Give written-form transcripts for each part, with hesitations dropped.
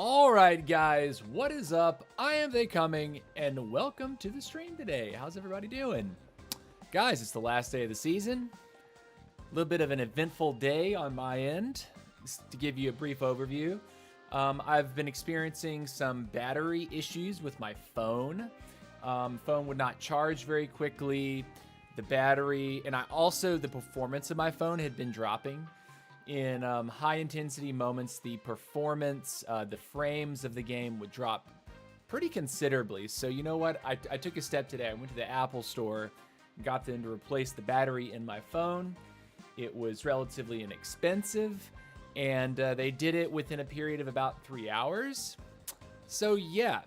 All right, guys, what is up? I am They Coming, and welcome to the stream today. How's everybody doing? Guys, it's the last day of the season. A little bit of an eventful day on my end. Just to give you a brief overview, I've been experiencing some battery issues with my phone. Phone would not charge very quickly. The battery, and the performance of my phone had been dropping. In high intensity moments, the performance, the frames of the game would drop pretty considerably. So you know what? I took a step today. I went to the Apple store, got them to replace the battery in my phone. It was relatively inexpensive, and they did it within a period of about 3 hours. So yeah,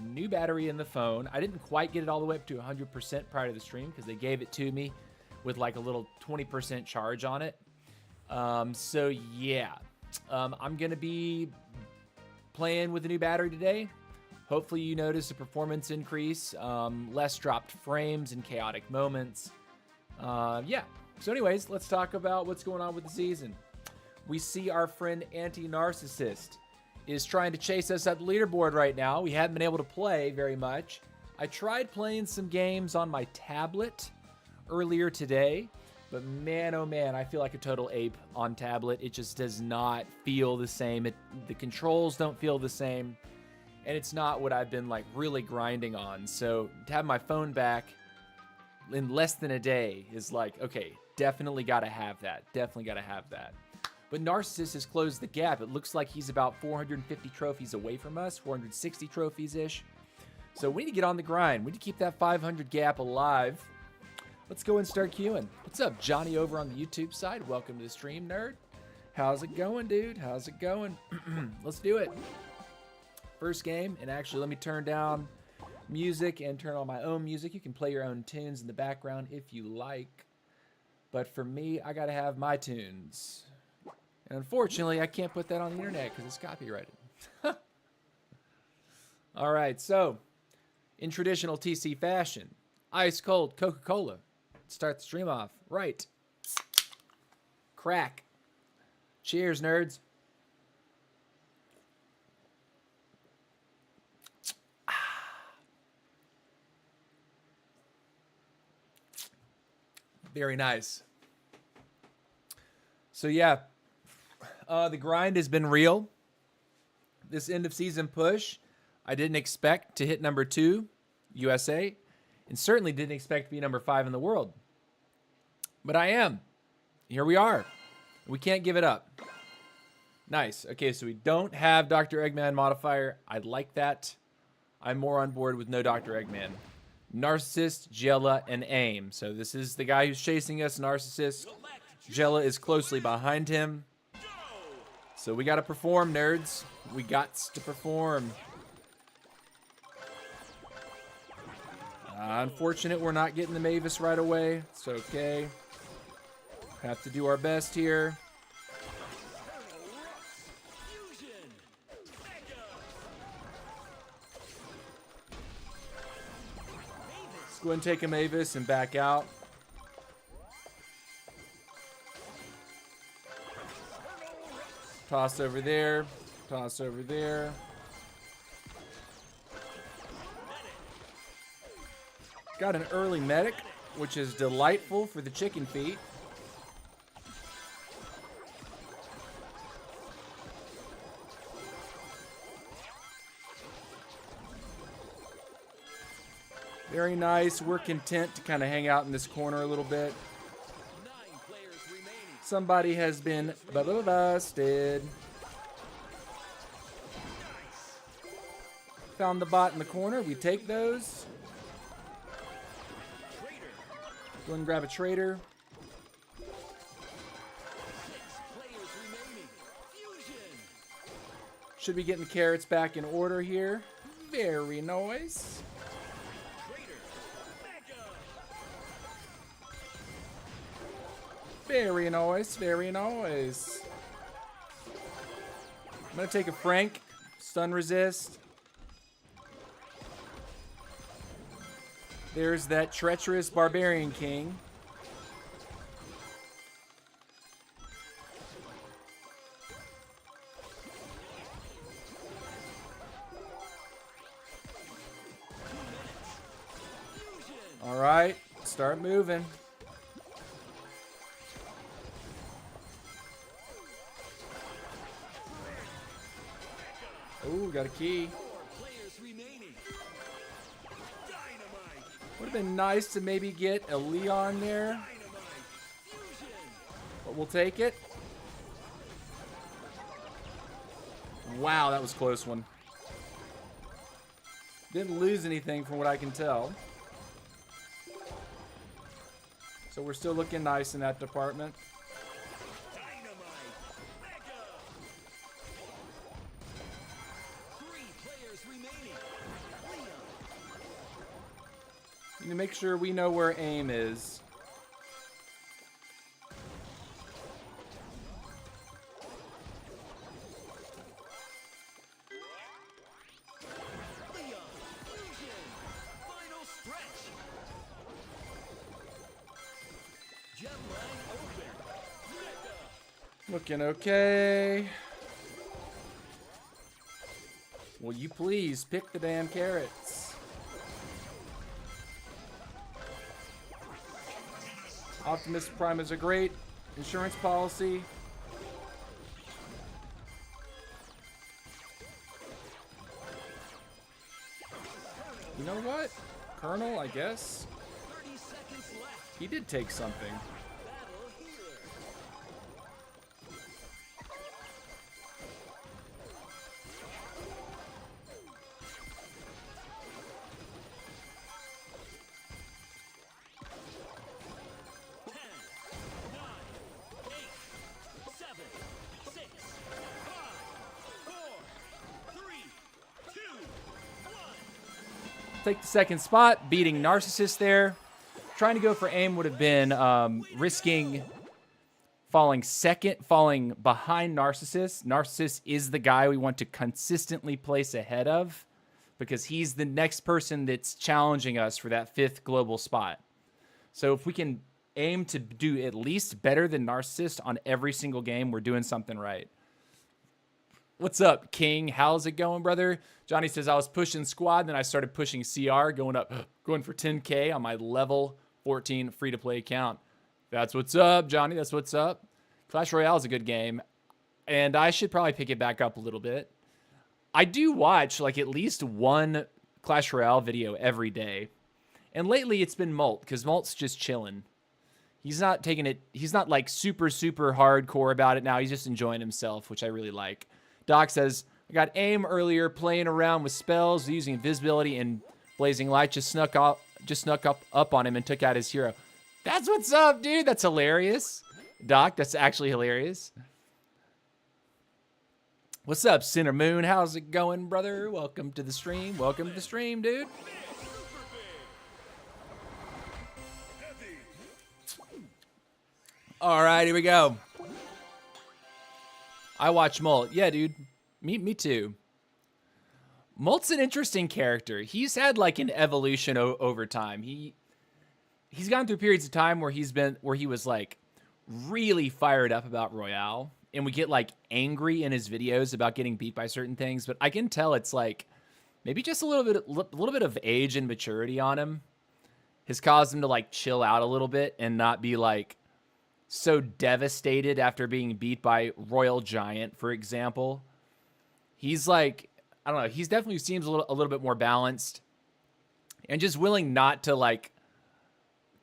new battery in the phone. I didn't quite get it all the way up to 100% prior to the stream because they gave it to me with like a little 20% charge on it. So yeah, I'm going to be playing with the new battery today. Hopefully you notice a performance increase, less dropped frames and chaotic moments. Yeah. So anyways, let's talk about what's going on with the season. We see our friend Anti-Narcissist is trying to chase us up the leaderboard right now. We haven't been able to play very much. I tried playing some games on my tablet earlier today. But man, oh man, I feel like a total ape on tablet. It just does not feel the same. The controls don't feel the same. And it's not what I've been like really grinding on. So to have my phone back in less than a day is like, okay, definitely got to have that. Definitely got to have that. But Narcissus has closed the gap. It looks like he's about 450 trophies away from us, 460 trophies-ish. So we need to get on the grind. We need to keep that 500 gap alive. Let's go and start queuing. What's up, Johnny over on the YouTube side? Welcome to the stream, nerd. How's it going, dude? How's it going? Let's do it. First game, and actually let me turn down music and turn on my own music. You can play your own tunes in the background if you like. But for me, I gotta have my tunes. And unfortunately, I can't put that on the internet because it's copyrighted. All right, so in traditional TC fashion, ice cold Coca-Cola. Start the stream off. Right. Crack. Cheers, nerds. Very nice. So yeah, the grind has been real. This end of season push, I didn't expect to hit number 2, USA, and certainly didn't expect to be number 5 in the world. But I am. Here we are. We can't give it up. Nice. Okay, so we don't have Dr. Eggman modifier. I like that. I'm more on board with no Dr. Eggman. Narcissist, Jella, and Aim. So this is the guy who's chasing us, Narcissist. Jella is closely behind him. So we got to perform, nerds. We got to perform. Unfortunate we're not getting the Mavis right away. It's okay. Have to do our best here. Let's go ahead and take a Mavis and back out. Toss over there. Toss over there. Got an early medic, which is delightful for the chicken feet. Very nice. We're content to kind of hang out in this corner a little bit. Somebody has been busted. Found the bot in the corner. We take those. Go and grab a trader. Should be getting the carrots back in order here. Very nice. Very nice, very nice. I'm gonna take a Frank, stun resist. There's that treacherous Barbarian King. right, start moving. Oh, got a key. Would have been nice to maybe get a Leon there, but we'll take it. Wow, that was a close one. Didn't lose anything from what I can tell. So we're still looking nice in that department. You need to make sure we know where aim is. Looking okay. Will you please pick the damn carrots? Optimus Prime is a great insurance policy. You know what? Colonel, I guess. He did take something. Take the second spot, beating Narcissus there. Trying to go for aim would have been risking falling second, falling behind Narcissus. Narcissus is the guy we want to consistently place ahead of because he's the next person that's challenging us for that 5th global spot. So if we can aim to do at least better than Narcissus on every single game, we're doing something right. What's up, King? How's it going, brother? Johnny says, I was pushing squad, then I started pushing CR, going for 10K on my level 14 free-to-play account. That's what's up, Johnny. That's what's up. Clash Royale is a good game, and I should probably pick it back up a little bit. I do watch, like, at least one Clash Royale video every day, and lately it's been Molt, because Molt's just chilling. He's not taking it, he's not, like, super, super hardcore about it now. He's just enjoying himself, which I really like. Doc says, I got aim earlier playing around with spells, using invisibility and blazing light. Just snuck up on him and took out his hero. That's what's up, dude. That's hilarious. Doc, that's actually hilarious. What's up, Cinder Moon? How's it going, brother? Welcome to the stream. Welcome to the stream, dude. All right, here we go. I watch Molt. Yeah, dude. Me too. Molt's an interesting character. He's had like an evolution over time. He's gone through periods of time where he was like really fired up about Royale, and we get like angry in his videos about getting beat by certain things. But I can tell it's like maybe just a little bit of age and maturity on him has caused him to like chill out a little bit and not be like so devastated after being beat by Royal Giant, for example. He's like, I don't know, he's definitely seems a little bit more balanced and just willing not to like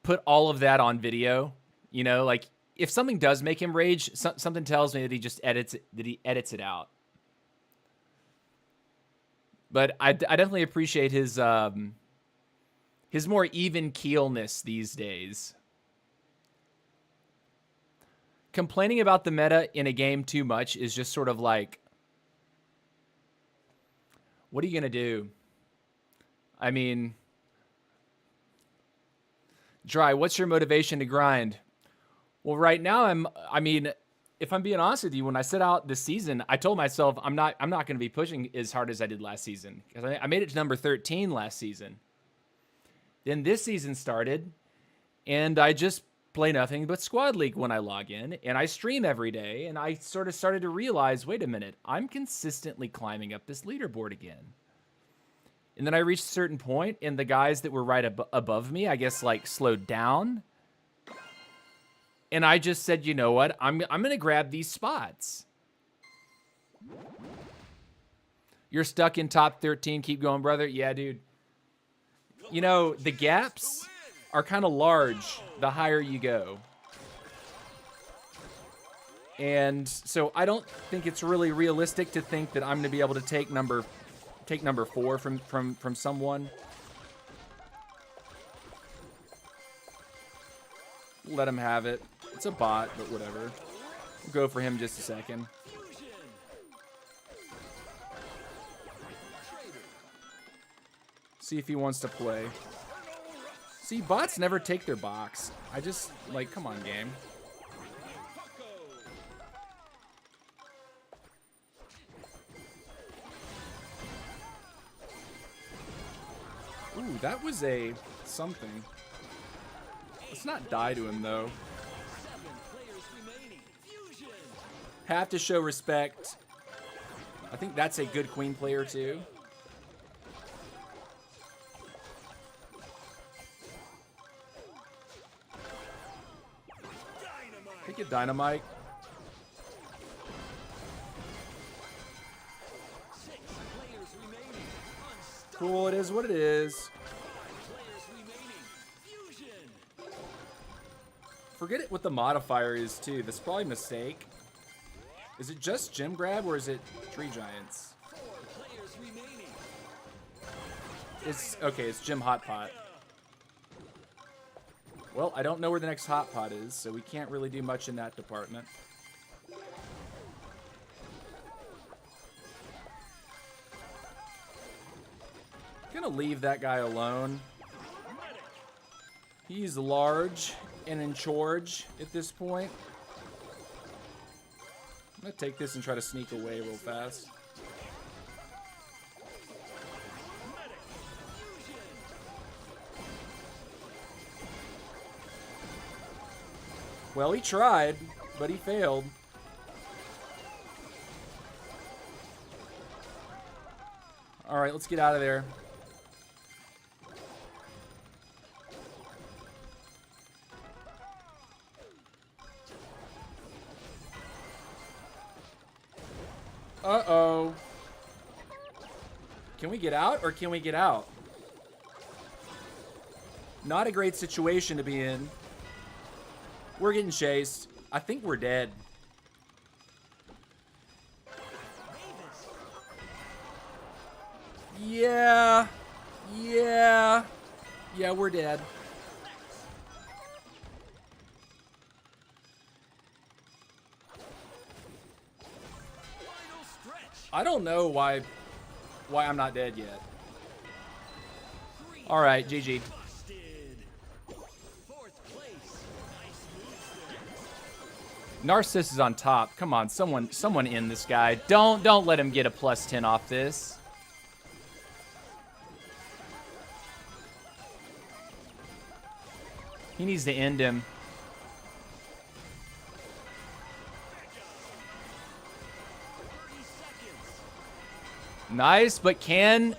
put all of that on video. You know, like if something does make him rage, something tells me that he just edits it out. But I definitely appreciate his more even keelness these days. Complaining about the meta in a game too much is just sort of like, what are you going to do? I mean, Dry, what's your motivation to grind? Well, right now, I mean, if I'm being honest with you, when I set out this season, I told myself I'm not going to be pushing as hard as I did last season, because I made it to number 13 last season. Then this season started, and I just play nothing but Squad League when I log in, and I stream every day, and I sort of started to realize, wait a minute, I'm consistently climbing up this leaderboard again. And then I reached a certain point, and the guys that were right above me, I guess, like, slowed down. And I just said, you know what? I'm going to grab these spots. You're stuck in top 13. Keep going, brother. Yeah, dude. You know, the gaps are kind of large the higher you go. And so I don't think it's really realistic to think that I'm going to be able to take number 4 from someone. Let him have it. It's a bot, but whatever. We'll go for him just a second. See if he wants to play. See, bots never take their box. I just, like, come on, game. Ooh, that was a something. Let's not die to him, though. Have to show respect. I think that's a good queen player, too. Take a dynamite. Cool, it is what it is. Forget it what the modifier is, too. That's probably a mistake. Is it just gem grab, or is it tree giants? It's, okay, it's gem hot pot. Well, I don't know where the next hot pot is, so we can't really do much in that department. Gonna leave that guy alone. He's large and in charge at this point. I'm gonna take this and try to sneak away real fast. Well, he tried, but he failed. All right, let's get out of there. Uh-oh. Can we get out, or can we get out? Not a great situation to be in. We're getting chased. I think we're dead. Yeah. Yeah. Yeah, we're dead. I don't know why I'm not dead yet. All right, GG. Narcissus is on top. Come on, someone in this guy. Don't let him get a +10 off this. He needs to end him. Nice, but can...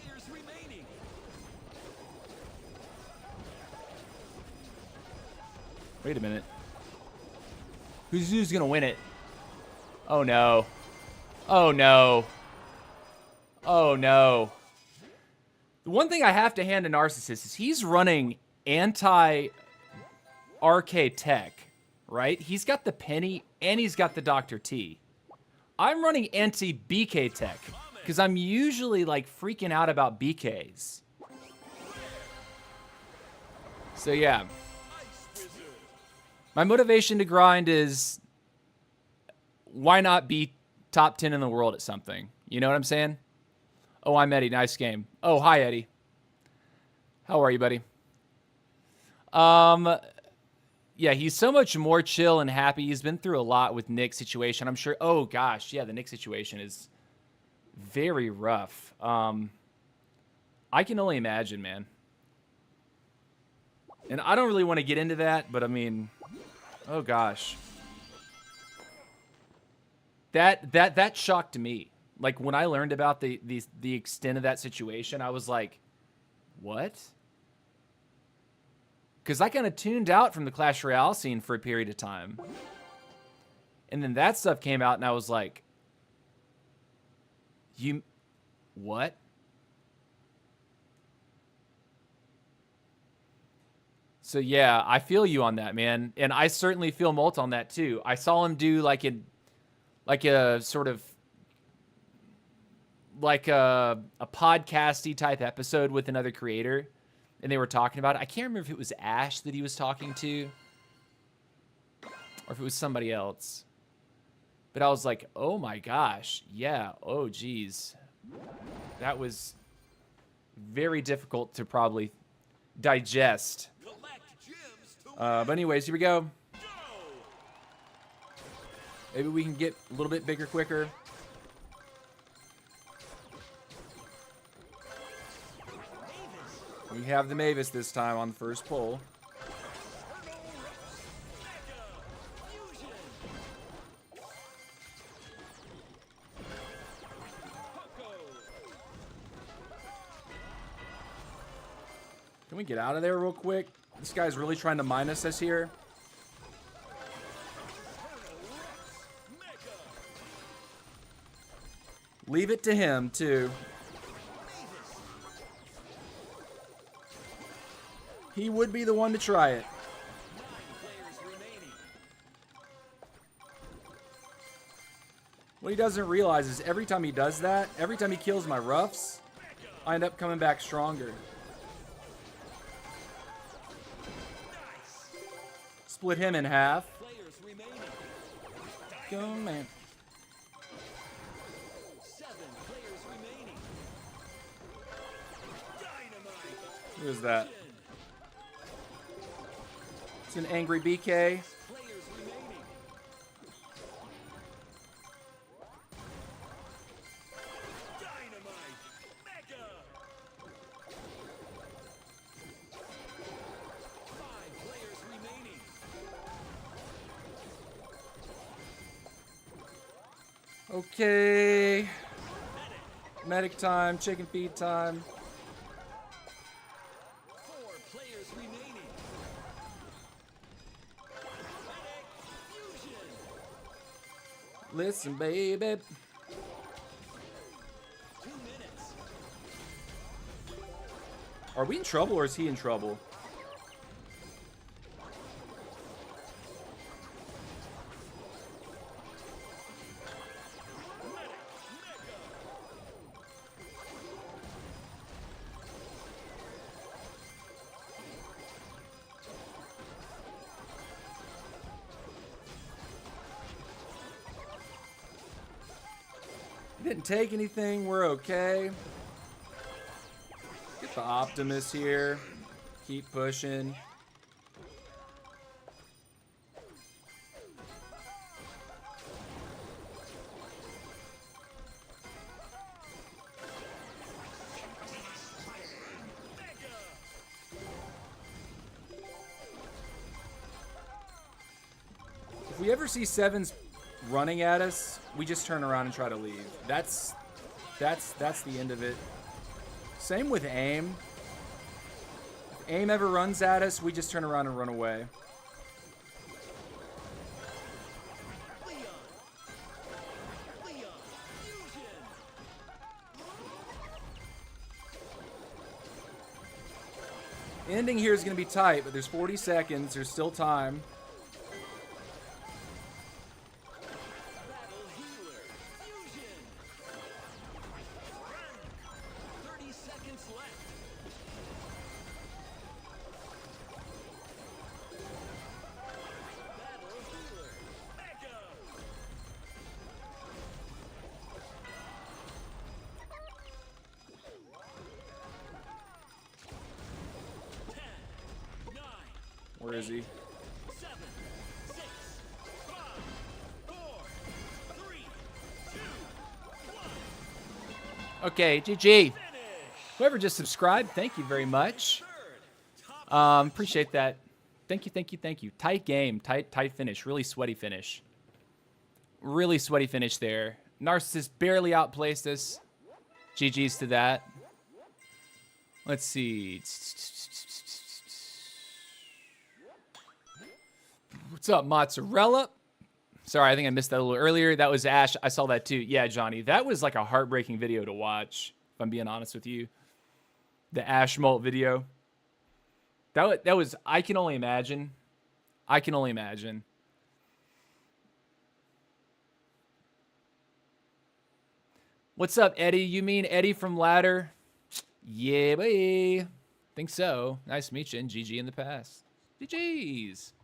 Wait a minute. Who's gonna win it? Oh no. Oh no. Oh no. The one thing I have to hand to Narcissus is he's running anti-RK tech, right? He's got the Penny and he's got the Dr. T. I'm running anti-BK tech because I'm usually like freaking out about BKs. So yeah. My motivation to grind is, why not be top 10 in the world at something? You know what I'm saying? Oh, I'm Eddie. Nice game. Oh, hi, Eddie. How are you, buddy? Yeah, he's so much more chill and happy. He's been through a lot with Nick's situation. I'm sure. Oh, gosh. Yeah, the Nick situation is very rough. I can only imagine, man. And I don't really want to get into that, but I mean... Oh gosh. That shocked me. Like when I learned about the extent of that situation, I was like, What? Because I kind of tuned out from the Clash Royale scene for a period of time. And then that stuff came out, and I was like, what? So yeah, I feel you on that, man. And I certainly feel Molt on that too. I saw him do like a sort of like a podcasty type episode with another creator, and they were talking about it. I can't remember if it was Ash that he was talking to or if it was somebody else. But I was like, oh my gosh, yeah, oh geez. That was very difficult to probably digest. But anyways, here we go. Maybe we can get a little bit bigger quicker. We have the Mavis this time on the first pull. Can we get out of there real quick? This guy's really trying to minus us here. Leave it to him, too. He would be the one to try it. What he doesn't realize is every time he does that, every time he kills my roughs, I end up coming back stronger. Split him in half. Go, man. 7 players remaining. Who is that? It's an angry BK. Players remaining. Dynamite. Mega. 5 players remaining. Okay. Medic time, chicken feed time. 4 players remaining. Medic fusion. Listen, baby. 2 minutes. Are we in trouble or is he in trouble? Didn't take anything, we're okay. Get the Optimus here. Keep pushing. If we ever see sevens running at us, we just turn around and try to leave. That's the end of it. Same with aim. If aim ever runs at us, we just turn around and run away. Leon fusion. Ending here is going to be tight, but there's 40 seconds. There's still time. Battle healer fusion. 30 seconds left. Battle healer mega. Where is he? 7, 6, 5, 4, 3, 2, 1. Okay, GG. Whoever just subscribed, thank you very much. Appreciate that. Thank you, thank you, thank you. Tight game, tight finish. Really sweaty finish. Really sweaty finish there. Narcissist barely outplaced us. GG's to that. Let's see. What's up, mozzarella? Sorry, I think I missed that a little earlier. That was Ash. I saw that too. Yeah, Johnny, that was like a heartbreaking video to watch, if I'm being honest with you. The Ash Molt video. That was, I can only imagine. I can only imagine. What's up, Eddie? You mean Eddie from Ladder? Yeah, boy. Think so. Nice to meet you, and GG in the past. GG's.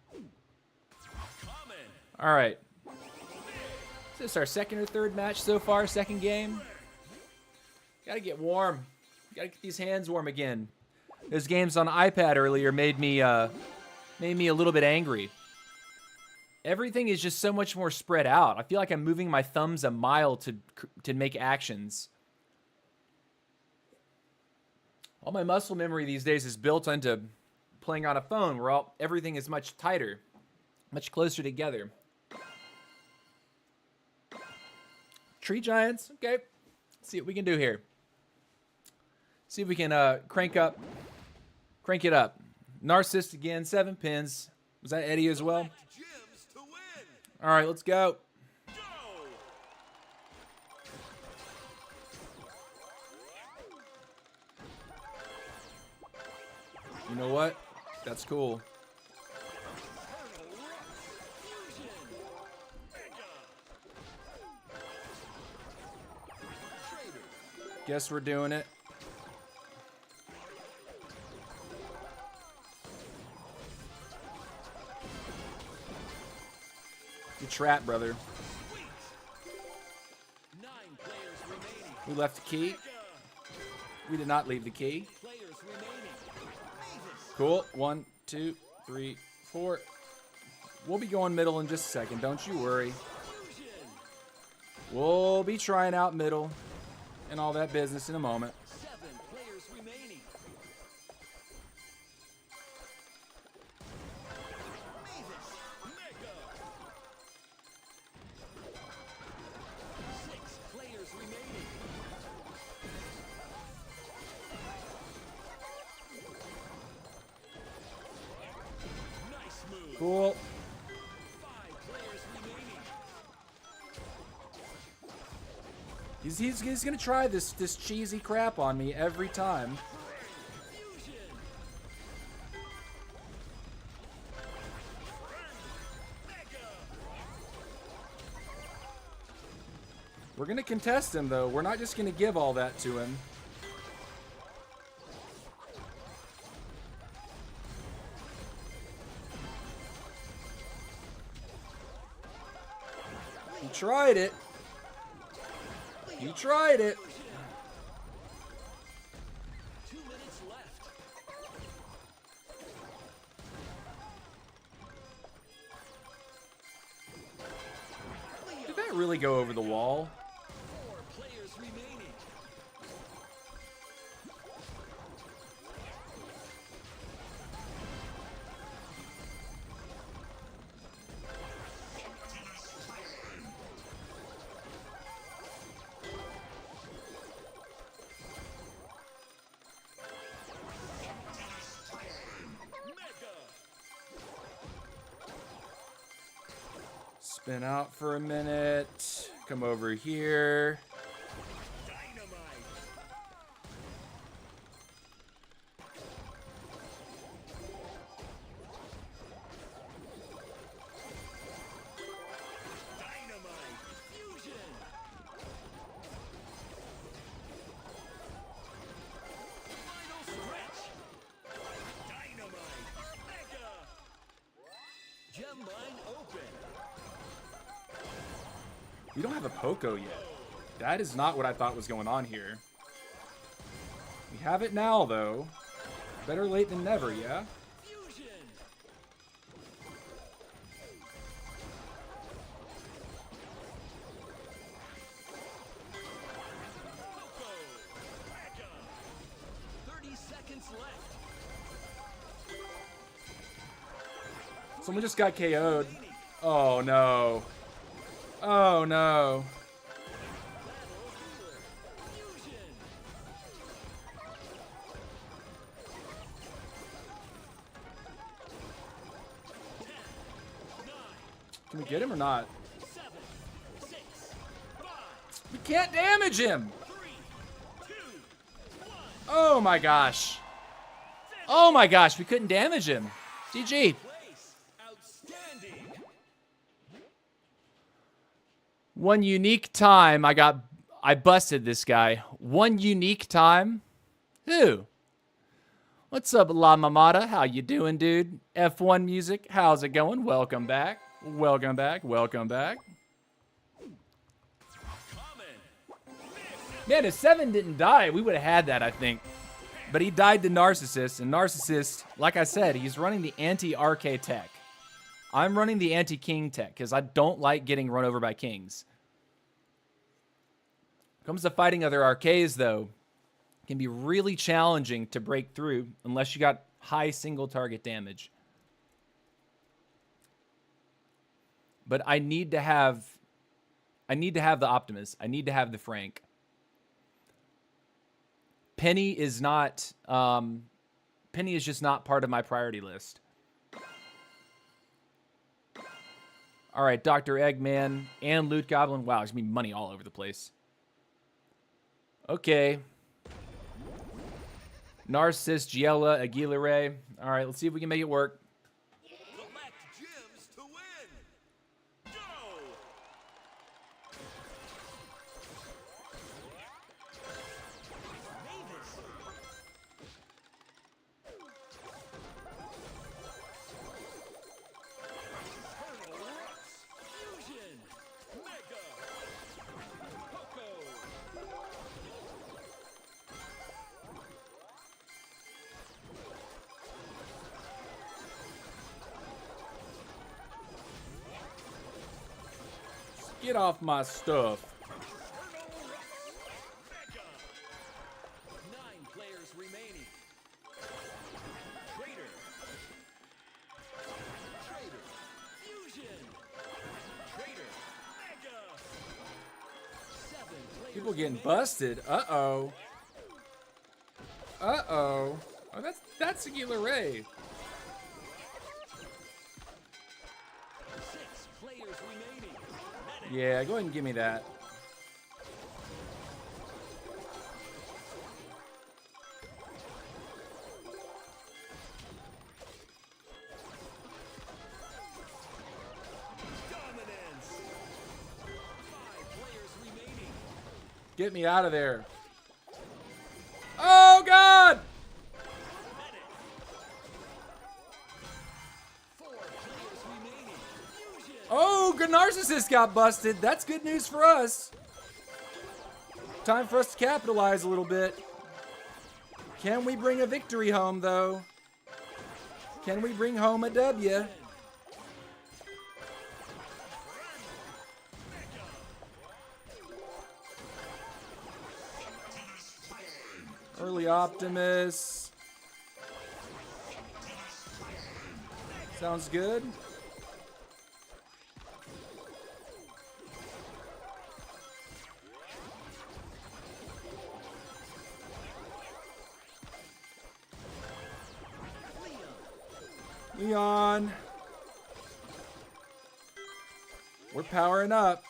All right. Is this our second or third match so far? Second game? Gotta get warm. Gotta get these hands warm again. Those games on iPad earlier made me a little bit angry. Everything is just so much more spread out. I feel like I'm moving my thumbs a mile to make actions. All my muscle memory these days is built into playing on a phone where everything is much tighter, much closer together. Tree Giants. Okay. Let's see what we can do here. See if we can crank it up. Narcissist again, 7 pins. Was that Eddie as well? All right, let's go. You know what? That's cool. Guess we're doing it. Good trap, brother. We left the key. We did not leave the key. Cool. 1, 2, 3, 4. We'll be going middle in just a second. Don't you worry. We'll be trying out middle and all that business in a moment. 7 players remaining. Mega. 6 players remaining. Nice move. Cool. 5 players remaining. He's gonna try this cheesy crap on me every time. Fusion. Mega. We're gonna contest him though. We're not just gonna give all that to him. He tried it. He tried it. 2 minutes left. Did that really go over the wall? 4 players remaining. Mega. Spin out for a minute. Come over here. Dynamite. Dynamite. Fusion. Final stretch. Dynamite. Mega. Gem line open. We don't have a Poco yet. That is not what I thought was going on here. We have it now though. Better late than never, yeah? Fusion. Poco. Mega. 30 seconds left. Someone just got KO'd. Oh no. Oh no. Fusion. Can we get him or not? 7, 6, 5, We can't damage him. 3, 2, 1. Oh my gosh. Oh my gosh, we couldn't damage him. GG. Place. Outstanding. One unique time I busted this guy. One unique time? Who? What's up, La Mamada? How you doing, dude? F1 Music, how's it going? Welcome back. Welcome back. Welcome back. Man, if 7 didn't die, we would have had that, I think. But he died to Narcissist, and Narcissist, like I said, he's running the anti-RK tech. I'm running the anti-King tech, because I don't like getting run over by Kings. Comes to fighting other RKs, though, it can be really challenging to break through unless you got high single target damage. But I need to have the Optimus. I need to have the Frank. Penny is not, Penny is just not part of my priority list. All right, Dr. Eggman and Loot Goblin. Wow, there's gonna be money all over the place. Okay. Narcissus, Giella, Aguila Ray. All right, let's see if we can make it work. Collect gems to win. Go. Mavis. Turtle Rocks. Fusion. Mega. Poco. Get off my stuff. Mega. 9 players remaining. Trader. Trader. Fusion. Trader. Mega. 7 players. People getting busted. Uh-oh. Uh-oh. Oh, that's Aguila Ray. 6 players remaining. Yeah, go ahead and give me that. Dominance. 5 players remaining. Get me out of there. Oh, God! Medic. 4 players remaining. Fusion. Oh, good Narcissist got busted. That's good news for us. Time for us to capitalize a little bit. Can we bring a victory home, though? Can we bring home a W? Early Optimus. Sounds good. Leon. We're powering up.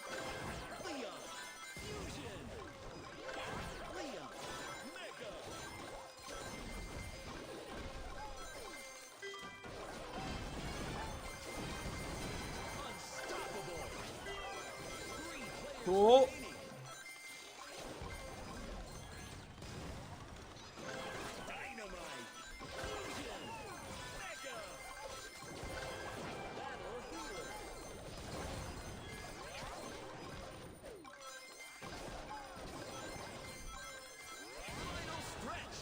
Leon. Fusion. Leon. Mega. Unstoppable. 3 players Cool. remaining. Dynamite. Fusion. Mega. Battle healer. Final stretch.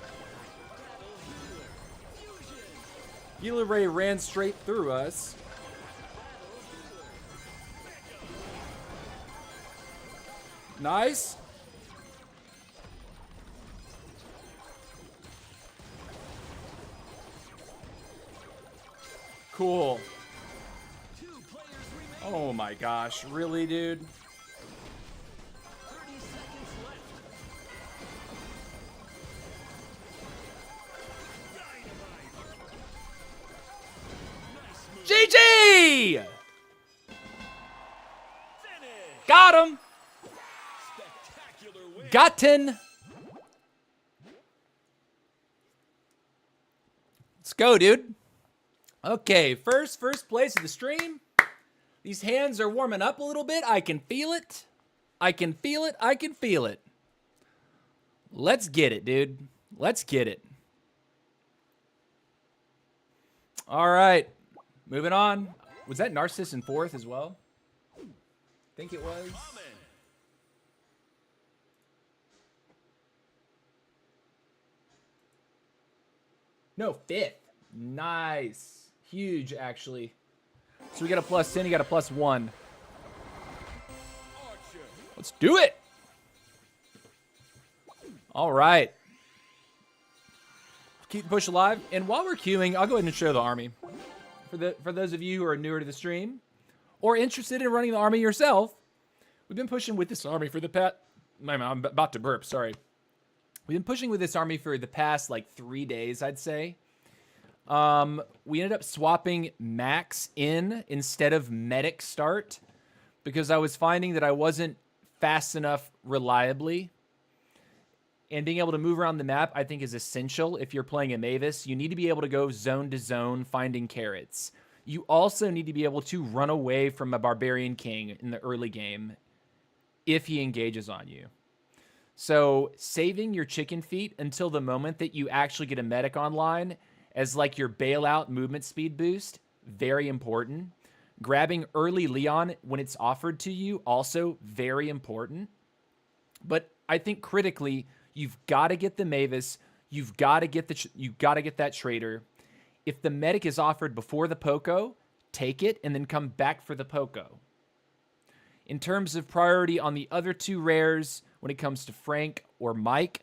Battle healer. Fusion. Aguila Ray ran straight through us. Nice. Cool. 2 players remaining. Oh my gosh. Really, dude? 30 seconds left. Dynamite. GG! Finish. Got him! Spectacular win. Got 10. Let's go, dude. Okay, first place of the stream. These hands are warming up a little bit. I can feel it. I can feel it. I can feel it. Let's get it, dude. Let's get it. All right. Moving on. Was that Narcissus in 4th as well? I think it was. Common. No, 5th. Nice. Huge, actually. So we got a +10, you got a +1. Archer. Let's do it. All right. Keep the push alive. And while we're queuing, I'll go ahead and show the army. For those of you who are newer to the stream or interested in running the army yourself, we've been pushing with this army for the past... I'm about to burp, sorry. We've been pushing with this army for the past, like, 3 days, I'd say. We ended up swapping Max in instead of Medic start because I was finding that I wasn't fast enough reliably. And being able to move around the map, I think, is essential if you're playing a Mavis. You need to be able to go zone to zone, finding carrots. You also need to be able to run away from a Barbarian King in the early game if he engages on you. So saving your chicken feet until the moment that you actually get a medic online as like your bailout movement speed boost, very important. Grabbing early Leon when it's offered to you, also very important. But I think critically, you've got to get the Mavis. You've got to get that Trader. If the medic is offered before the Poco, take it and then come back for the Poco. In terms of priority on the other 2 rares, when it comes to Frank or Mike,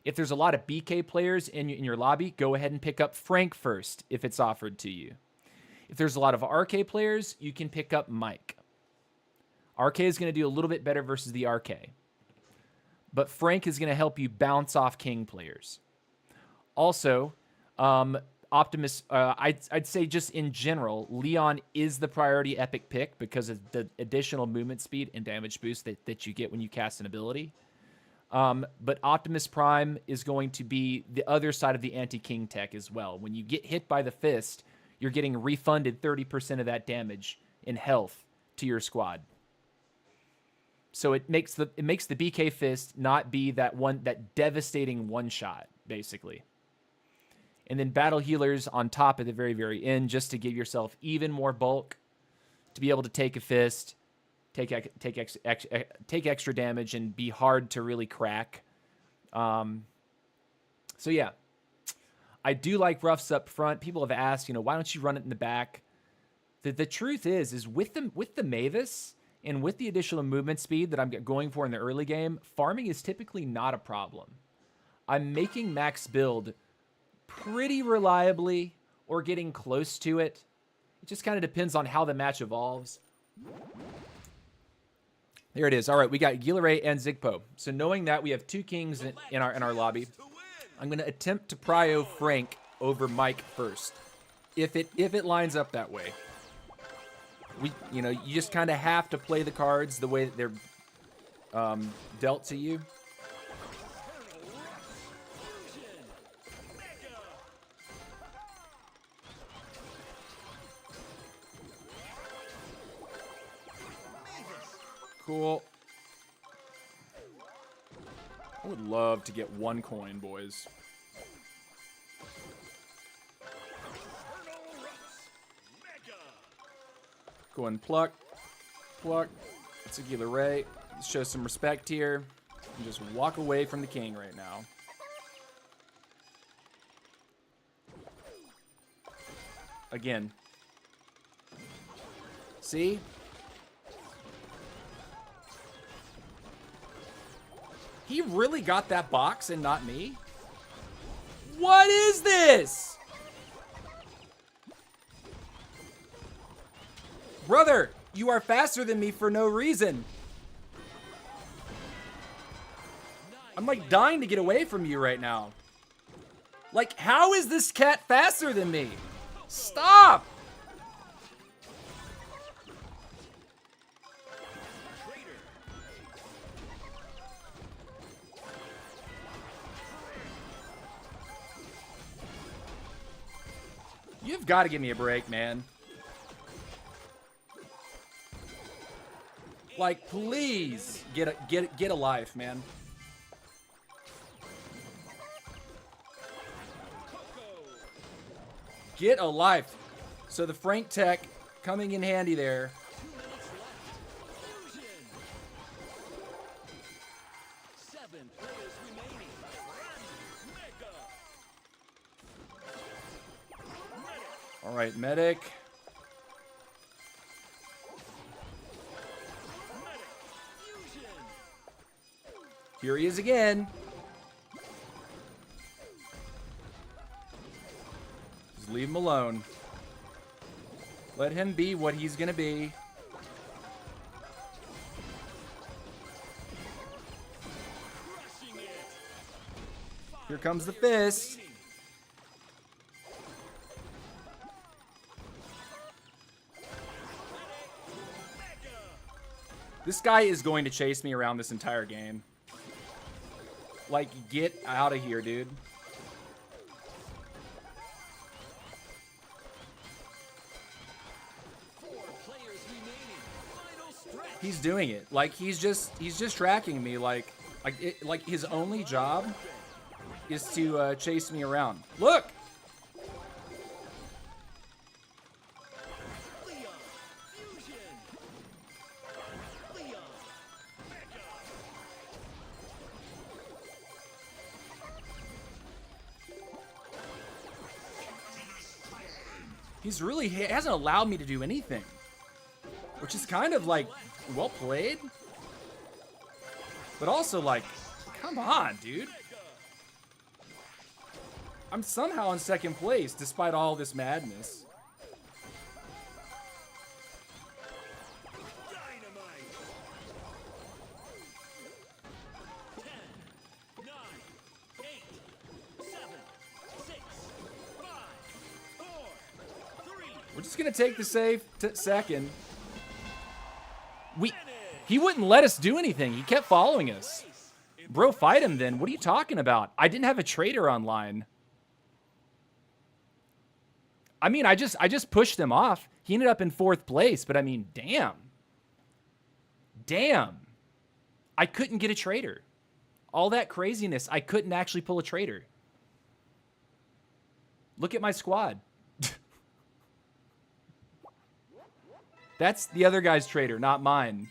if there's a lot of BK players in your lobby, go ahead and pick up Frank first if it's offered to you. If there's a lot of RK players, you can pick up Mike. RK is going to do a little bit better versus the RK. But Frank is going to help you bounce off King players. Also, Optimus, I'd say just in general, Leon is the priority epic pick because of the additional movement speed and damage boost that you get when you cast an ability. But Optimus Prime is going to be the other side of the anti-King tech as well. When you get hit by the fist, you're getting refunded 30% of that damage in health to your squad. So it makes the BK fist not be that devastating one shot, basically. And then battle healers on top at the very, very end, just to give yourself even more bulk to be able to take a fist, take extra damage, and be hard to really crack. So yeah, I do like roughs up front. People have asked, why don't you run it in the back? The truth is with the Mavis and with the additional movement speed that I'm going for in the early game, farming is typically not a problem. I'm making max build pretty reliably or getting close to it. It just kind of depends on how the match evolves. There it is. All right, we got Gilray and Zigpo. So knowing that we have 2 kings in our lobby, I'm going to attempt to prio Frank over Mike first. If it lines up that way. You just kind of have to play the cards the way that they're dealt to you. Cool. I would love to get 1 coin, boys. Go and pluck. Let's give the Ray. Let's show some respect here. And just walk away from the king right now. Again. See? He really got that box and not me? What is this? Brother, you are faster than me for no reason. I'm like dying to get away from you right now. Like, how is this cat faster than me? Stop! You've got to give me a break, man. Like, please get a life, man. Get a life. So the Frank Tech coming in handy there. 2 minutes left. Fusion. 7 players remaining. Mega. All right, medic. Fusion. Here he is again. Just leave him alone. Let him be what he's gonna be. Crushing it. Here comes the fist. This guy is going to chase me around this entire game. Like, get out of here, dude. He's doing it. Like, he's just tracking me. Like his only job is to chase me around. Look. He hasn't allowed me to do anything, which is kind of like well played, but also like, come on, dude. I'm somehow in second place despite all this madness. Dynamite. 10, 9, 8, 7, 6, 5, 4, 3. We're just gonna take the safe second. He wouldn't let us do anything. He kept following us. Bro, fight him then. What are you talking about? I didn't have a trader online. I mean, I just pushed him off. He ended up in 4th place, but I mean, damn. Damn. I couldn't get a trader. All that craziness, I couldn't actually pull a trader. Look at my squad. That's the other guy's trader, not mine.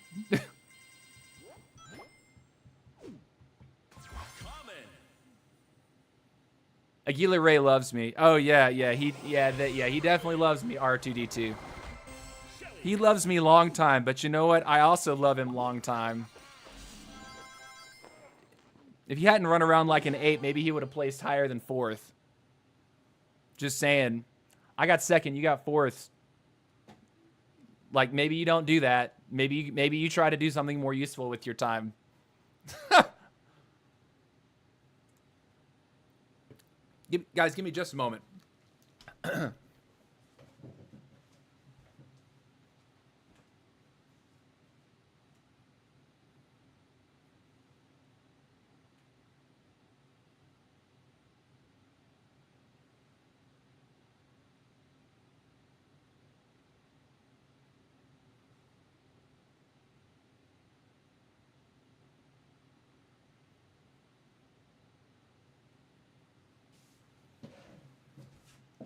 Aguila Ray loves me. Oh yeah, he definitely loves me. R2D2. He loves me long time, but you know what? I also love him long time. If he hadn't run around like an 8, maybe he would have placed higher than 4th. Just saying. I got 2nd, you got 4th. Like, maybe you don't do that. Maybe you try to do something more useful with your time. Guys, give me just a moment.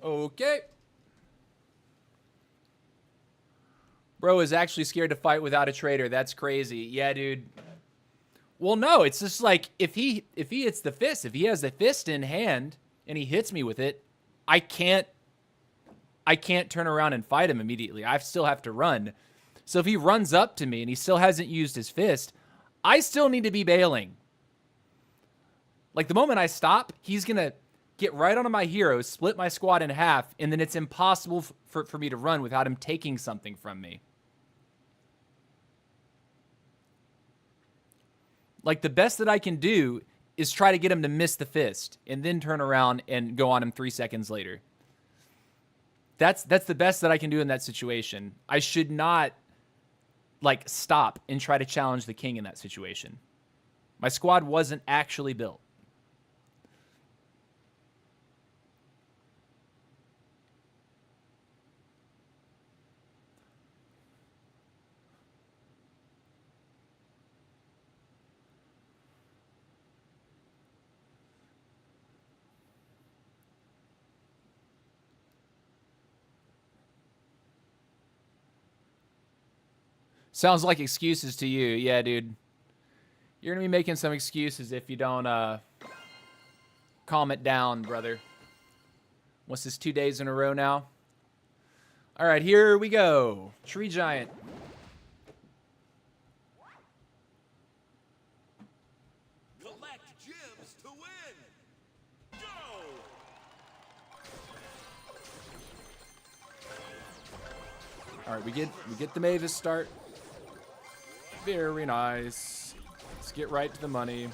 Okay. Bro is actually scared to fight without a trader. That's crazy. Yeah, dude. Well, no, it's just like if he hits the fist, if he has the fist in hand and he hits me with it, I can't turn around and fight him immediately. I still have to run. So if he runs up to me and he still hasn't used his fist, I still need to be bailing. Like the moment I stop, he's going to get right onto my heroes, split my squad in half, and then it's impossible for me to run without him taking something from me. Like, the best that I can do is try to get him to miss the fist, and then turn around and go on him 3 seconds later. That's the best that I can do in that situation. I should not, like, stop and try to challenge the king in that situation. My squad wasn't actually built. Sounds like excuses to you. Yeah, dude. You're going to be making some excuses if you don't calm it down, brother. What's this, 2 days in a row now? All right, here we go. Tree Giant. Collect gems to win. Go! All right, we get the Mavis start. Very nice. Let's get right to the money.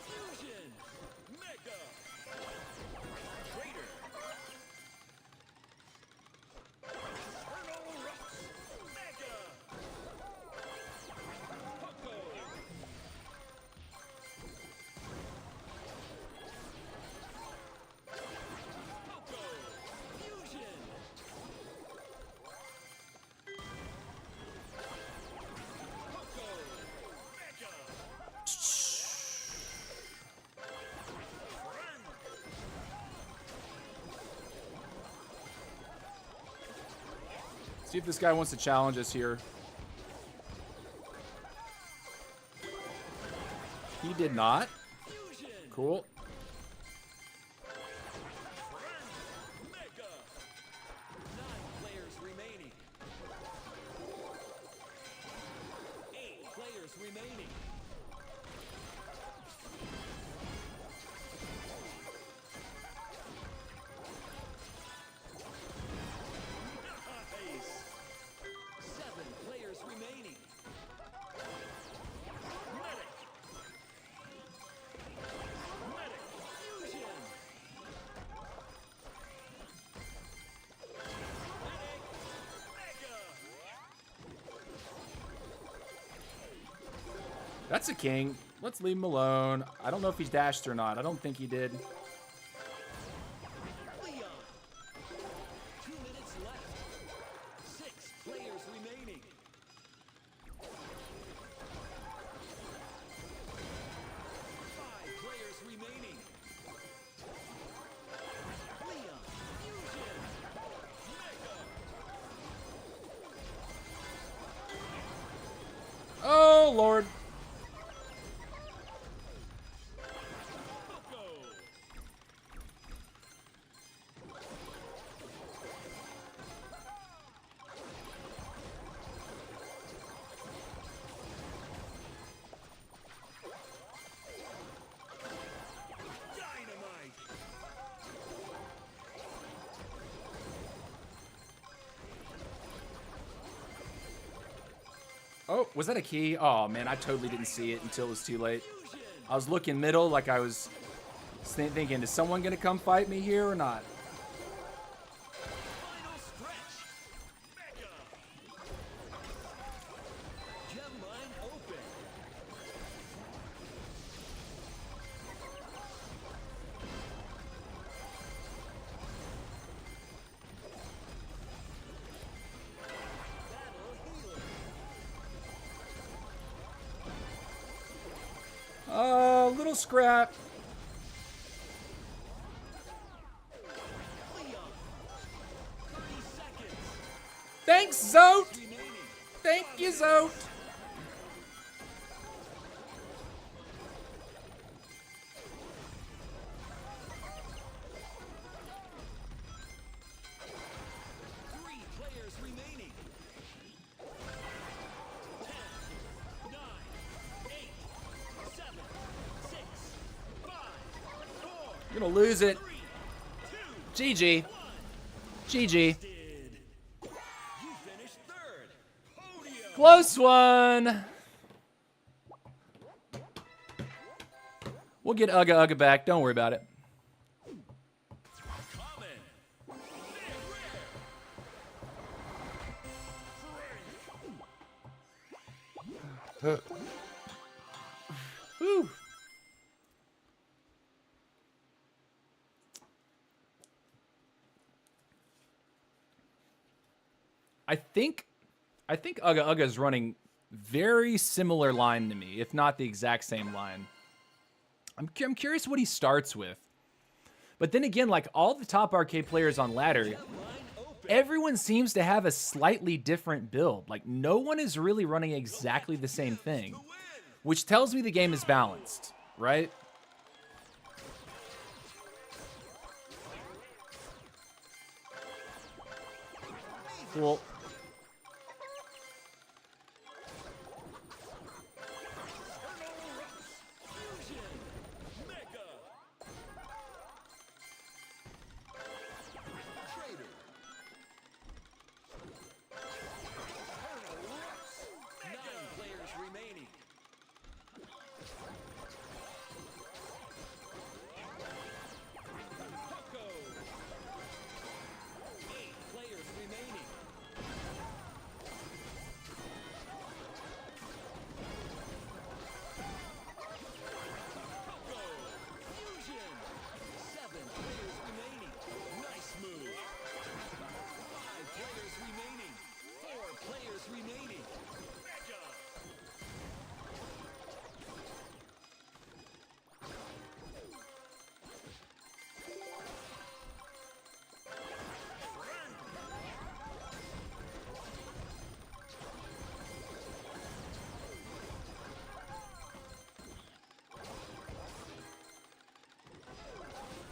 Fusion! Mega! Crater! Eternal Rocks! Mega! Poco! Poco! Fusion! Poco! Mega! See if this guy wants to challenge us here. He did not. Fusion! Cool. Mega! 9 players remaining. 8 players remaining. Nice! 7 players remaining. Medic! Medic! Fusion! Medic! Mega! That's a king. Let's leave him alone. I don't know if he's dashed or not. I don't think he did. Leon! 2 minutes left. 6 players remaining. 5 players remaining. Leon! Fusion! Mega! Oh, Lord. Poco! Dynamite! Oh, was that a key? Oh, man, I totally didn't see it until it was too late. Fusion! I was looking middle like I was thinking, is someone going to come fight me here or not? Final stretch! Mega! Gem line open. Battle healer. Little scrap. Leon. 30 seconds. Thanks, Zote. Remaining. Thank you, Zote. Three players remaining. 10, 9, 8, 7, 6, 5, 4, You're going to lose it. 3, 2, GG. GG. did. You finished third. Podium. Close one. We'll get Ugga Ugga back. Don't worry about it. Common. Big rare. Frank. Whew. I think Ugga Ugga is running very similar line to me, if not the exact same line. I'm curious what he starts with. But then again, like all the top arcade players on ladder, Line open. everyone seems to have a slightly different build. Like, no one is really running exactly the same thing, which tells me the game is balanced, right? Cool.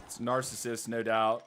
It's narcissist, no doubt.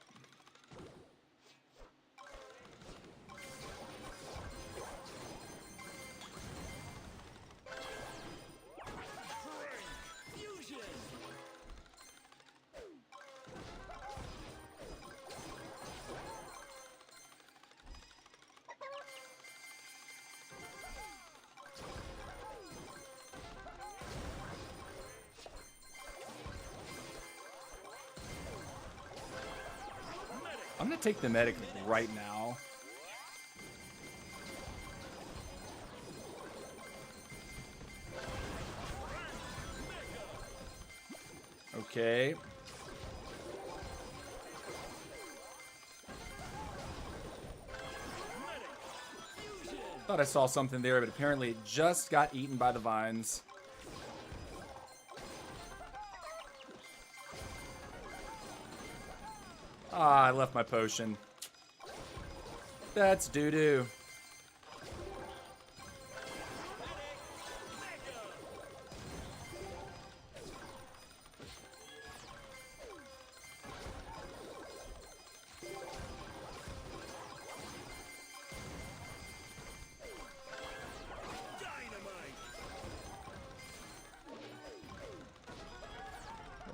I'm gonna take the medic right now. Okay. Thought I saw something there, but apparently it just got eaten by the vines. Ah, I left my potion. That's doo-doo.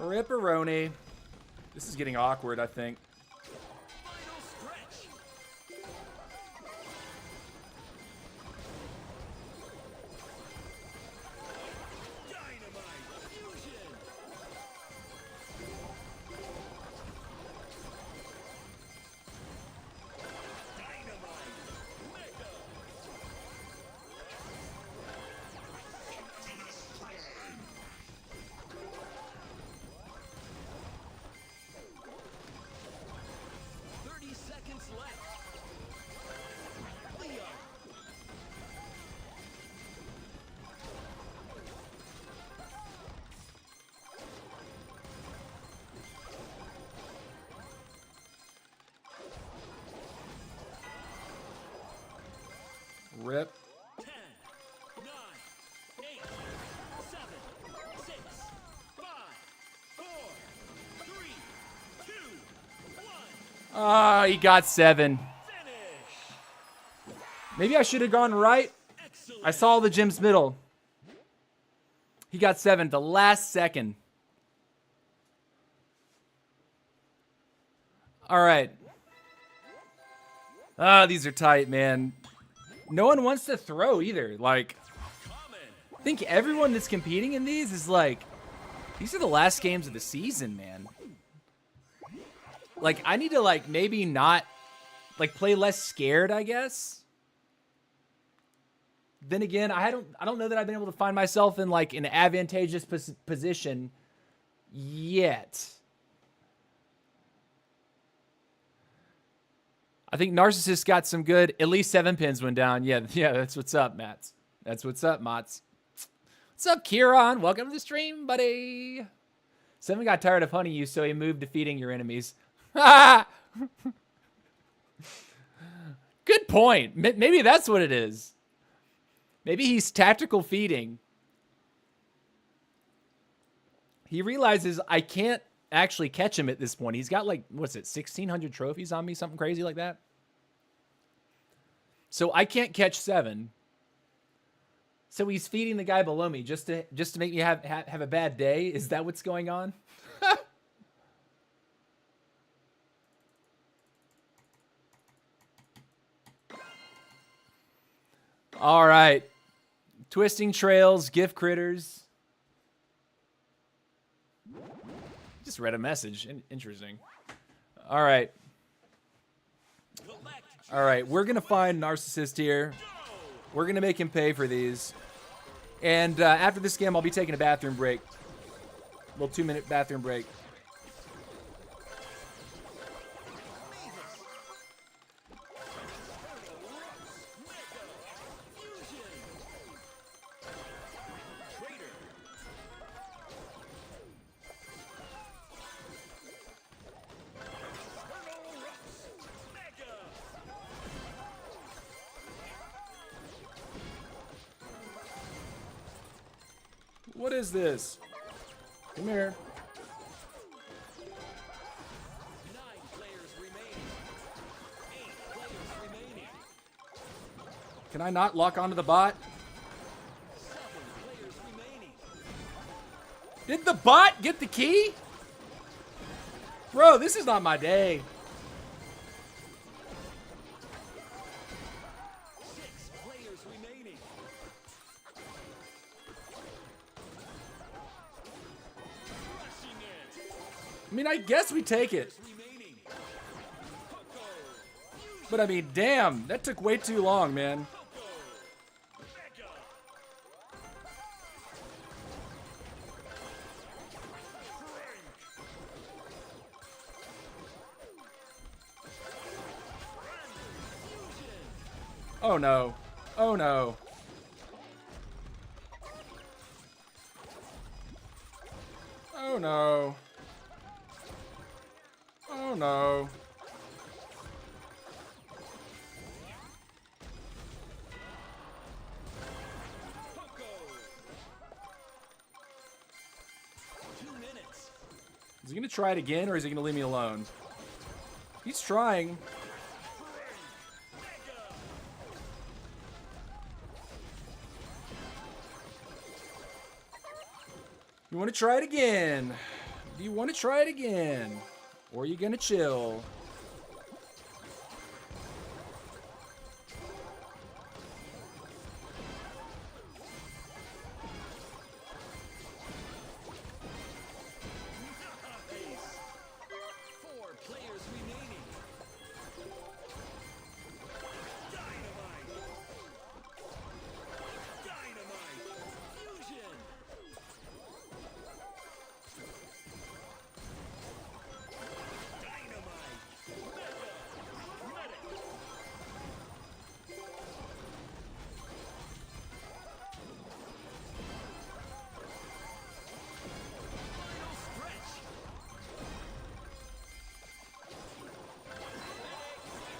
Ripperoni. This is getting awkward, I think. Rip. 10, 9, 8, 7, 6, 5, 4, 3, 2, 1. Ah, he got 7. Finish. Maybe I should have gone right. Excellent. I saw the gym's middle. He got 7 the last second. All right. Ah, these are tight, man. No one wants to throw either. Like, I think everyone that's competing in these is like, these are the last games of the season, man. Like, I need to, like, maybe not, like, play less scared, I guess. Then again, I don't know that I've been able to find myself in, like, an advantageous position yet. I think Narcissist got some good, at least 7 pins went down. Yeah, that's what's up, Mats. That's what's up, Mats. What's up, Kieran? Welcome to the stream, buddy. 7 got tired of hunting you, so he moved to feeding your enemies. point. Maybe that's what it is. Maybe he's tactical feeding. He realizes I can't actually catch him at this point. He's got like, what's it, 1,600 trophies on me? Something crazy like that. So I can't catch 7. So he's feeding the guy below me just to make me have a bad day. Is that what's going on? All right. Twisting Trails, Gift Critters. Just read a message. Interesting. All right. All right. We're going to find Narcissist here. We're going to make him pay for these. And after this game, I'll be taking a bathroom break. A little 2-minute bathroom break. What is this? Come here. 9 players remaining. 8 players remaining. Can I not lock onto the bot? 7 players remaining. Did the bot get the key? Bro, this is not my day. 6 players remaining. Crushing it. I mean, I guess we take it. Remaining. Coco. But I mean, damn, that took way too long, man. Mega. Oh no. Oh no. Oh no. Oh no. Coco. 2 minutes. Is he gonna try it again or is he gonna leave me alone? He's trying. Mega. You wanna try it again? Do you wanna try it again? Or are you gonna chill? Nice. 4 players remaining. Dynamite. Dynamite. Fusion. Dynamite. Mega. Medic. Final stretch.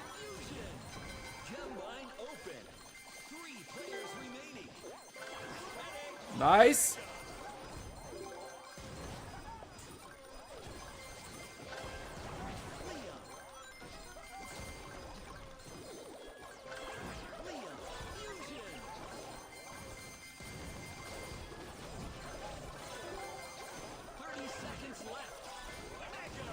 Fusion. Gem line open. 3 players remaining. Medic. Nice. Liam. Liam. Fusion. 30 seconds left. Mega.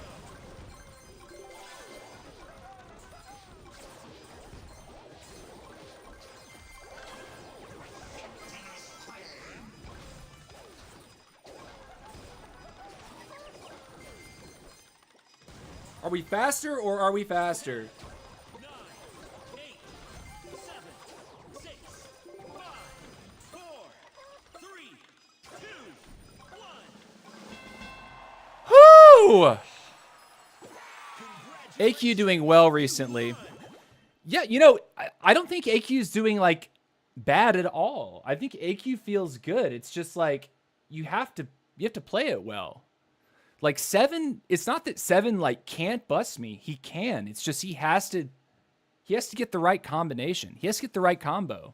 Are we faster or are we faster? 9, 8, 7, 6, 5, 4, 3, 2, 1. Whoo! AQ doing well recently. Yeah, you know, I don't think AQ's doing like bad at all. I think AQ feels good. It's just like you have to play it well. Like 7, it's not that 7 like can't bust me. He can. It's just he has to He has to get the right combination. He has to get the right combo.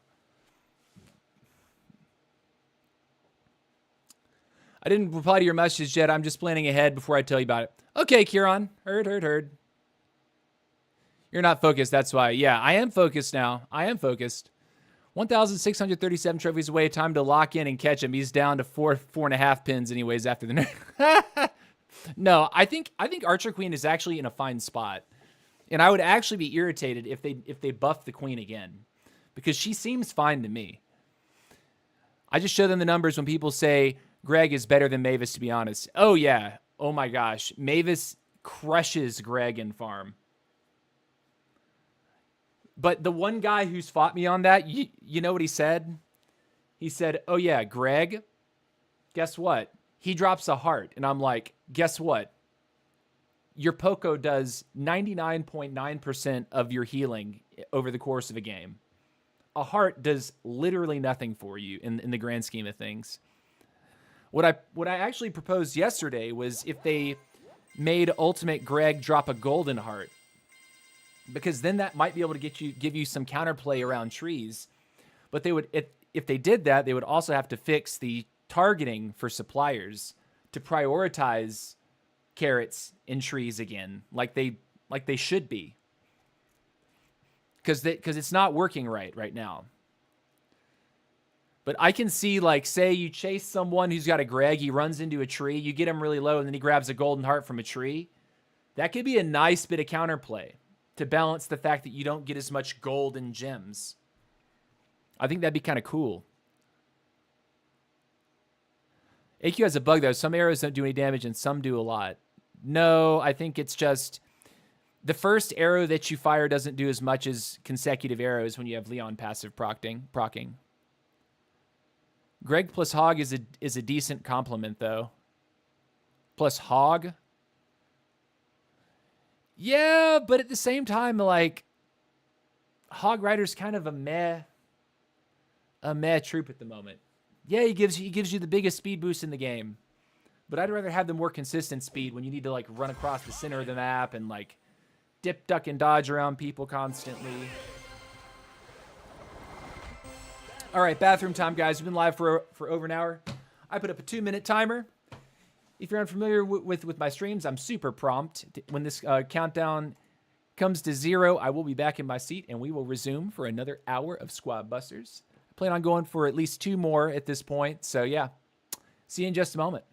I didn't reply to your message yet. I'm just planning ahead before I tell you about it. Okay, Kieran. Heard. You're not focused, that's why. Yeah, I am focused now. I am focused. 1,637 trophies away. Time to lock in and catch him. He's down to 4.5 pins anyways after the nerf. No, I think Archer Queen is actually in a fine spot. And I would actually be irritated if they buff the Queen again. Because she seems fine to me. I just show them the numbers when people say Greg is better than Mavis, to be honest. Oh, yeah. Oh, my gosh. Mavis crushes Greg in farm. But the one guy who's fought me on that, you know what he said? He said, oh, yeah, Greg, guess what? He drops a heart. And I'm like, guess what? Your Poco does 99.9% of your healing over the course of a game. A heart does literally nothing for you in the grand scheme of things. What I actually proposed yesterday was if they made Ultimate Greg drop a golden heart, because then that might be able to give you some counterplay around trees. But they would, if they did that, they would also have to fix the targeting for suppliers to prioritize carrots in trees again, like they should be, because it's not working right now. But I can see, like, say you chase someone who's got a Greg, he runs into a tree, you get him really low, and then he grabs a golden heart from a tree. That could be a nice bit of counterplay to balance the fact that you don't get as much gold and gems. I think that'd be kind of cool. AQ has a bug, though. Some arrows don't do any damage, and some do a lot. No, I think it's just the first arrow that you fire doesn't do as much as consecutive arrows when you have Leon passive procking. Greg plus Hog is a decent compliment, though. Plus Hog? Yeah, but at the same time, like, Hog Rider's kind of a meh troop at the moment. Yeah, he gives you the biggest speed boost in the game. But I'd rather have the more consistent speed when you need to, like, run across the center of the map and, like, dip, duck, and dodge around people constantly. All right, bathroom time, guys. We've been live for over an hour. I put up a 2-minute timer. If you're unfamiliar with my streams, I'm super prompt. When this countdown comes to 0, I will be back in my seat, and we will resume for another hour of Squad Busters. I plan on going for at least 2 more at this point. So, yeah. See you in just a moment.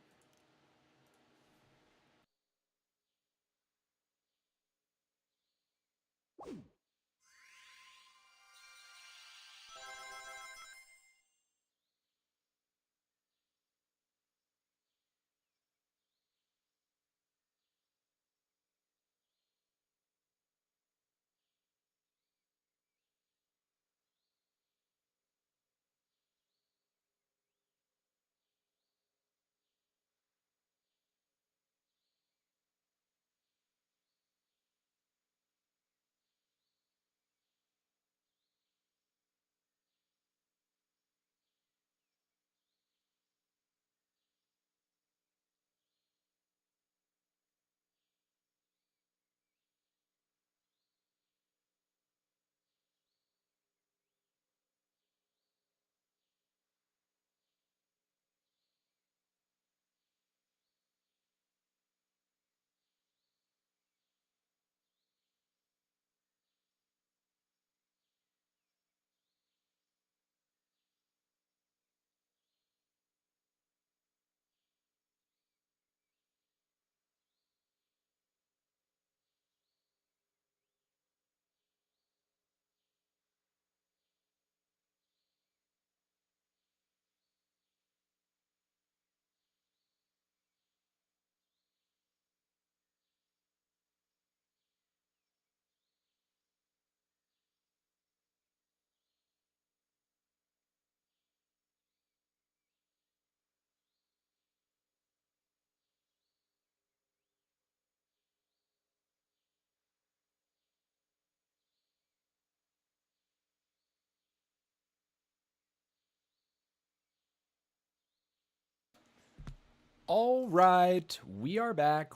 All right, we are back.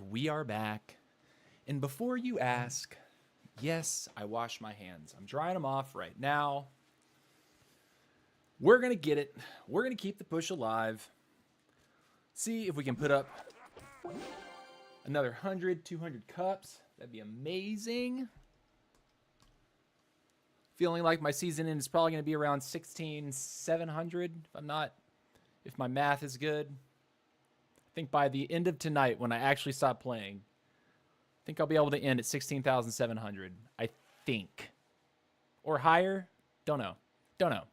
And before you ask, Yes, I wash my hands. I'm drying them off right now. We're going to get it. We're going to keep the push alive. See if we can put up another 100, 200 cups. That'd be amazing. Feeling like my season end is probably going to be around 16,700 if my math is good. I think by the end of tonight, when I actually stop playing, I think I'll be able to end at 16,700. I think. Or higher? Don't know. Don't know.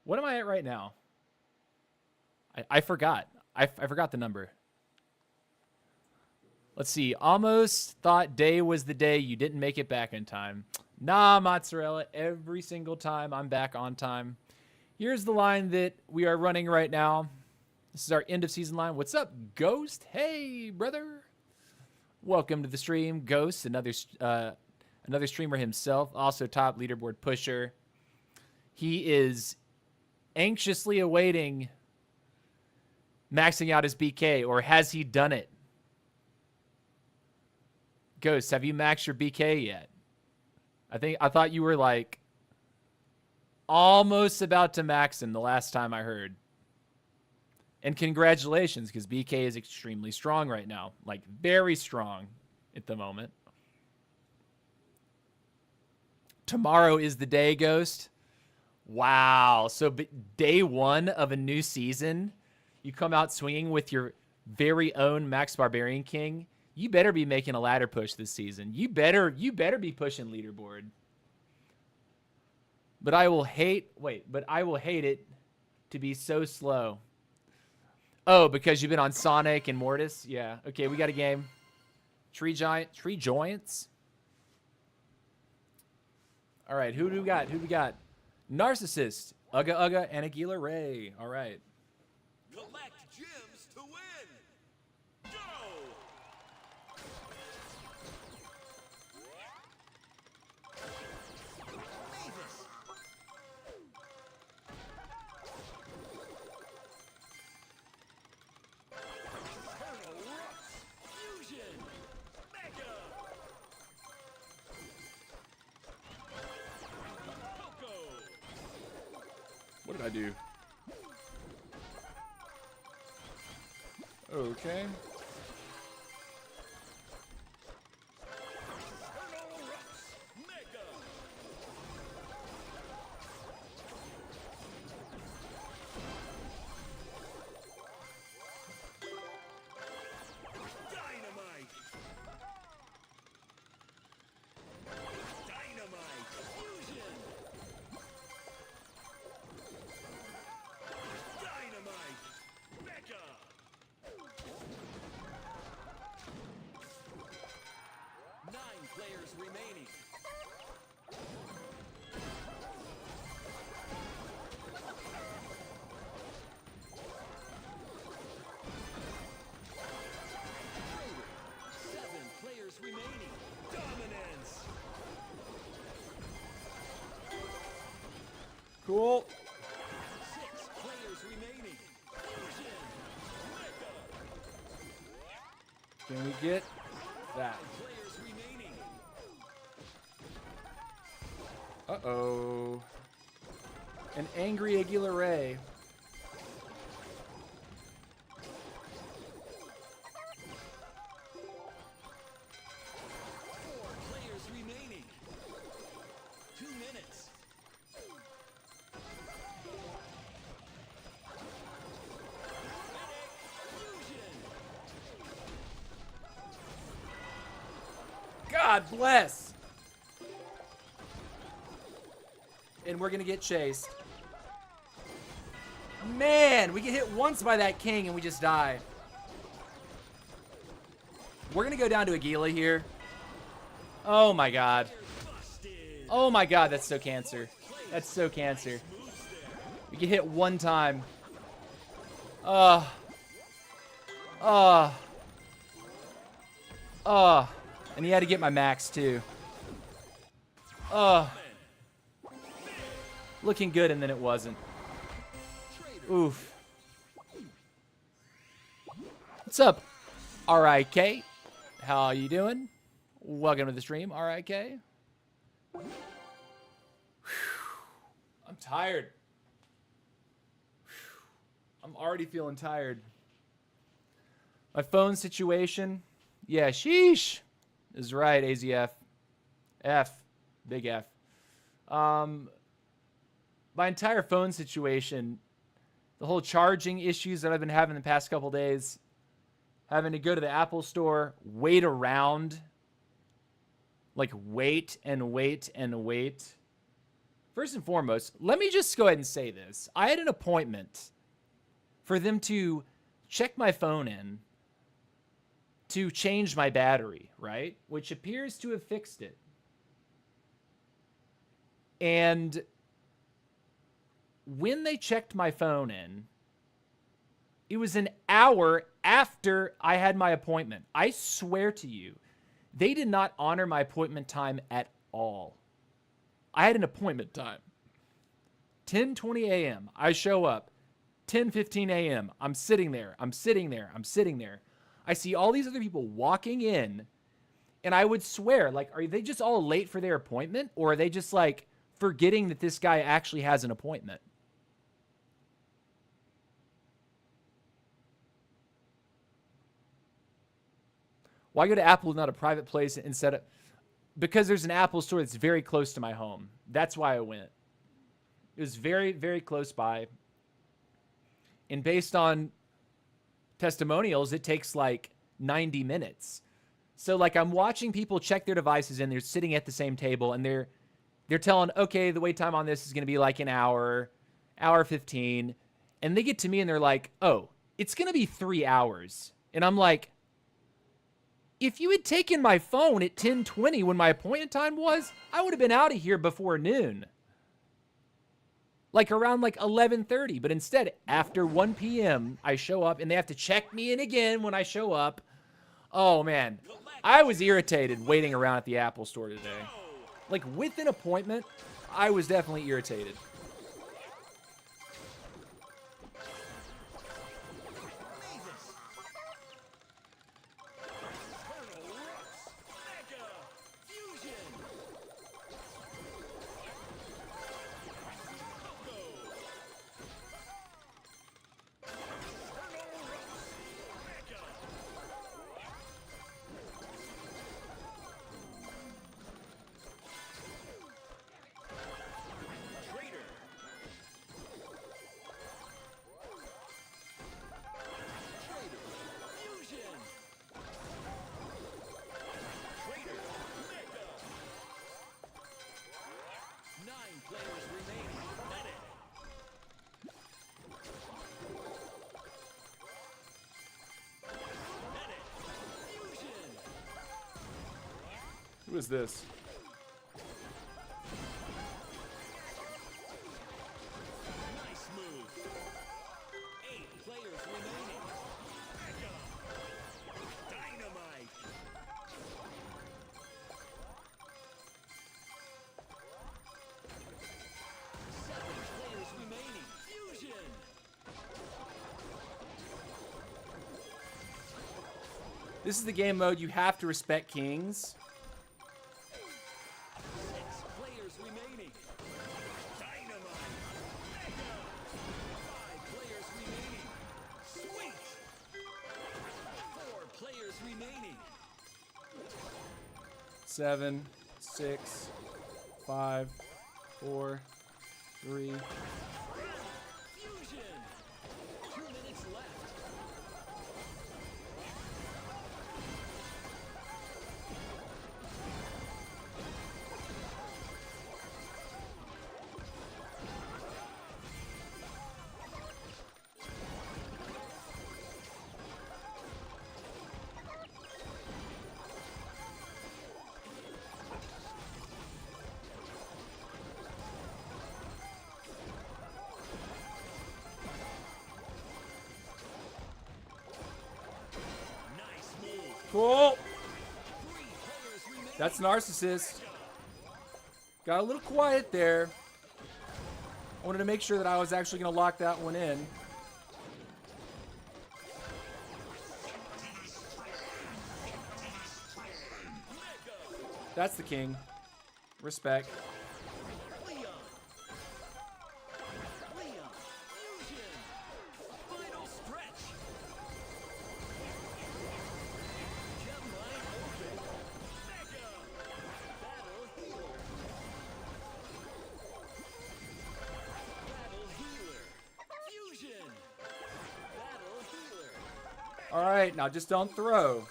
What am I at right now? I forgot. I forgot the number. Let's see. Almost thought day was the day you didn't make it back in time. Nah, mozzarella. Every single time I'm back on time. Here's the line that we are running right now. This is our end of season line. What's up, Ghost? Hey, brother. Welcome to the stream, Ghost. Another streamer himself. Also top leaderboard pusher. He is anxiously awaiting maxing out his BK, or has he done it? Ghost, have you maxed your BK yet? I thought you were like almost about to max him the last time I heard. And congratulations, because BK is extremely strong right now. Like, very strong at the moment. Tomorrow is the day, Ghost. Wow. So day one of a new season, you come out swinging with your very own Max Barbarian King. You better be making a ladder push this season. You better be pushing leaderboard. But I will hate it to be so slow. Oh, because you've been on Sonic and Mortis? Yeah. Okay, we got a game. Tree Giants. All right, who do we got? Narcissist, Uga Uga, and Aguila Ray. All right. Collect gems to win. Go! Mavis. Colonel Ruff's Fusion. Mega. Coco. What did I do? Okay. Colonel Ruff's Mega. Dynamite. Dynamite. Fusion. Dynamite. Mega. 9 players remaining. Traitor. 7 players remaining. Dominance. Cool. 6 players remaining. Fusion. Mega. Can we get that? Players remaining. Uh-oh. An angry Aguila Ray. Four players remaining. 2 minutes. Fusion. God bless. And we're going to get chased. Man, we get hit once by that king and we just die. We're going to go down to Aguila here. Oh my god. Busted. Oh my god, that's so cancer. That's so cancer. We get hit one time. And he had to get my max too. Looking good and then it wasn't. Oof. What's up, RIK? How you doing? Welcome to the stream, RIK. I'm tired. I'm already feeling tired. My phone situation, yeah, sheesh, is right, AZF. F, big F. My entire phone situation, the whole charging issues that I've been having the past couple days, having to go to the Apple store, wait around, like wait and wait and wait. First and foremost, let me just go ahead and say this. I had an appointment for them to check my phone in to change my battery, right? Which appears to have fixed it. And when they checked my phone in, it was an hour after I had my appointment. I swear to you, they did not honor my appointment time at all. I had an appointment time. 10:20 a.m. I show up. 10:15 a.m. I'm sitting there. I'm sitting there. I'm sitting there. I see all these other people walking in, and I would swear, like, are they just all late for their appointment? Or are they just, like, forgetting that this guy actually has an appointment? Why go to Apple, not a private place, instead of... Because there's an Apple store that's very close to my home. That's why I went. It was very, very close by. And based on testimonials, it takes like 90 minutes. So like I'm watching people check their devices and they're sitting at the same table and they're telling, okay, the wait time on this is going to be like an hour 15. And they get to me and they're like, oh, it's going to be 3 hours. And I'm like, if you had taken my phone at 10:20 when my appointment time was, I would have been out of here before noon. Like around like 11:30. But instead, after 1 p.m., I show up and they have to check me in again when I show up. Oh, man. I was irritated waiting around at the Apple store today. Like with an appointment, I was definitely irritated. Who is this? Nice move. 8 players remaining. Dynamite. 7 players remaining. Fusion. This is the game mode you have to respect kings. 6 players remaining. Dynamite. Mega. 5 players remaining. Sweet. 4 players remaining. 7, 6, 5, 4, 3. Fusion. 2 minutes left. Nice move. Cool. 3 players remaining. That's Narcissist. Got a little quiet there. I wanted to make sure that I was actually going to lock that one in. Mega. That's the king. Respect. Leon. Leon. Fusion. Final stretch. Gem line open. Mega. Battle healer. Battle healer. Fusion. Battle healer. All right, now just don't throw.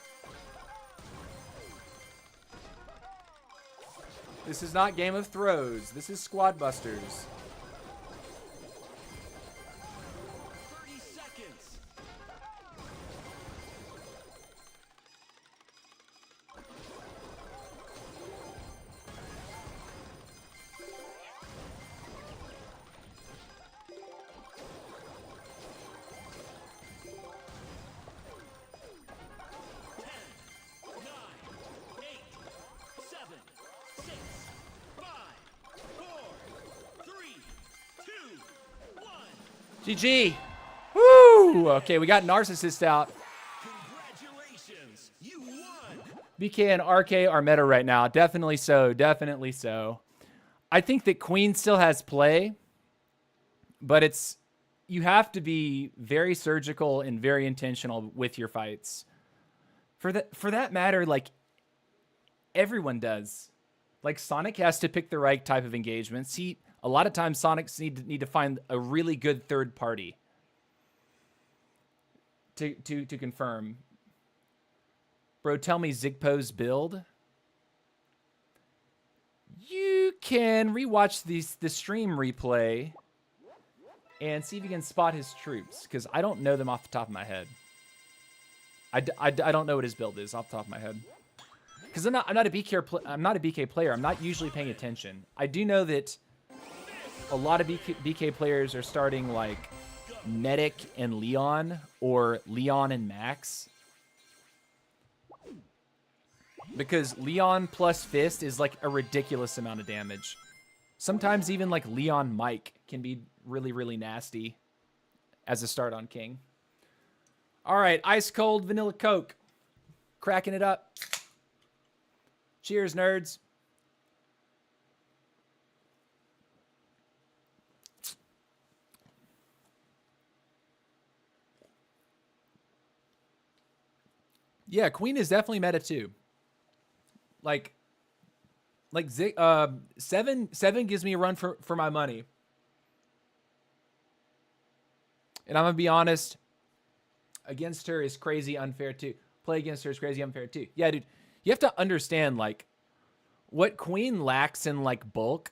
This is not Game of Throws. This is Squad Busters. 30 seconds. GG. Woo! Okay, we got Narcissist out. Congratulations, you won. BK and RK are meta right now. Definitely so. Definitely so. I think that Queen still has play, but it's you have to be very surgical and very intentional with your fights. For that matter, like everyone does. Like Sonic has to pick the right type of engagements. A lot of times Sonics need to find a really good third party to confirm. Bro, tell me Zigpo's build. You can rewatch the stream replay and see if you can spot his troops, because I don't know them off the top of my head. I don't know what his build is off the top of my head. Because I'm not a BK player. I'm not usually paying attention. I do know that a lot of BK players are starting like Medic and Leon, or Leon and Max. Because Leon plus Fist is like a ridiculous amount of damage. Sometimes even like Leon Mike can be really, really nasty as a start on King. All right, ice cold vanilla Coke. Cracking it up. Cheers, nerds. Yeah, Queen is definitely meta too. Like seven gives me a run for my money. And I'm gonna be honest, against her is crazy unfair too. Play against her is crazy unfair too. Yeah, dude, you have to understand like what Queen lacks in like bulk,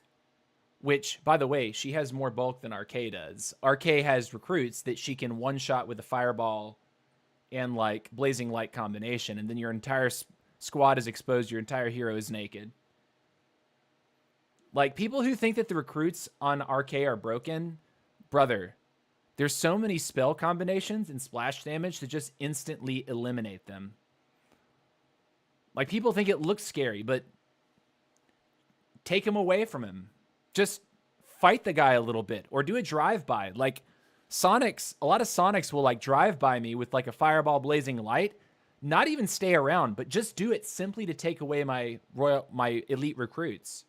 which by the way, she has more bulk than RK does. RK has recruits that she can one shot with a fireball and like blazing light combination, and then your entire squad is exposed, your entire hero is naked. Like, people who think that the recruits on RK are broken, brother, there's so many spell combinations and splash damage to just instantly eliminate them. Like, people think it looks scary, but take him away from him. Just fight the guy a little bit, or do a drive-by. Like, Sonics, a lot of Sonics will like drive by me with like a fireball blazing light, not even stay around, but just do it simply to take away my elite recruits.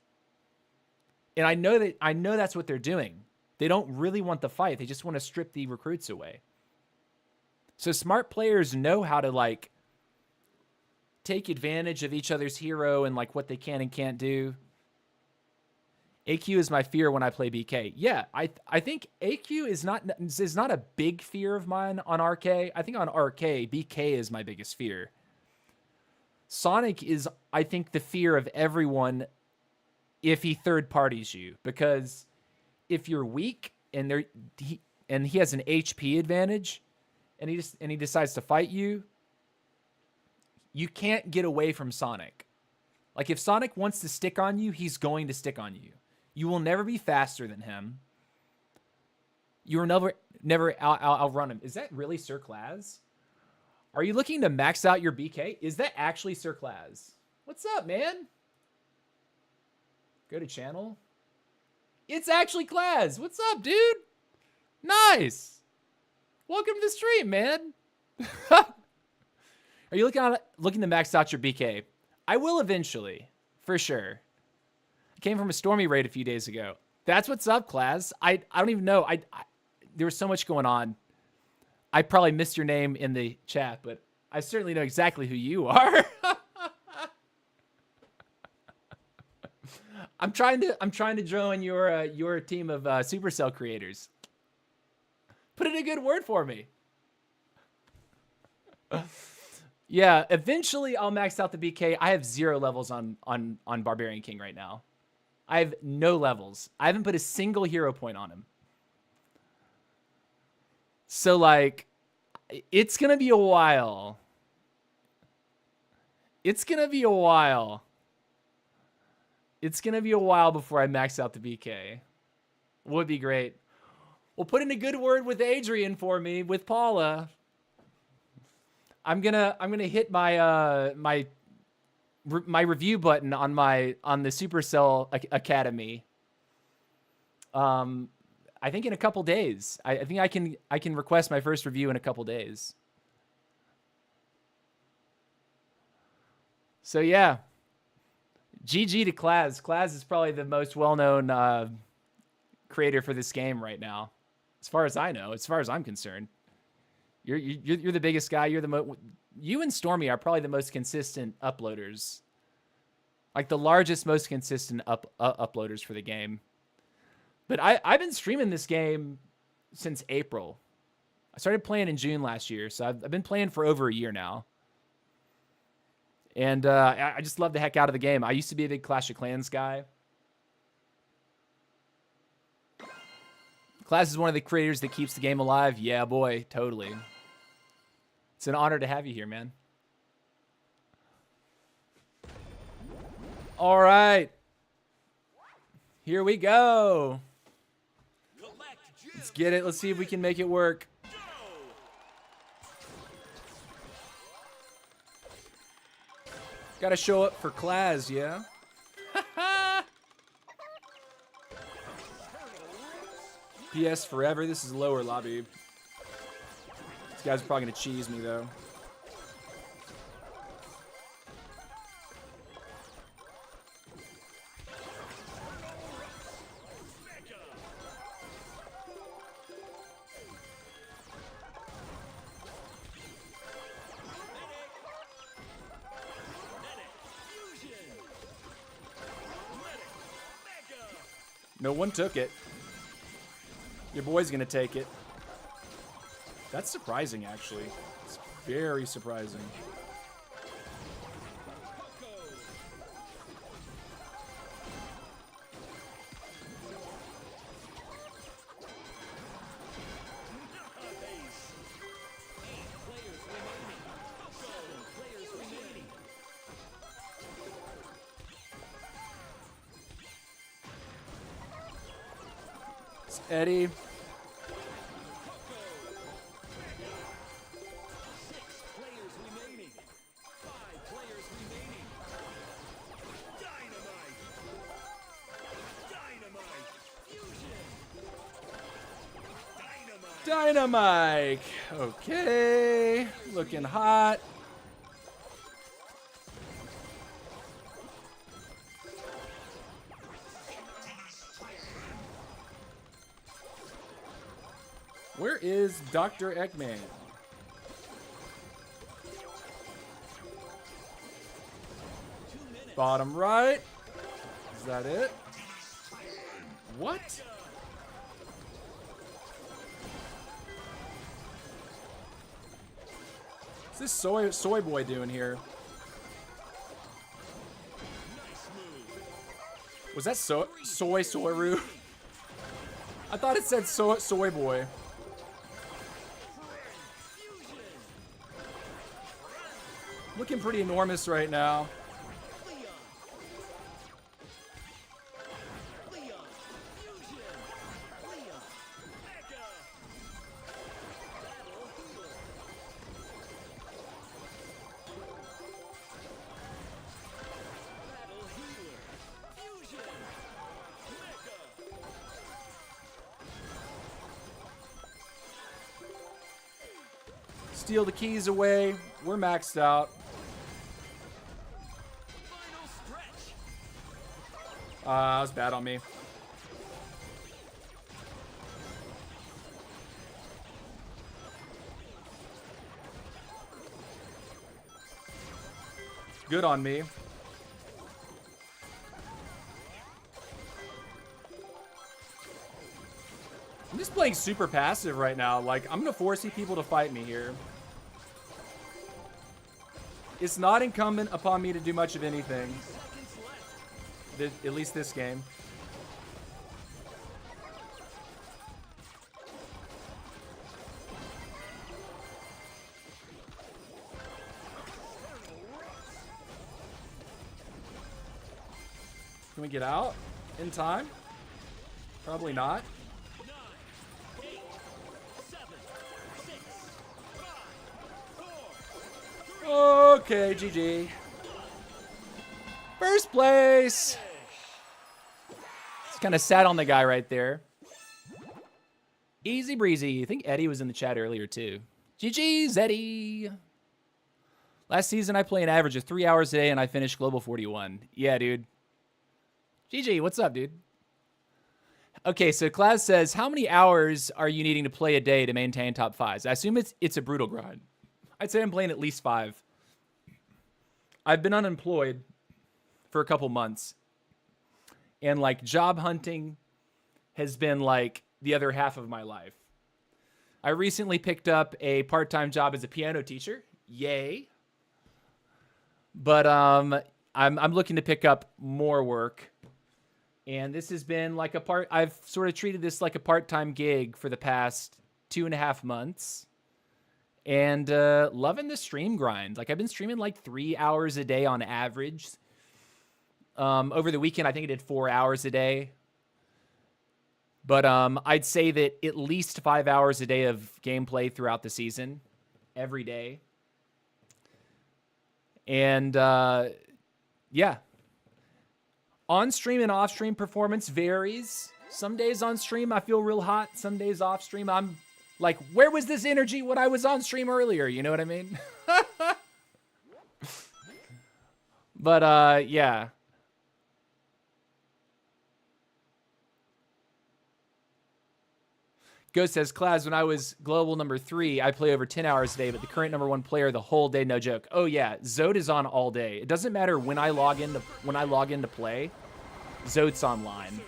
And I know that's what they're doing. They don't really want the fight. They just want to strip the recruits away. So smart players know how to like take advantage of each other's hero and like what they can and can't do. AQ is my fear when I play BK. Yeah, I think AQ is not a big fear of mine on RK. I think on RK, BK is my biggest fear. Sonic is, I think, the fear of everyone if he third parties you, because if you're weak and he has an HP advantage and he decides to fight you, you can't get away from Sonic. Like, if Sonic wants to stick on you, he's going to stick on you. You will never be faster than him. You will never outrun him. Is that really Sir Claz? Are you looking to max out your BK? Is that actually Sir Claz? What's up, man? Go to channel. It's actually Claz. What's up, dude? Nice. Welcome to the stream, man. Are you looking to max out your BK? I will eventually. For sure. I came from a Stormy raid a few days ago. That's what's up, class. I don't even know. There was so much going on. I probably missed your name in the chat, but I certainly know exactly who you are. I'm trying to join your team of Supercell creators. Put in a good word for me. Yeah, eventually I'll max out the BK. I have 0 levels on Barbarian King right now. I have no levels. I haven't put a single hero point on him. So, like, it's going to be a while. It's going to be a while. It's going to be a while before I max out the BK. Would be great. Well, put in a good word with Adrian for me, with Paula. I'm gonna hit my my review button on the Supercell Academy. I think in a couple days. I think I can request my first review in a couple days. So yeah, GG to Klaz. Klaz is probably the most well-known creator for this game right now, as far as I know. As far as I'm concerned. You're the biggest guy. You and Stormy are probably the most consistent uploaders, like the largest, most consistent uploaders for the game. But I've been streaming this game since April. I started playing in June last year, so I've been playing for over a year now. And I just love the heck out of the game. I used to be a big Clash of Clans guy. Class is one of the creators that keeps the game alive. Yeah, boy, totally. It's an honor to have you here, man. All right. Here we go. Let's get it. Let's see if we can make it work. Gotta show up for Klaz, yeah? PS forever. This is lower lobby. These guys are probably gonna cheese me though. No one took it. Your boy's gonna take it. That's surprising, actually. It's very surprising. It's Eddie. Dynamite. Okay. Looking hot. Where is Dr. Eggman? Bottom right. Is that it? What? What's this soy boy doing here? Was that Soyru? I thought it said soy boy. Looking pretty enormous right now. Steal the keys away. We're maxed out. That was bad on me. Good on me. I'm just playing super passive right now. Like, I'm going to force people to fight me here. It's not incumbent upon me to do much of anything. At least this game. Can we get out in time? Probably not. 9, 8, 7, 6, 5, 4, 3. Okay, GG. First place. It's kind of sad on the guy right there. Easy breezy. I think Eddie was in the chat earlier too. GG's, Eddie. Last season, I play an average of 3 hours a day, and I finished Global 41. Yeah, dude. GG, what's up, dude? Okay, so Class says, how many hours are you needing to play a day to maintain top fives? I assume it's a brutal grind. I'd say I'm playing at least 5. I've been unemployed for a couple months. And, like, job hunting has been, like, the other half of my life. I recently picked up a part-time job as a piano teacher. Yay. But I'm looking to pick up more work. And this has been like I've sort of treated this like a part-time gig for the past 2.5 months. And loving the stream grind. Like, I've been streaming like 3 hours a day on average. Over the weekend, I think I did 4 hours a day. But I'd say that at least 5 hours a day of gameplay throughout the season. Every day. And yeah. On-stream and off-stream performance varies. Some days on stream, I feel real hot. Some days off-stream, I'm like, where was this energy when I was on stream earlier? You know what I mean? But, yeah. Ghost says, Class, when I was global number 3, I play over 10 hours a day, but the current number 1 player the whole day, no joke. Oh yeah, Zode is on all day. It doesn't matter when I log into play. Zode's online.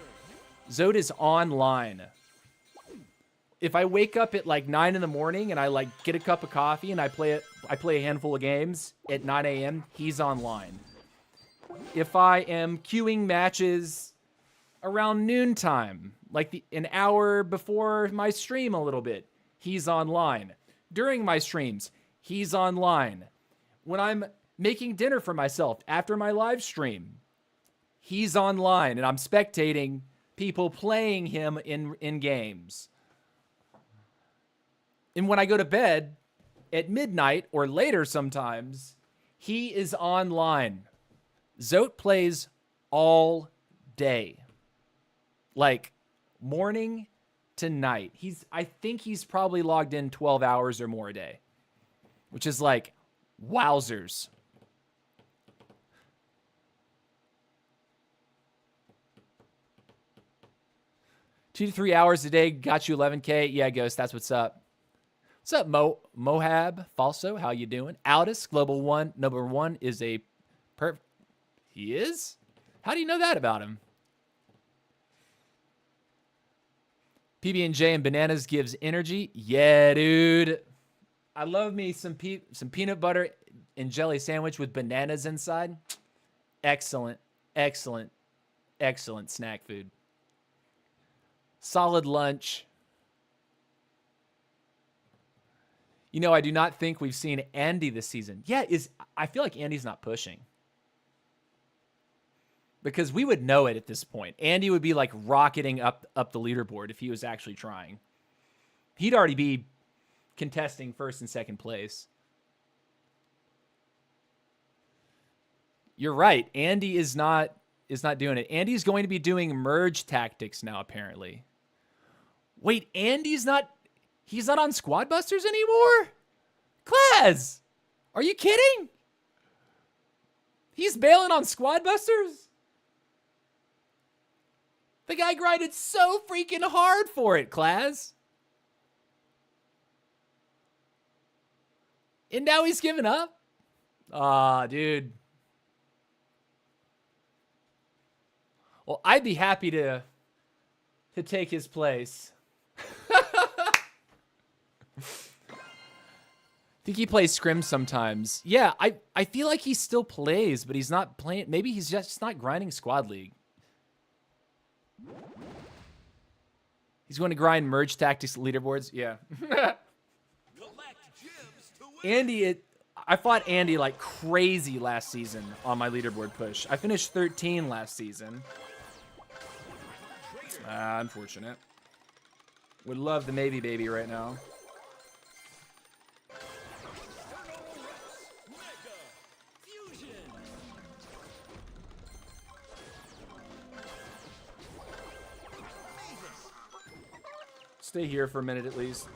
Zode is online. If I wake up at like 9 in the morning and I like get a cup of coffee and I play a handful of games at 9 a.m., he's online. If I am queuing matches around noontime, like an hour before my stream a little bit, he's online. During my streams, he's online. When I'm making dinner for myself after my live stream, he's online, and I'm spectating people playing him in games. And when I go to bed at midnight or later sometimes, he is online. Zote plays all day. Like, morning to night. I think he's probably logged in 12 hours or more a day, which is like, wowzers. Two to 3 hours a day got you 11K. Yeah, Ghost, that's what's up. What's up, Mohab Falso? How you doing? Aldis, Global 1, number 1 is a He is? How do you know that about him? PB&J and bananas gives energy. Yeah, dude. I love me some peanut butter and jelly sandwich with bananas inside. Excellent, excellent, excellent snack food. Solid lunch. You know, I do not think we've seen Andy this season. Yeah, I feel like Andy's not pushing. Because we would know it at this point. Andy would be like rocketing up the leaderboard if he was actually trying. He'd already be contesting first and second place. You're right. Andy is not doing it. Andy's going to be doing merge tactics now, apparently. Wait, he's not on Squad Busters anymore? Claz, are you kidding? He's bailing on Squad Busters? The guy grinded so freaking hard for it, Claz. And now he's giving up? Aw, dude. Well, I'd be happy to take his place. I think he plays scrim sometimes. Yeah, I feel like he still plays, but he's not playing. Maybe he's just not grinding Squad League. He's going to grind merge tactics leaderboards. Yeah. Andy, I fought Andy like crazy last season on my leaderboard push. I finished 13 last season. Unfortunate. Would love the Navy baby right now. Stay here for a minute at least.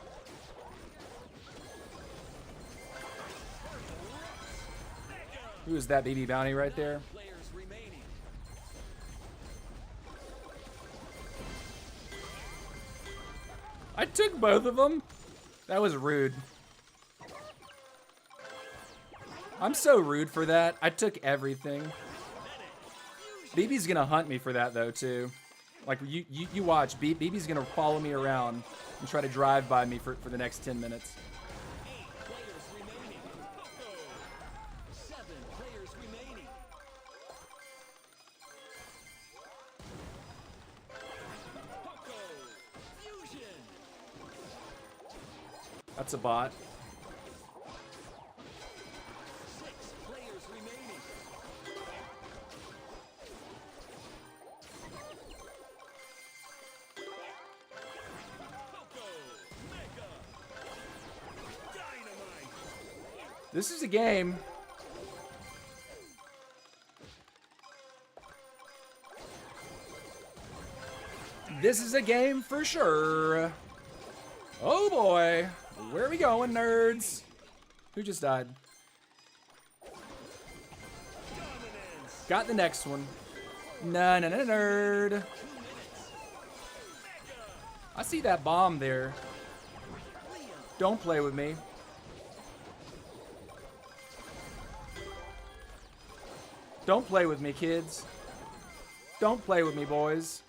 Who is that baby bounty right there? I took both of them. That was rude. I'm so rude for that. I took everything. BB's gonna hunt me for that though too. Like you watch. BB's gonna follow me around and try to drive by me for the next 10 minutes. 8 players remaining. 7 players remaining. Fusion. That's a bot. 6 players remaining. Mega. Dynamite. This is a game. This is a game for sure. Oh boy. Where are we going, nerds? Who just died? Got the next one. No, nerd. I see that bomb there. Don't play with me. Don't play with me, kids. Don't play with me, boys.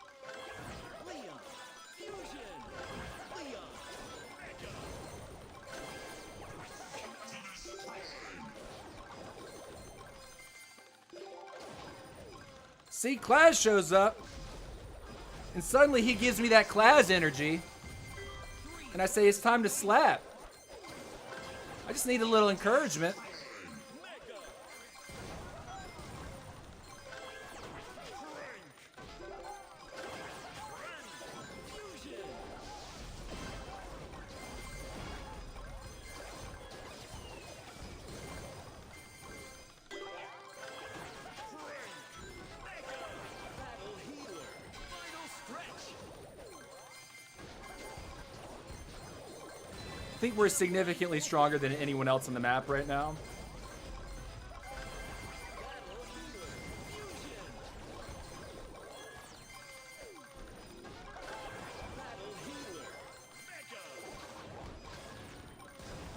See, Claz shows up, and suddenly he gives me that Claz energy, and I say it's time to slap. I just need a little encouragement. I think we're significantly stronger than anyone else on the map right now.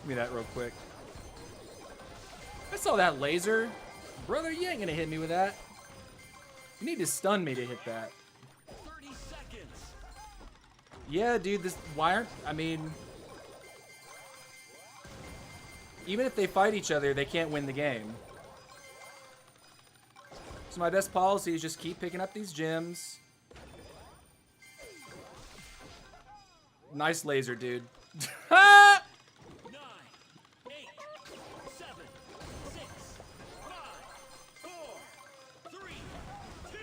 Give me that real quick. I saw that laser. Brother, you ain't gonna hit me with that. You need to stun me to hit that. 30 seconds. Yeah, dude, this... Why aren't... I mean... Even if they fight each other, they can't win the game. So my best policy is just keep picking up these gems. Nice laser, dude. 9, 8, 7, 6, 5, 4, 3, 2,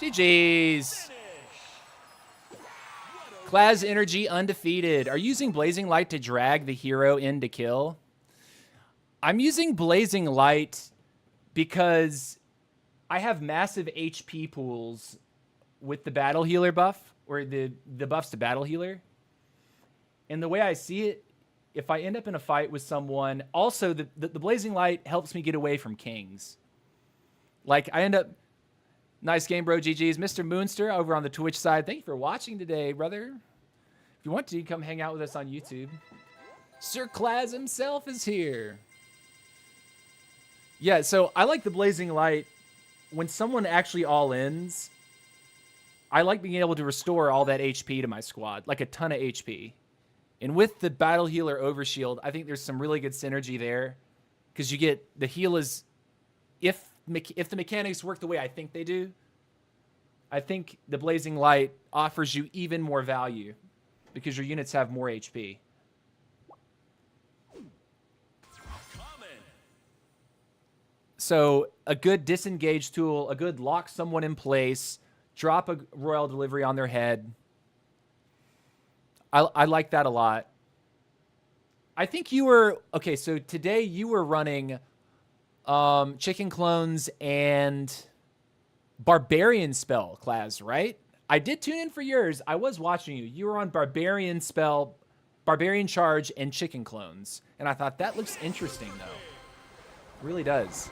1. GG's. Claz Energy undefeated. Are you using Blazing Light to drag the hero in to kill? I'm using Blazing Light because I have massive HP pools with the Battle Healer buff, or the buffs to Battle Healer. And the way I see it, if I end up in a fight with someone, also the Blazing Light helps me get away from kings. Like I end up Nice game, bro. GG's. Mr. Moonster over on the Twitch side. Thank you for watching today, brother. If you want to, come hang out with us on YouTube. Sir Claz himself is here. Yeah, so I like the Blazing Light. When someone actually all-ins, I like being able to restore all that HP to my squad, like a ton of HP. And with the Battle Healer Overshield, I think there's some really good synergy there. Because you get, the heal is, if the mechanics work the way I think they do, I think the Blazing Light offers you even more value. Because your units have more HP. So a good disengage tool, a good lock someone in place, drop a Royal Delivery on their head. I like that a lot. I think you were, okay, so today you were running Chicken Clones and Barbarian Spell, Class, right? I did tune in for yours. I was watching you. You were on Barbarian Spell, Barbarian Charge, and Chicken Clones. And I thought, that looks interesting, though. Really does.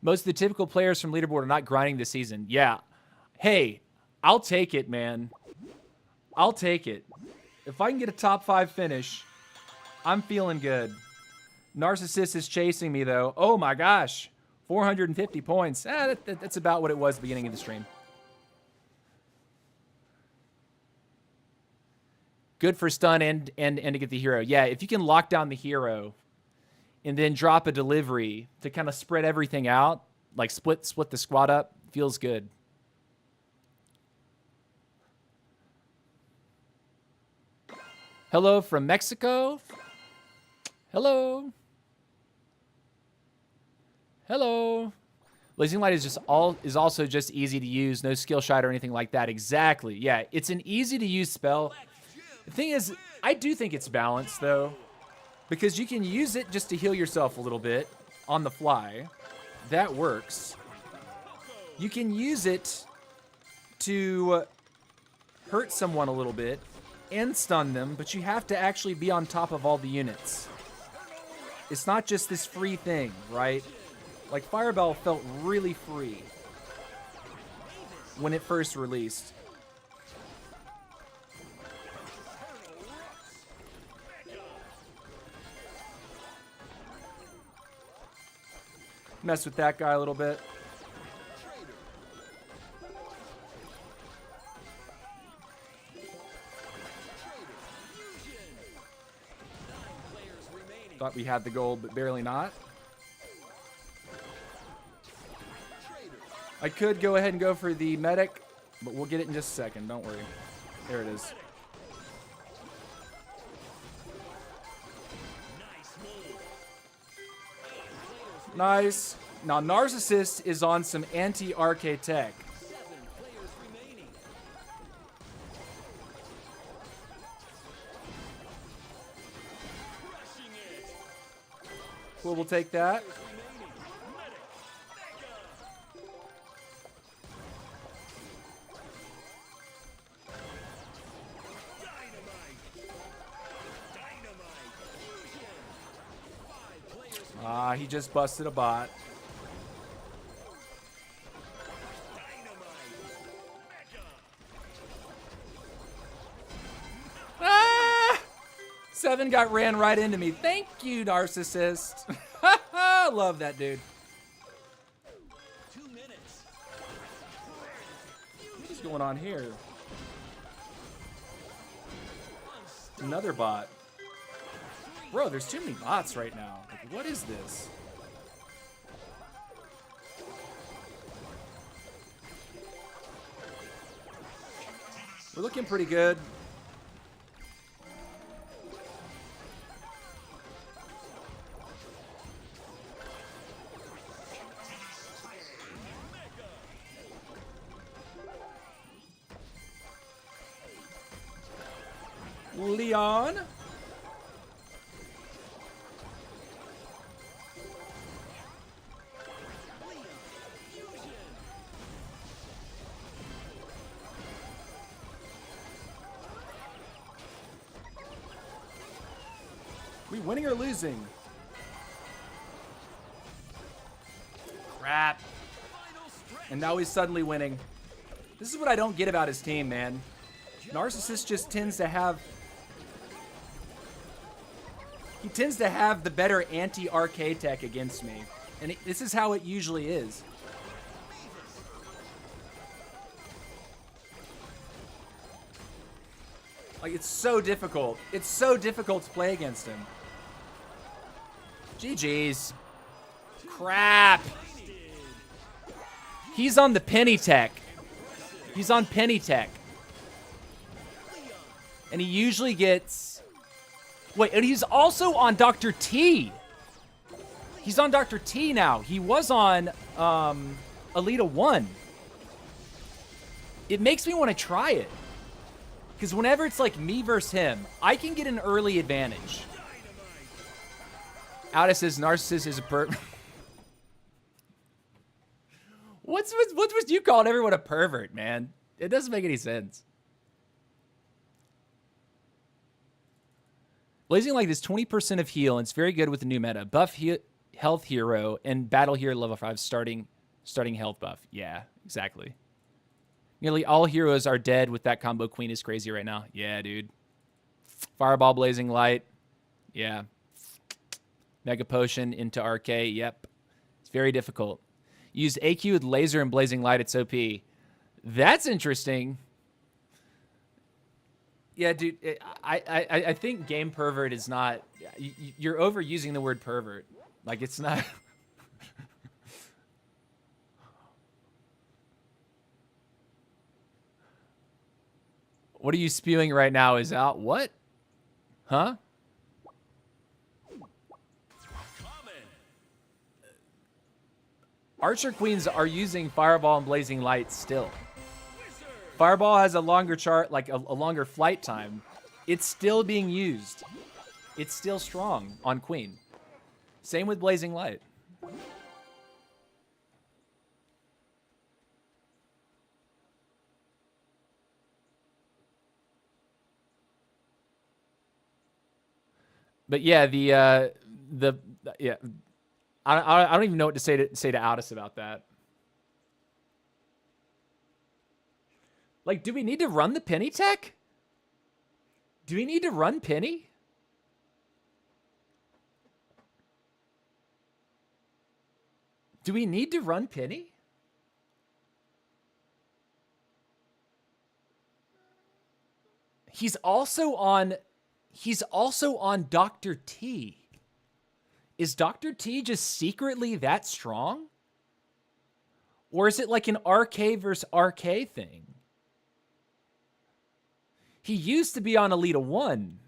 Most of the typical players from leaderboard are not grinding this season. Yeah. Hey, I'll take it, man. I'll take it. If I can get a top 5 finish, I'm feeling good. Narcissist is chasing me, though. Oh, my gosh. 450 points. That's about what it was at the beginning of the stream. Good for stun and to get the hero. Yeah, if you can lock down the hero and then drop a delivery to kind of spread everything out, like split the squad up, feels good. Hello from Mexico. Hello. Hello. Blazing Light is also just easy to use, no skill shot or anything like that. Exactly. Yeah, it's an easy to use spell. The thing is, I do think it's balanced though, because you can use it just to heal yourself a little bit on the fly. That works. You can use it to hurt someone a little bit and stun them, but you have to actually be on top of all the units. It's not just this free thing, right? Like, Fireball felt really free when it first released. Mess with that guy a little bit. Thought we had the gold, but barely not. I could go ahead and go for the medic, but we'll get it in just a second. Don't worry. There it is. Nice. Now, Narcissist is on some anti-RK tech. Cool, we'll take that. He just busted a bot. Ah! 7 got ran right into me. Thank you, Narcissist. Love that dude. 2 minutes. What is going on here? Another bot. Bro, there's too many bots right now. Like, what is this? We're looking pretty good. Leon. We winning or losing? Crap. And now he's suddenly winning. This is what I don't get about his team, man. Narcissist just tends to have... He tends to have the better anti-RK tech against me. And this is how it usually is. Like, it's so difficult. It's so difficult to play against him. GG's. Crap. He's on the penny tech. He's on penny tech. And he usually gets... Wait, and he's also on Dr. T. He's on Dr. T now. He was on Alita 1. It makes me want to try it. Because whenever it's like me versus him, I can get an early advantage. Outa says Narcissist is a What's with you calling everyone a pervert, man? It doesn't make any sense. Blazing Light is 20% of heal, and it's very good with the new meta. Buff health hero and battle hero level 5 starting health buff. Yeah, exactly. Nearly all heroes are dead with that combo. Queen is crazy right now. Yeah, dude. Fireball, Blazing Light. Yeah. Mega Potion into RK. Yep. It's very difficult. Use AQ with Laser and Blazing Light. It's OP. That's interesting. Yeah, dude. I think game pervert is not... You're overusing the word pervert. Like, it's not... What are you spewing right now is out. What? Huh? Archer Queens are using Fireball and Blazing Light still. Fireball has a longer chart, like a longer flight time. It's still being used. It's still strong on Queen. Same with Blazing Light. But yeah, yeah, I don't even know what to say to Aldis about that. Like, do we need to run the penny tech? Do we need to run penny? Do we need to run penny? He's also on Dr. T. Is Dr. T just secretly that strong? Or is it like an RK versus RK thing? He used to be on Alita 1.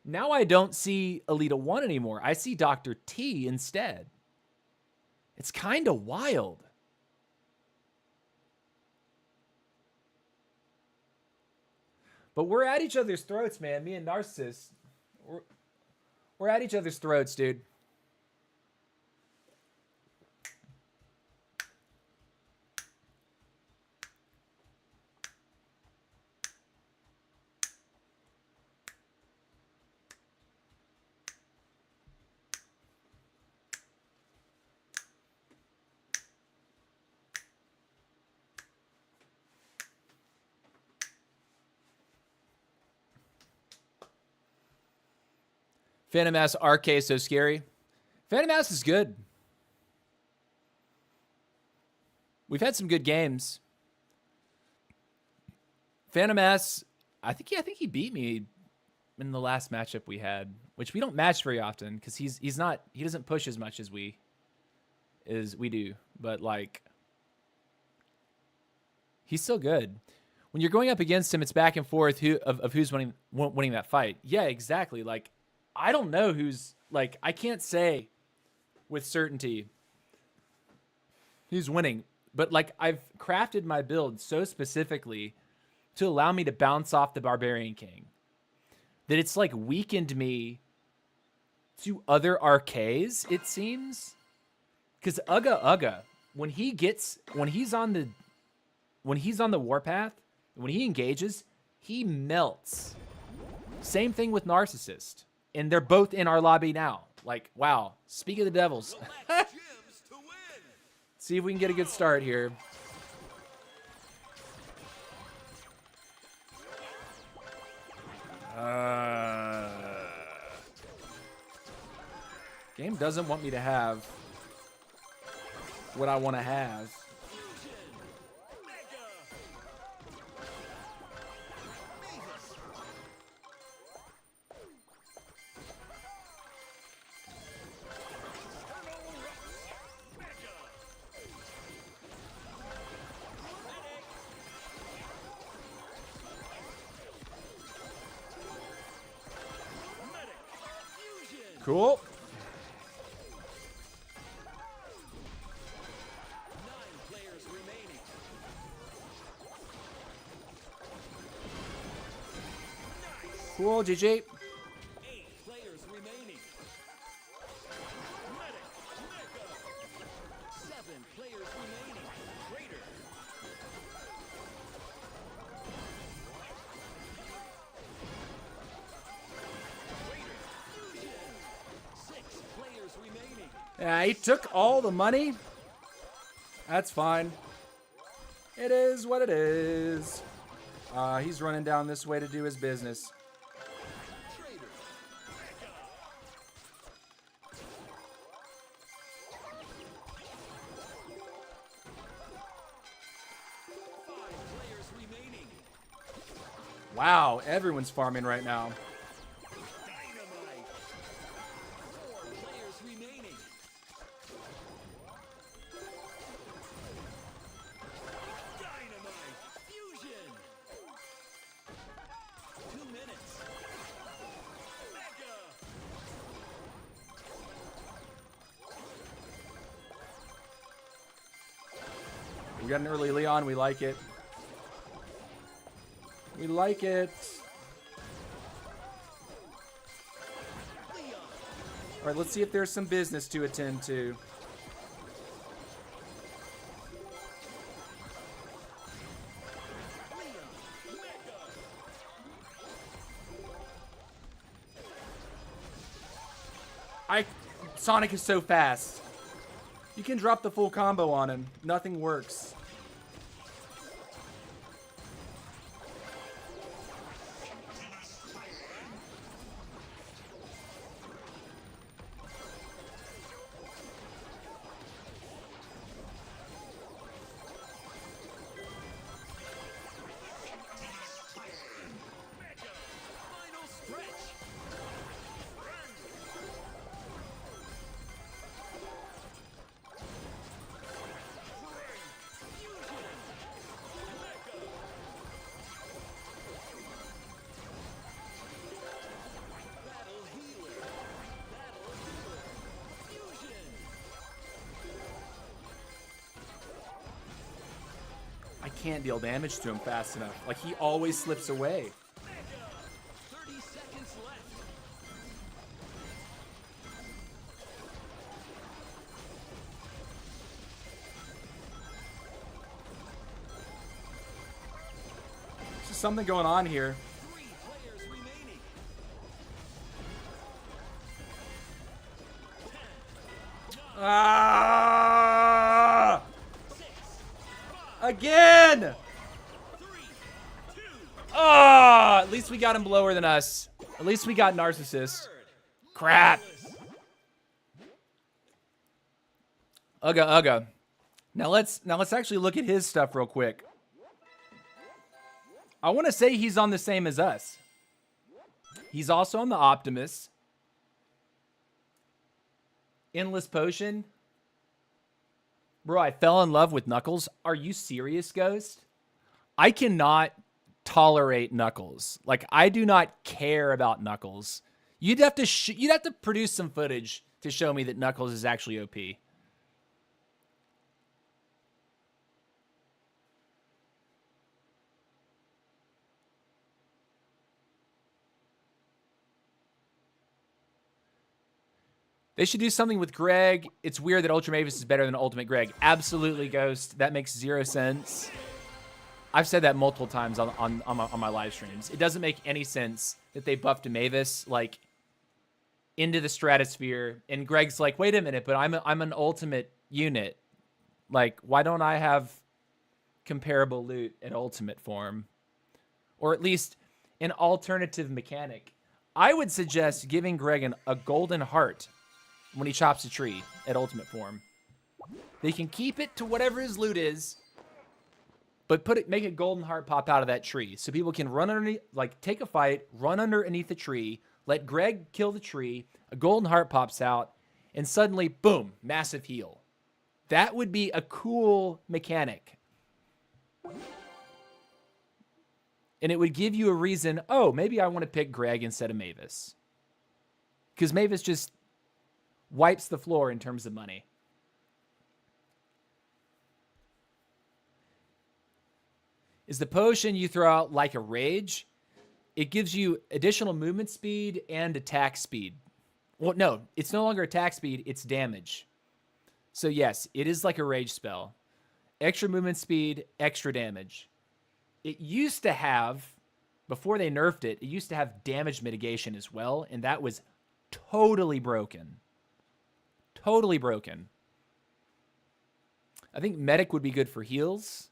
Now I don't see Alita 1 anymore. I see Dr. T instead. It's kind of wild. But we're at each other's throats, man. Me and Narcissus. We're at each other's throats, dude. Phantom Mass RK is so scary. Phantom Mass is good. We've had some good games. Phantom Mass, I think he beat me in the last matchup we had, which we don't match very often because he doesn't push as much as we do. But like, he's still good. When you're going up against him, it's back and forth of who's winning that fight. Yeah, exactly. Like, I don't know who's, like, I can't say with certainty who's winning. But, like, I've crafted my build so specifically to allow me to bounce off the Barbarian King that it's, like, weakened me to other RKs, it seems. Because Uga, when he's on the warpath, when he engages, he melts. Same thing with Narcissist. And they're both in our lobby now. Like, wow. Speak of the devils. Select gyms to win. See if we can get a good start here. Game doesn't want me to have what I want to have. Fusion. Mega. Beavis. External Rush. Mega. Medic. Medic. Fusion. Cool. 9 players remaining. Nice. Cool, GG. 8 players remaining. Medic. Mega. 7 players remaining. Raider. Raider. Fusion. 6 players remaining. Yeah, he took all the money. That's fine. It is what it is. He's running down this way to do his business. Trader. Mega. 5 players remaining. Wow, everyone's farming right now. Dynamite. 4 players remaining. Dynamite. Fusion. 2 minutes. Mega. We got an early Leon. We like it. We like it. Leon. All right, let's see if there's some business to attend to. Leon. Mega. Sonic is so fast. You can drop the full combo on him. Nothing works. Mega. Final stretch. Fusion. Mega. Battle healer. Battle healer. Fusion. I can't deal damage to him fast enough. Like, he always slips away. Mega. 30 seconds left. There's just something going on here. 3 players remaining. 10, 9, Ah! 6, 5, Again! 3, 2, Ah! At least we got him lower than us. At least we got Narcissist. third. Crap. List. Ugga. Now let's actually look at his stuff real quick. I want to say he's on the same as us. He's also on the Optimus. Endless Potion. Bro, I fell in love with Knuckles. Are you serious, Ghost? I cannot tolerate Knuckles. Like, I do not care about Knuckles. You'd have to produce some footage to show me that Knuckles is actually OP. They should do something with Greg. It's weird that Ultra Mavis is better than Ultimate Greg. Absolutely, Ghost. That makes 0 sense. I've said that multiple times on my live streams. It doesn't make any sense that they buffed Mavis like into the stratosphere, and Greg's like, wait a minute, but I'm an ultimate unit. Like, why don't I have comparable loot in ultimate form, or at least an alternative mechanic? I would suggest giving Greg a golden heart when he chops a tree at ultimate form. They can keep it to whatever his loot is, but make a golden heart pop out of that tree so people can run underneath, like take a fight, run underneath the tree, let Greg kill the tree, a golden heart pops out, and suddenly, boom, massive heal. That would be a cool mechanic. And it would give you a reason, oh, maybe I want to pick Greg instead of Mavis. Because Mavis just wipes the floor in terms of money. Is the potion you throw out like a rage? It gives you additional movement speed and attack speed. Well, no, it's no longer attack speed, it's damage. So yes, it is like a rage spell. Extra movement speed, extra damage. It used to have, before they nerfed it, it used to have damage mitigation as well, and that was totally broken. Totally broken. I think medic would be good for heals.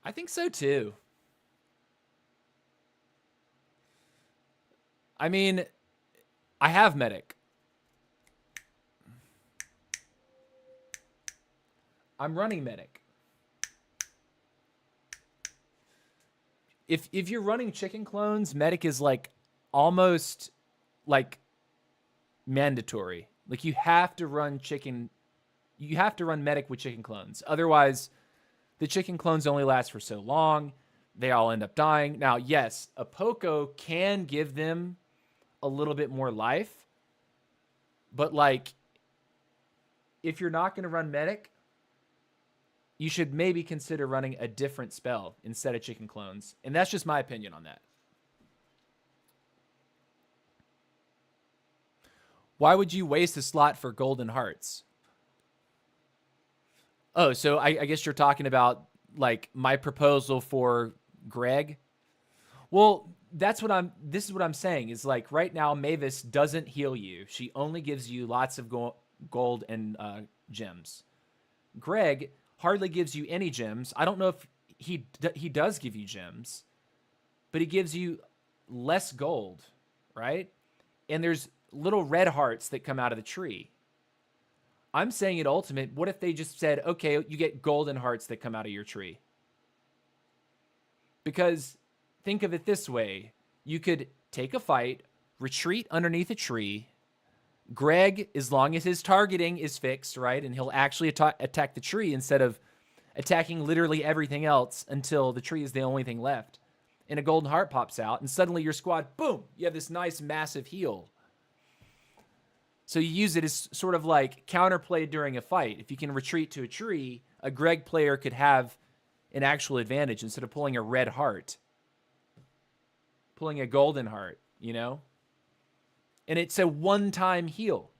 I think so too. I mean, I have medic. I'm running medic. If you're running chicken clones, medic is like almost like mandatory. Like you have to run medic with chicken clones. Otherwise, the chicken clones only last for so long. They all end up dying. Now, yes, a Poco can give them a little bit more life. But like, if you're not going to run medic, you should maybe consider running a different spell instead of chicken clones. And that's just my opinion on that. Why would you waste a slot for golden hearts? Oh, so I guess you're talking about like my proposal for Greg. Well, this is what I'm saying is like right now, Mavis doesn't heal you. She only gives you lots of gold and gems. Greg hardly gives you any gems. I don't know if he does give you gems, but he gives you less gold, right? And there's little red hearts that come out of the tree. I'm saying at ultimate, what if they just said, okay, you get golden hearts that come out of your tree? Because think of it this way. You could take a fight, retreat underneath a tree. Greg, as long as his targeting is fixed, right, and he'll actually attack the tree instead of attacking literally everything else until the tree is the only thing left. And a golden heart pops out, and suddenly your squad, boom, you have this nice massive heal. So you use it as sort of like counterplay during a fight. If you can retreat to a tree, a Greg player could have an actual advantage instead of pulling a red heart. Pulling a golden heart, you know? And it's a one-time heal.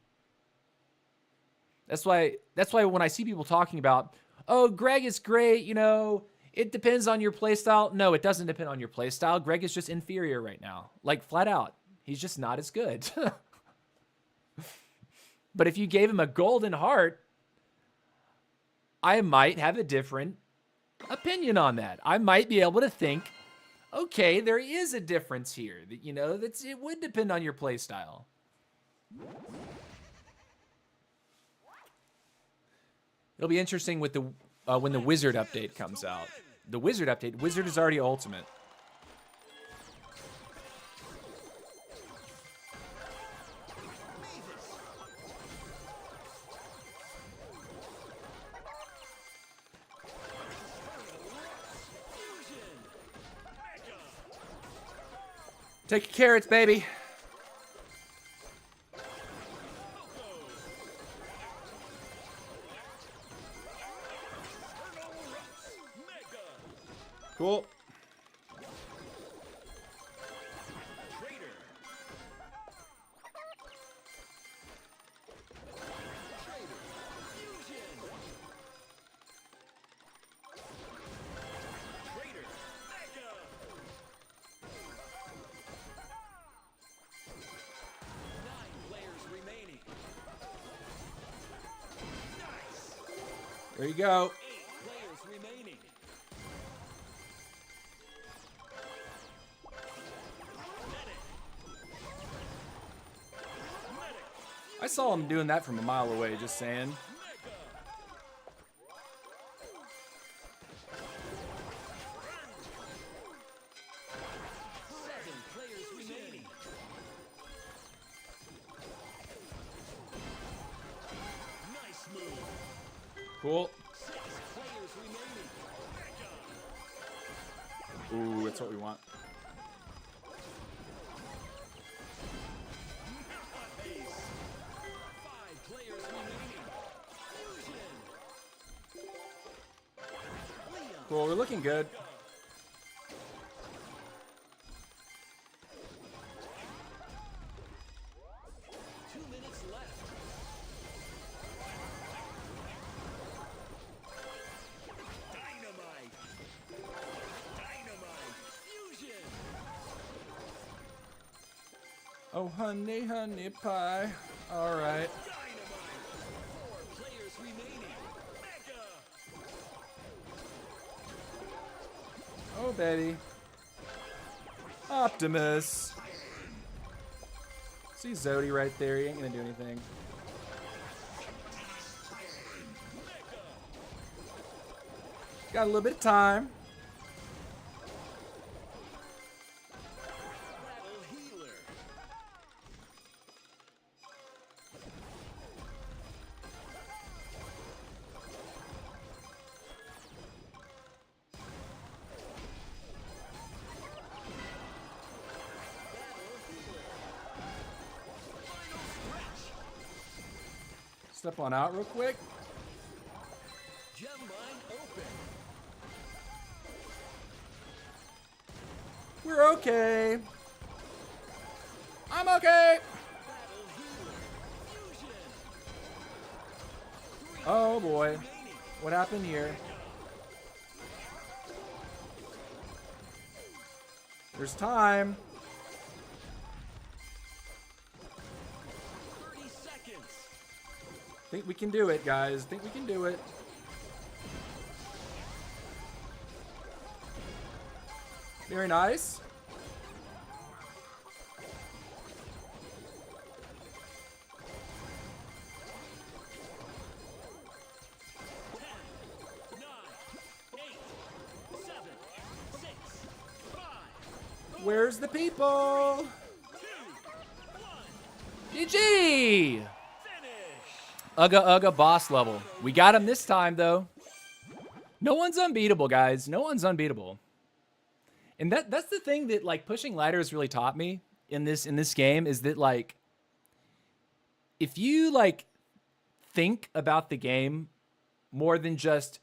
That's why when I see people talking about, oh, Greg is great, you know, it depends on your playstyle. No, it doesn't depend on your playstyle. Greg is just inferior right now. Like, flat out. He's just not as good. But if you gave him a golden heart, I might have a different opinion on that. I might be able to think, okay, there is a difference here. That, you know, it would depend on your playstyle. It'll be interesting with when the Wizard update comes out. The Wizard update, Wizard is already ultimate. Take your carrots, baby. Cool. There you go. 8 players remaining. I saw him doing that from a mile away, just saying. Seven players remaining. Nice move. Cool. 6 players remaining. Ooh, that's what we want. Nice. 5 players remaining. Fusion. Leon. Cool, we're looking good. 2 minutes left. Dynamite. Dynamite. Fusion. Oh, honey, honey pie. All right. Dynamite. 4 players remaining. Mega. Oh, baby. Optimus. See Zodi right there. He ain't gonna do anything. Got a little bit of time. Battle healer. Step on out real quick. Gem mine open. We're okay. I'm okay. Battle healer. Fusion. 3 Oh boy. remaining. What happened here? There's time. 30 seconds. Think we can do it, guys. Think we can do it. Very nice. Nine, eight, 7, 6, 5, Where's the people? 2, 1. GG! Finish. Ugga boss level. We got him this time though. No one's unbeatable, guys. No one's unbeatable. And that's the thing that like pushing ladders really taught me in this game is that like if you like think about the game more than just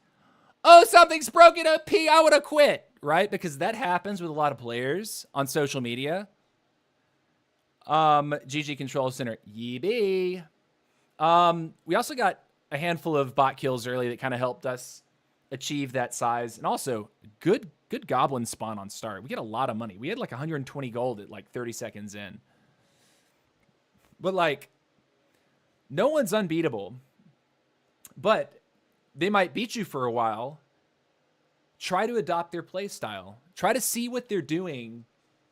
oh something's broken OP, I would have quit, right? Because that happens with a lot of players on social media. GG Control Center, yeebee. We also got a handful of bot kills early that kind of helped us achieve that size. And also, good goblin spawn on start. We get a lot of money. We had like 120 gold at like 30 seconds in. But like, no one's unbeatable. But they might beat you for a while. Try to adopt their play style. Try to see what they're doing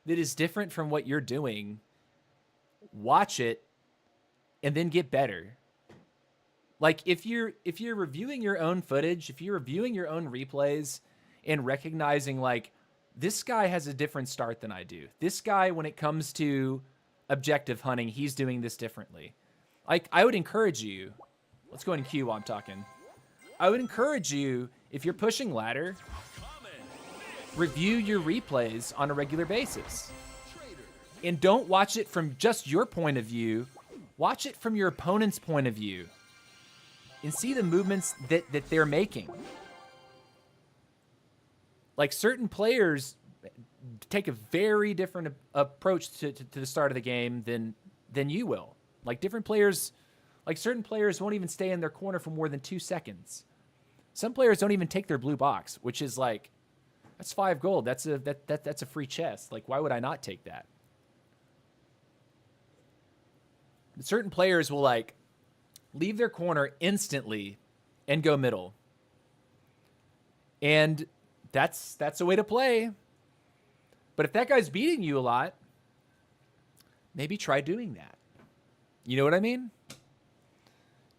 that is different from what you're doing. Watch it and then get better. Like if you're reviewing your own footage, if you're reviewing your own replays and recognizing like this guy has a different start than I do. This guy, when it comes to objective hunting, he's doing this differently. Like I would encourage you, let's go in queue while I'm talking. I would encourage you, if you're pushing ladder, review your replays on a regular basis. And don't watch it from just your point of view. Watch it from your opponent's point of view. And see the movements that they're making. Like certain players take a very different approach to the start of the game than you will. Like different players, like certain players won't even stay in their corner for more than 2 seconds. Some players don't even take their blue box, which is like, that's 5 gold. That's a free chest. Like, why would I not take that? Certain players will like leave their corner instantly and go middle. And that's a way to play. But if that guy's beating you a lot, maybe try doing that. You know what I mean?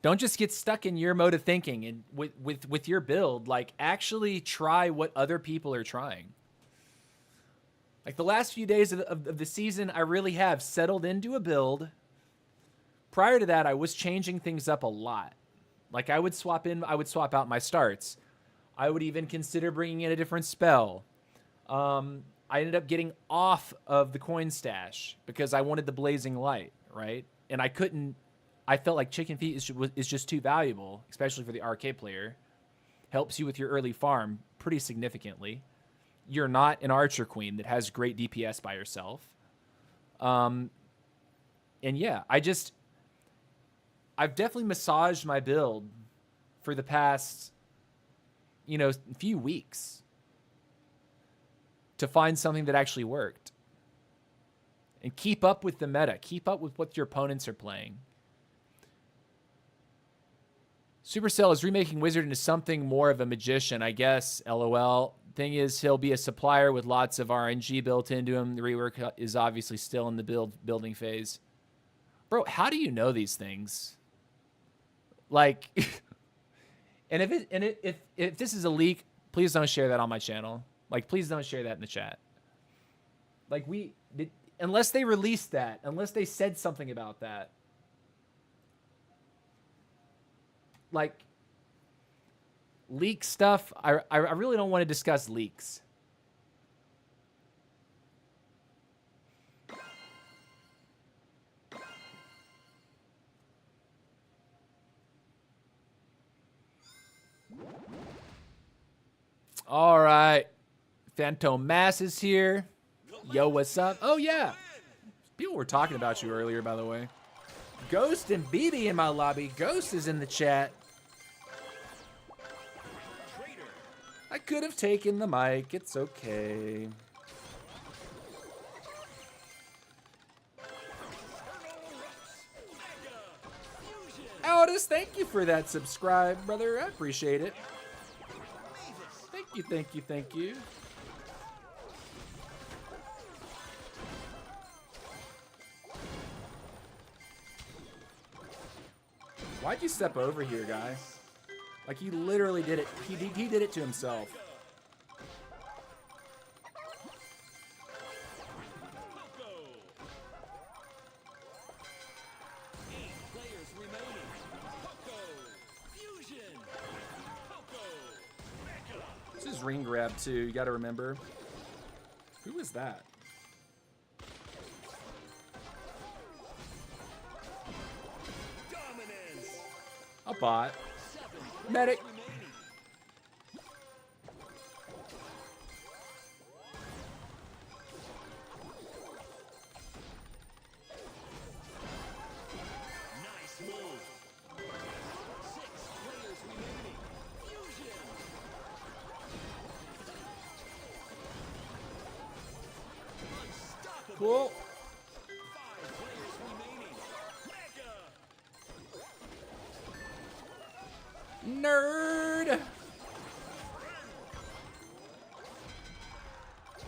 Don't just get stuck in your mode of thinking and with your build. Like, actually try what other people are trying. Like, the last few days of the season, I really have settled into a build. Prior to that, I was changing things up a lot. Like, I would swap out my starts. I would even consider bringing in a different spell. I ended up getting off of the coin stash because I wanted the blazing light, right? And I felt like chicken feet is just too valuable, especially for the arcade player. Helps you with your early farm pretty significantly. You're not an archer queen that has great DPS by herself. And yeah, I've definitely massaged my build for the past, few weeks to find something that actually worked. And keep up with the meta. Keep up with what your opponents are playing. Supercell is remaking Wizard into something more of a magician, I guess, LOL. Thing is, he'll be a supplier with lots of RNG built into him. The rework is obviously still in the building phase. Bro, how do you know these things? Like, and if this is a leak, please don't share that on my channel. Like, please don't share that in the chat. Like, unless they released that, unless they said something about that. Like, leak stuff, I really don't want to discuss leaks. All right. Phantom Mass is here. Yo, what's up? Oh, yeah. People were talking about you earlier, by the way. Ghost and BB in my lobby. Ghost is in the chat. I could have taken the mic. It's okay. Aldous, thank you for that subscribe, brother. I appreciate it. Thank you, thank you, thank you. Why'd you step over here, guy? Like, he literally did it. He did it to himself. This is ring grab, too. You gotta remember. Who is that? A bot. Medic. Nice move. 6 players remaining. Fusion. Unstoppable. Cool. 5 players remaining. Mega. Nerd.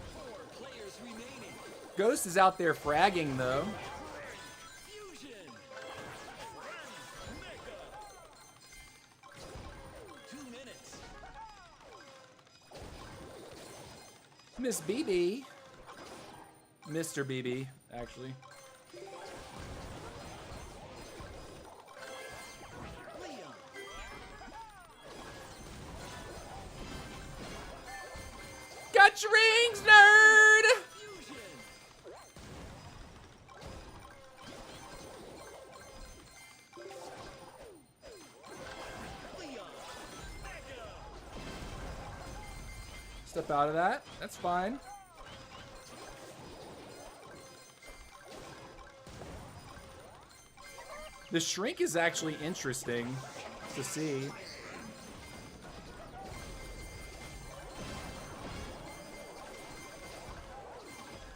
4 players remaining. Ghost is out there fragging, though. Fusion. Mega. 2 minutes. Miss BB. Mr. BB, actually. Leon. Got your rings, nerd! Fusion. Leon. Mega. Step out of that. That's fine. The shrink is actually interesting to see.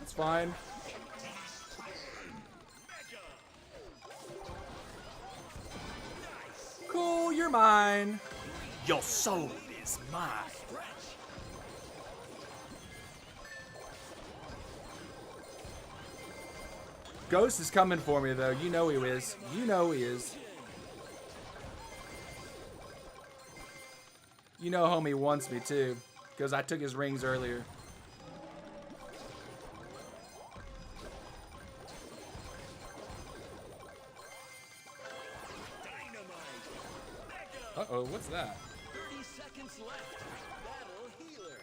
That's fine. Cool, you're mine. Your soul is mine. Ghost is coming for me, though. You know he is. You know he is. You know homie wants me, too. Because I took his rings earlier. Uh-oh, what's that? 30 seconds left. Battle healer.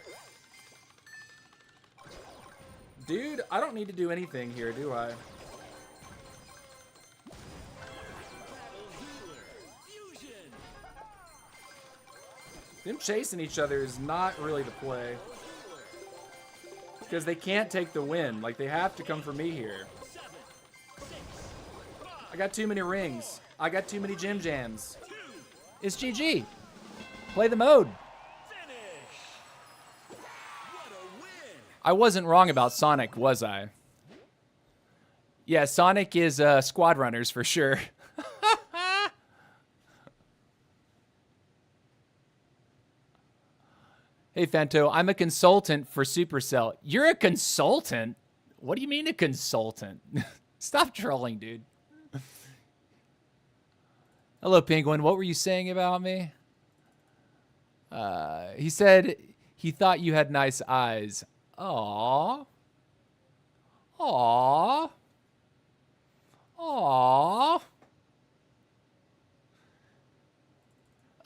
Dude, I don't need to do anything here, do I? Battle healer. Fusion. Them chasing each other is not really the play. Because they can't take the win. Like, they have to come for me here. 7, 6, 5, I got too many rings. I got too many gem jams. 2, It's GG. Play the mode. finish. What a win. I wasn't wrong about Sonic, was I? Yeah, Sonic is squad runners for sure. Hey, Fanto, I'm a consultant for Supercell. You're a consultant? What do you mean a consultant? Stop trolling, dude. Hello, Penguin. What were you saying about me? He said he thought you had nice eyes. Aww. Aww. Aww.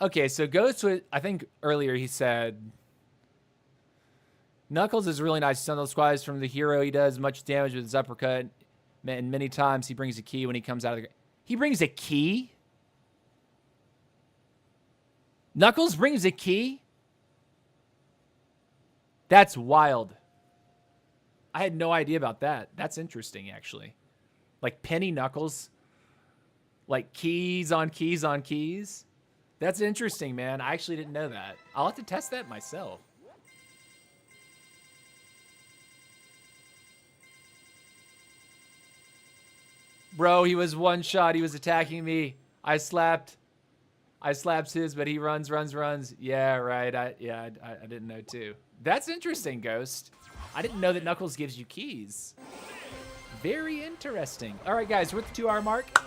Okay, so Ghost, I think earlier he said, Knuckles is really nice. Some of those squads from the hero. He does much damage with his uppercut. And many times he brings a key when he comes out of the... He brings a key? Knuckles brings a key? That's wild. I had no idea about that. That's interesting, actually. Like Penny Knuckles. Like keys on keys on keys. That's interesting, man. I actually didn't know that. I'll have to test that myself. Bro, he was one shot. He was attacking me. I slapped his, but he runs. Yeah, right. I didn't know too. That's interesting, Ghost. I didn't know that Knuckles gives you keys. Very interesting. All right, guys, we're at the 2-hour mark.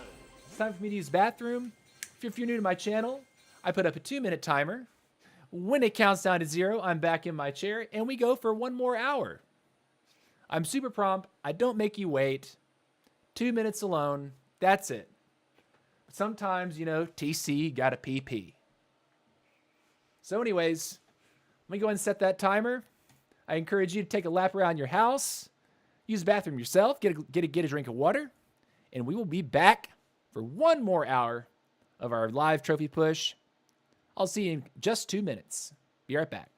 It's time for me to use bathroom. If you're new to my channel, I put up a 2-minute timer. When it counts down to 0, I'm back in my chair, and we go for 1 more hour. I'm super prompt. I don't make you wait. 2 minutes alone. That's it. Sometimes, you know, TC got a PP. So anyways, let me go ahead and set that timer. I encourage you to take a lap around your house. Use the bathroom yourself. Get a drink of water. And we will be back for 1 more hour of our live trophy push. I'll see you in just 2 minutes. Be right back.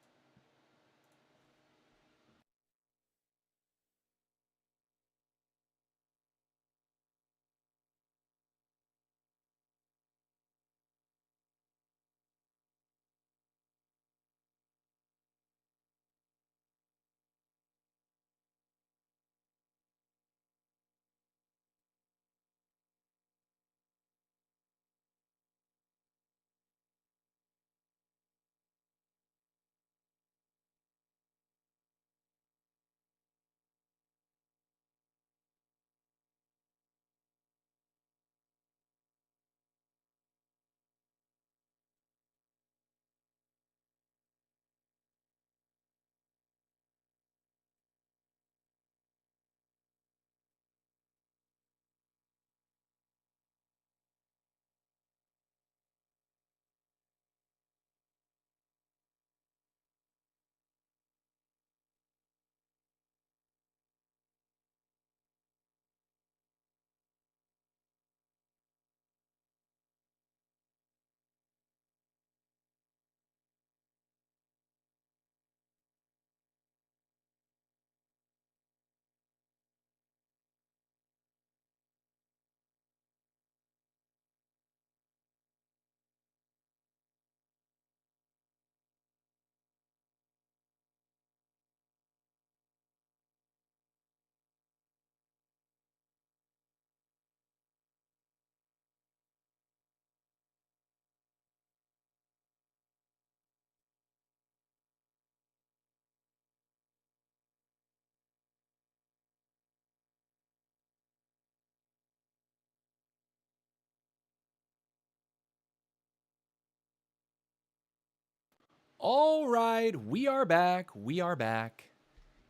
All right, we are back. We are back.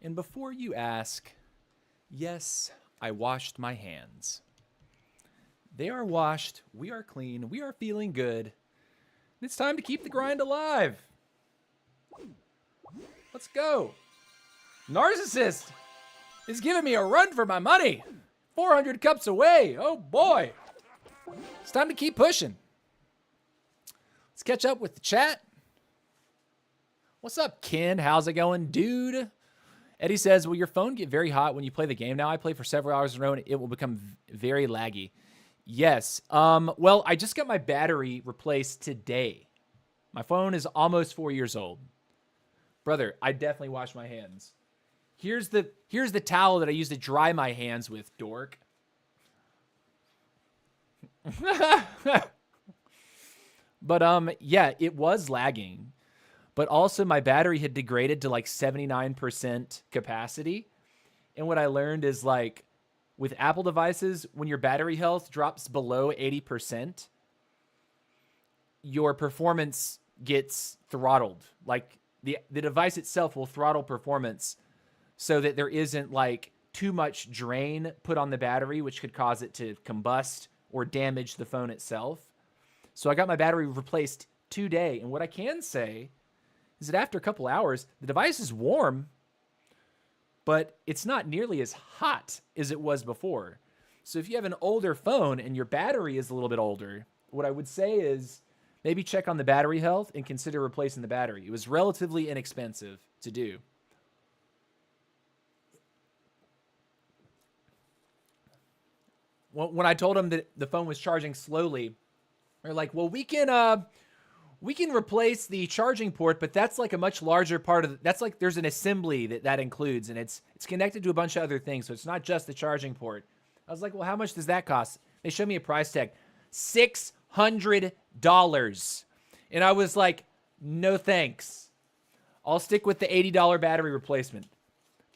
And before you ask, yes, I washed my hands. They are washed. We are clean. We are feeling good. It's time to keep the grind alive. Let's go. Narcissist is giving me a run for my money. 400 cups away. Oh boy. It's time to keep pushing. Let's catch up with the chat. What's up, Ken? How's it going, dude? Eddie says, will your phone get very hot when you play the game? Now I play for several hours in a row and it will become very laggy. Yes. Well, I just got my battery replaced today. My phone is almost 4 years old. Brother, I definitely wash my hands. Here's the towel that I use to dry my hands with, dork. But yeah, it was lagging. But also my battery had degraded to like 79% capacity. And what I learned is like with Apple devices, when your battery health drops below 80%, your performance gets throttled. Like the device itself will throttle performance so that there isn't like too much drain put on the battery, which could cause it to combust or damage the phone itself. So I got my battery replaced today. And what I can say is that after a couple hours, the device is warm, but it's not nearly as hot as it was before. So if you have an older phone and your battery is a little bit older, what I would say is maybe check on the battery health and consider replacing the battery. It was relatively inexpensive to do. When I told them that the phone was charging slowly, they're like, well, we can replace the charging port, but that's like a much larger part of that's like there's an assembly that includes, and it's connected to a bunch of other things, so it's not just the charging port. I was like, well, how much does that cost? They showed me a price tag, $600. And I was like, no thanks. I'll stick with the $80 battery replacement.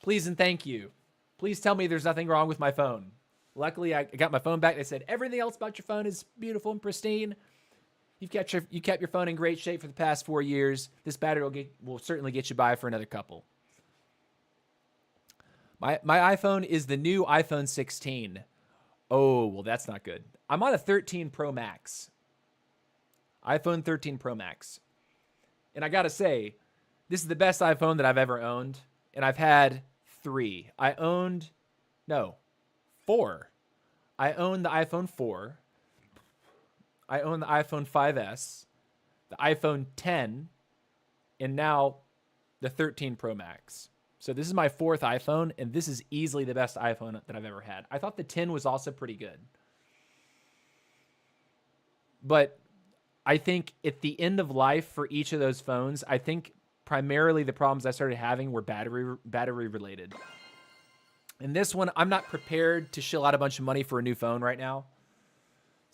Please and thank you. Please tell me there's nothing wrong with my phone. Luckily, I got my phone back. They said, everything else about your phone is beautiful and pristine. You kept your phone in great shape for the past 4 years. This battery will certainly get you by for another couple. My iPhone is the new iPhone 16. Oh, well, that's not good. I'm on a 13 Pro Max. iPhone 13 Pro Max. And I got to say, this is the best iPhone that I've ever owned. And I've had 3. Four. I own the iPhone 4. I own the iPhone 5S, the iPhone 10, and now the 13 Pro Max. So this is my 4th iPhone, and this is easily the best iPhone that I've ever had. I thought the 10 was also pretty good. But I think at the end of life for each of those phones, I think primarily the problems I started having were battery related. And this one, I'm not prepared to shell out a bunch of money for a new phone right now.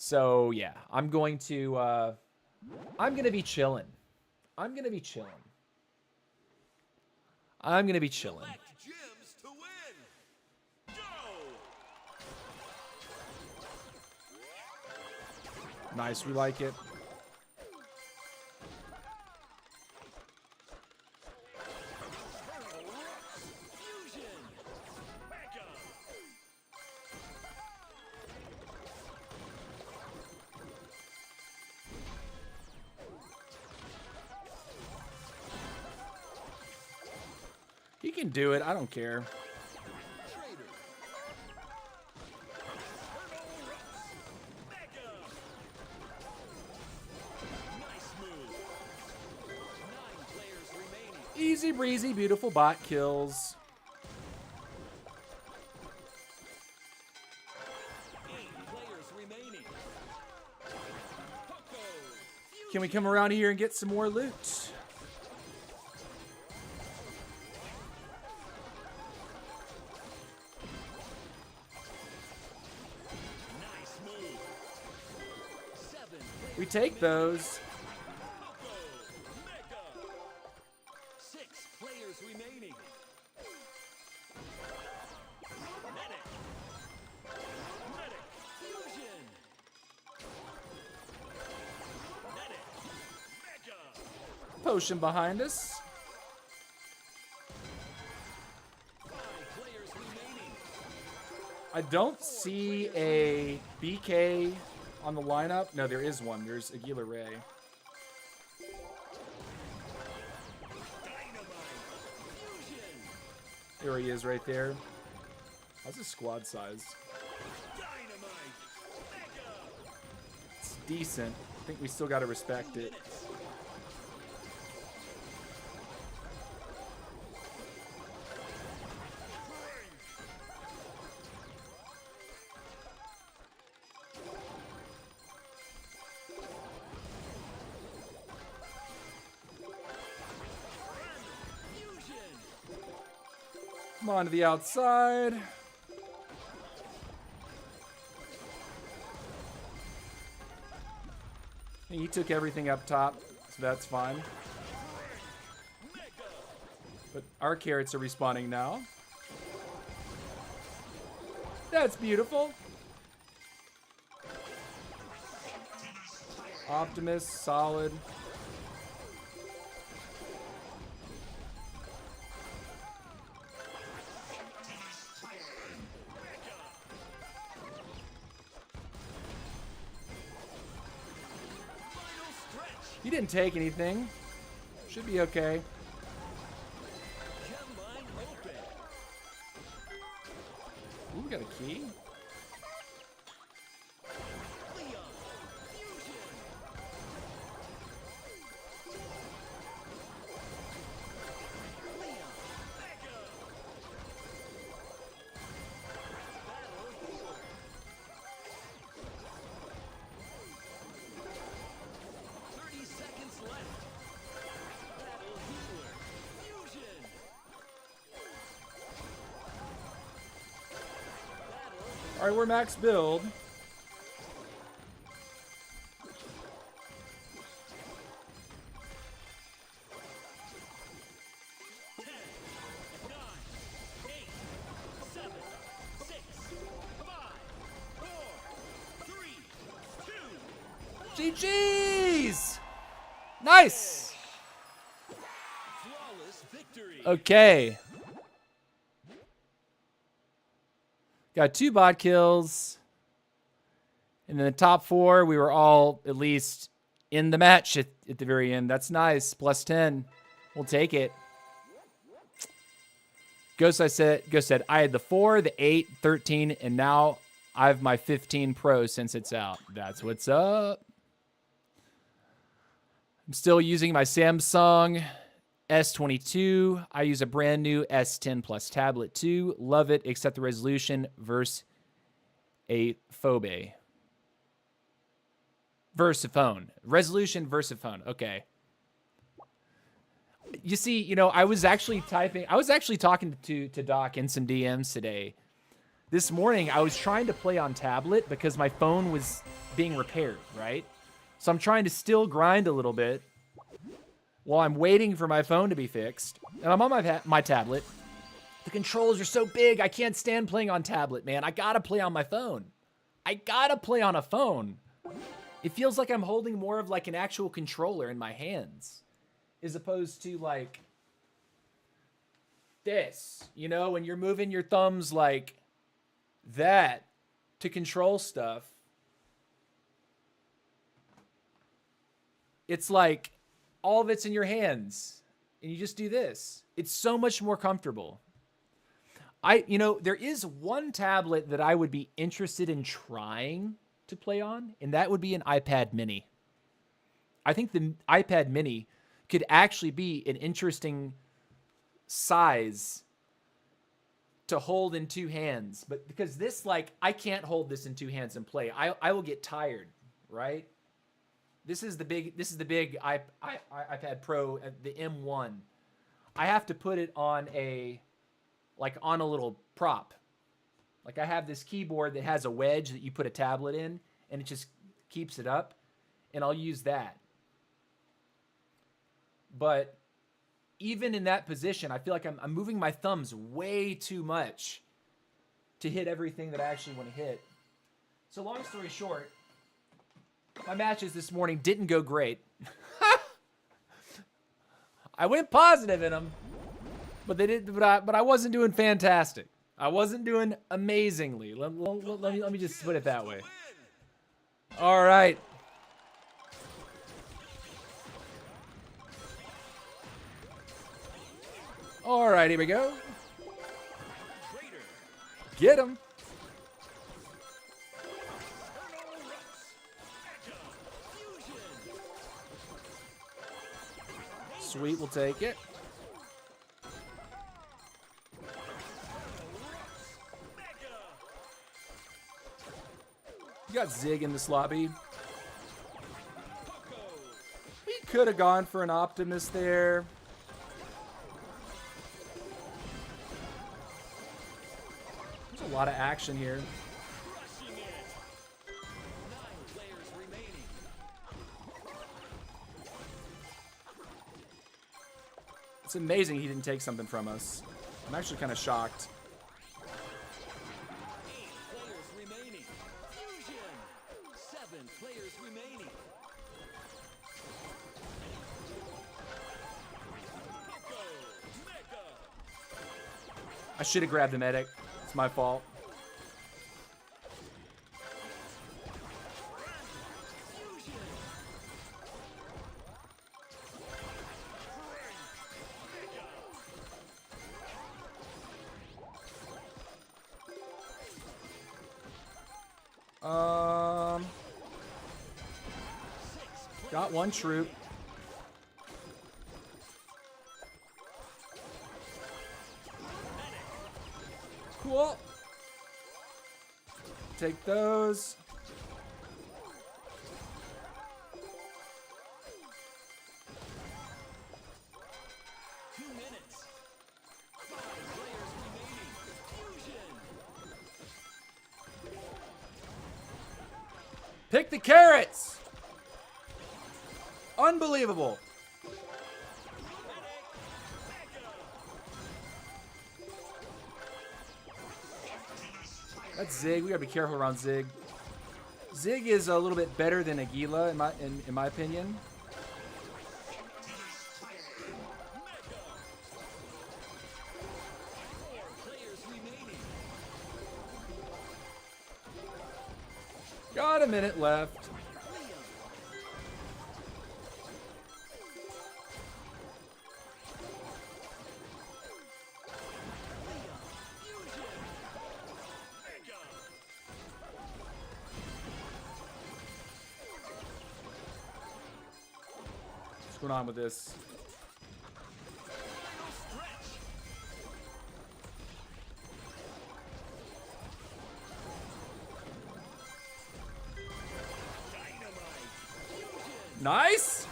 So yeah, I'm going to be chilling. I'm going to be chilling. Select gems to win. Go! Nice, we like it. Fusion. Mega. He can do it. I don't care. Trader. Mega. Nice move. 9 players remaining. Easy breezy, beautiful bot kills. 8 players remaining. Poco. Can we come around here and get some more loot? Nice move. 7 players We take those. Poco. Mega. 6 players remaining. Medic. Medic. Fusion. Medic. Mega. potion behind us. 5 players remaining. I don't see a BK on the lineup. No, there is one. There's Aguila Ray. Dynamite. Fusion. There he is right there. How's his squad size? Dynamite. Mega. It's decent. I think we still got to respect it. Fusion. Come on to the outside. He took everything up top, so that's fine. Mega. But our carrots are respawning now. That's beautiful. Optimus, solid. Final stretch. He didn't take anything. Should be okay. Gem line open. Ooh, we got a key. Leon. Fusion. Leon. Mega. Battle healer. 30 seconds left. Battle healer. Fusion. Battle. All right, we're max build. Ten, nine, eight, seven, six, five, four, three, two, GG's! Nice! flawless victory. Okay. Got 2 bot kills. And then the top 4, we were all at least in the match at the very end. That's nice. Plus 10. We'll take it. Ghost said, I had the 4, the 8, 13, and now I have my 15 Pro since it's out. That's what's up. I'm still using my Samsung S22. I use a brand new S10 Plus tablet too. Love it, except the resolution versus a Phobe. Versaphone. Resolution Versaphone. Okay. You see, you know, I was actually talking to Doc in some DMs today. This morning, I was trying to play on tablet because my phone was being repaired, right? So I'm trying to still grind a little bit while I'm waiting for my phone to be fixed. And I'm on my tablet. The controls are so big, I can't stand playing on tablet, man. I gotta play on my phone. I gotta play on a phone. It feels like I'm holding more of like an actual controller in my hands, as opposed to like this, you know, when you're moving your thumbs like that to control stuff. It's like all of it's in your hands and you just do this. It's so much more comfortable. You know, there is one tablet that I would be interested in trying to play on, and that would be an iPad mini. I think the iPad mini could actually be an interesting size to hold in 2 hands, but because this, like, I can't hold this in 2 hands and play. I will get tired, right? This is the big iPad Pro, the M1. I have to put it on a little prop. Like, I have this keyboard that has a wedge that you put a tablet in, and it just keeps it up, and I'll use that. But even in that position, I feel like I'm moving my thumbs way too much to hit everything that I actually want to hit. So long story short, my matches this morning didn't go great. I went positive in them, but they did. But I wasn't doing fantastic. I wasn't doing amazingly. Let me just put it that way. All right. All right, here we go. Get him. Sweet, we'll take it. You got Zig in this lobby. We could have gone for an Optimus there. There's a lot of action here. It's amazing he didn't take something from us. I'm actually kind of shocked. 8 players remaining. Fusion. 7 players remaining. Poco. Mega. I should have grabbed the medic. It's my fault. Got one troop. Cool. Take those. Pick the carrots. Unbelievable. That's Zig. We gotta be careful around Zig. Zig is a little bit better than Aguila in my opinion. Got a minute left. What's going on with this? Nice.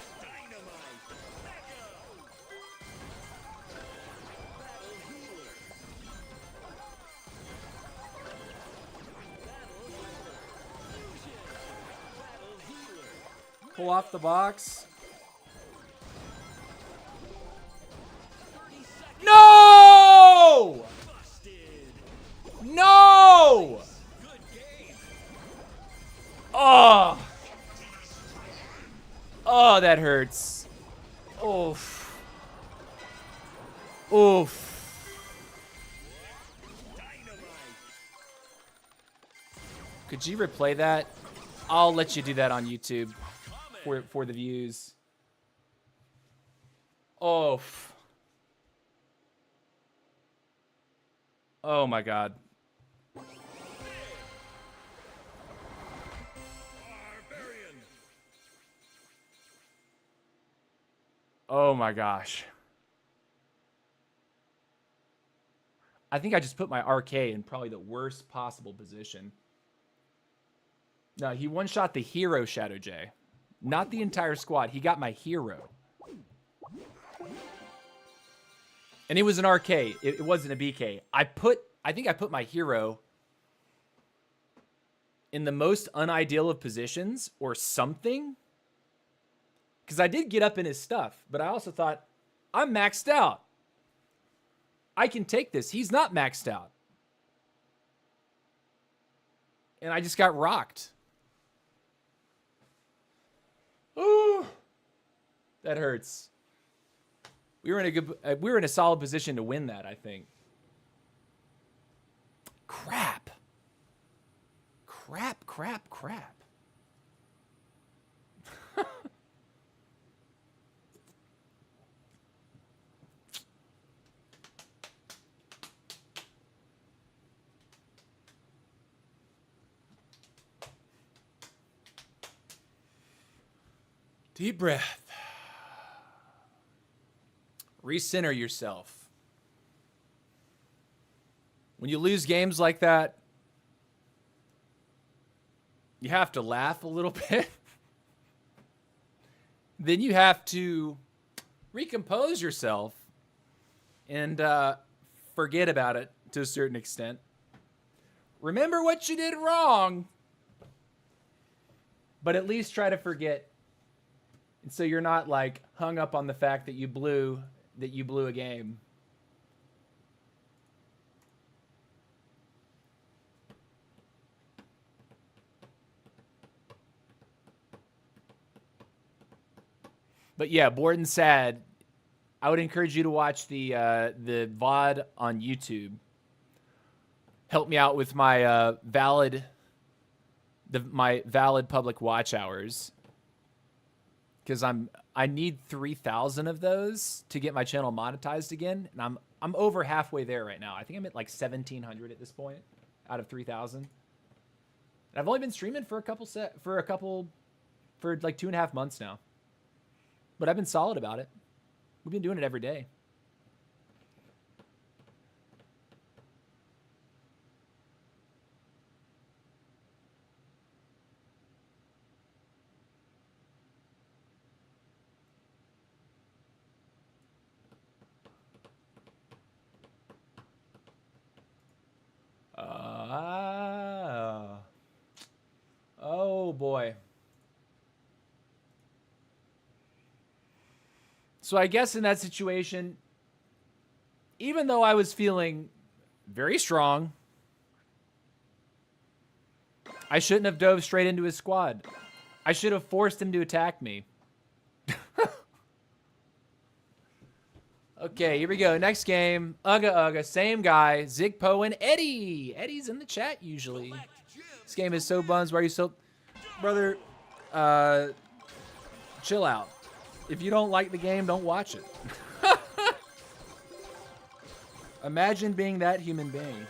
Pull off the box. No! No! Oh! Oh, that hurts. Oof. Oof. Could you replay that? I'll let you do that on YouTube for the views. Oof. Oh my God. Oh my gosh. I think I just put my RK in probably the worst possible position. No, he one-shot the hero, Shadow J. Not the entire squad. He got my hero. And it was an RK. It wasn't a BK. I think I put my hero in the most unideal of positions or something. Because I did get up in his stuff, but I also thought, I'm maxed out. I can take this. He's not maxed out. And I just got rocked. Ooh, that hurts. We were in a solid position to win that, I think. Crap. Crap, crap, crap. Deep breath. Recenter yourself. When you lose games like that, you have to laugh a little bit. Then you have to recompose yourself and forget about it to a certain extent. Remember what you did wrong, but at least try to forget. And so you're not like hung up on the fact that you blew a game. But yeah, bored and sad. I would encourage you to watch the VOD on YouTube. Help me out with my valid public watch hours, because I need 3,000 of those to get my channel monetized again, and I'm over halfway there right now. I think I'm at like 1,700 at this point out of 3,000. And I've only been streaming for like 2.5 months now. But I've been solid about it. We've been doing it every day. Oh boy. So I guess in that situation, even though I was feeling very strong, I shouldn't have dove straight into his squad. I should have forced him to attack me. Okay, here we go. Next game. Ugga, same guy. Zigpo and Eddie. Eddie's in the chat usually. This game is so buns. Why are you so... Brother, chill out. If you don't like the game, don't watch it. Imagine being that human being.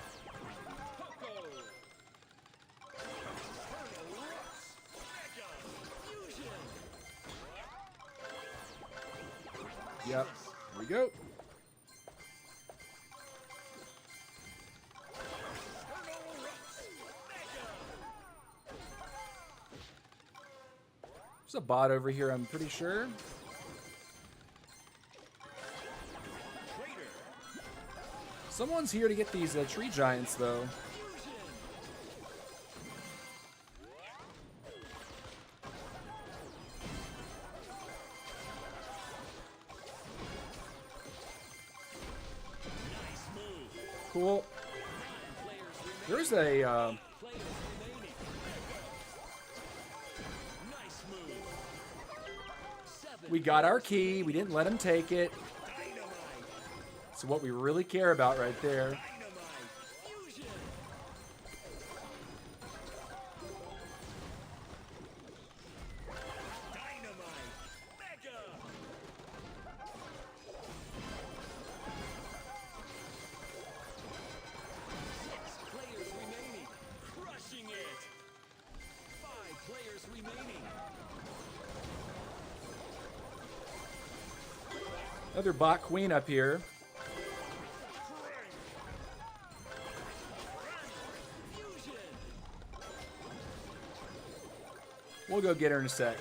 Yep. Here we go. There's a bot over here, I'm pretty sure. Someone's here to get these tree giants, though. Cool. There's a... We got our key. We didn't let him take it. It's what we really care about right there. Another bot queen up here. We'll go get her in a sec.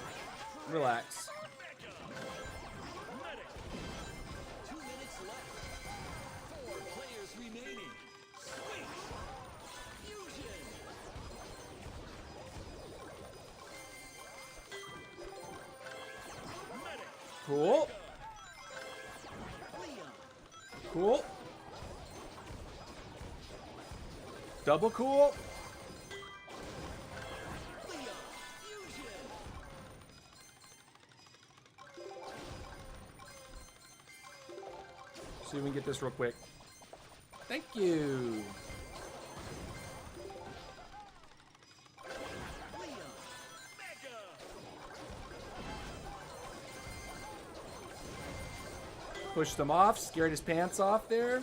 Relax. Cool. Cool. Double cool. See if we can get this real quick. Thank you. Push them off. Scared his pants off there.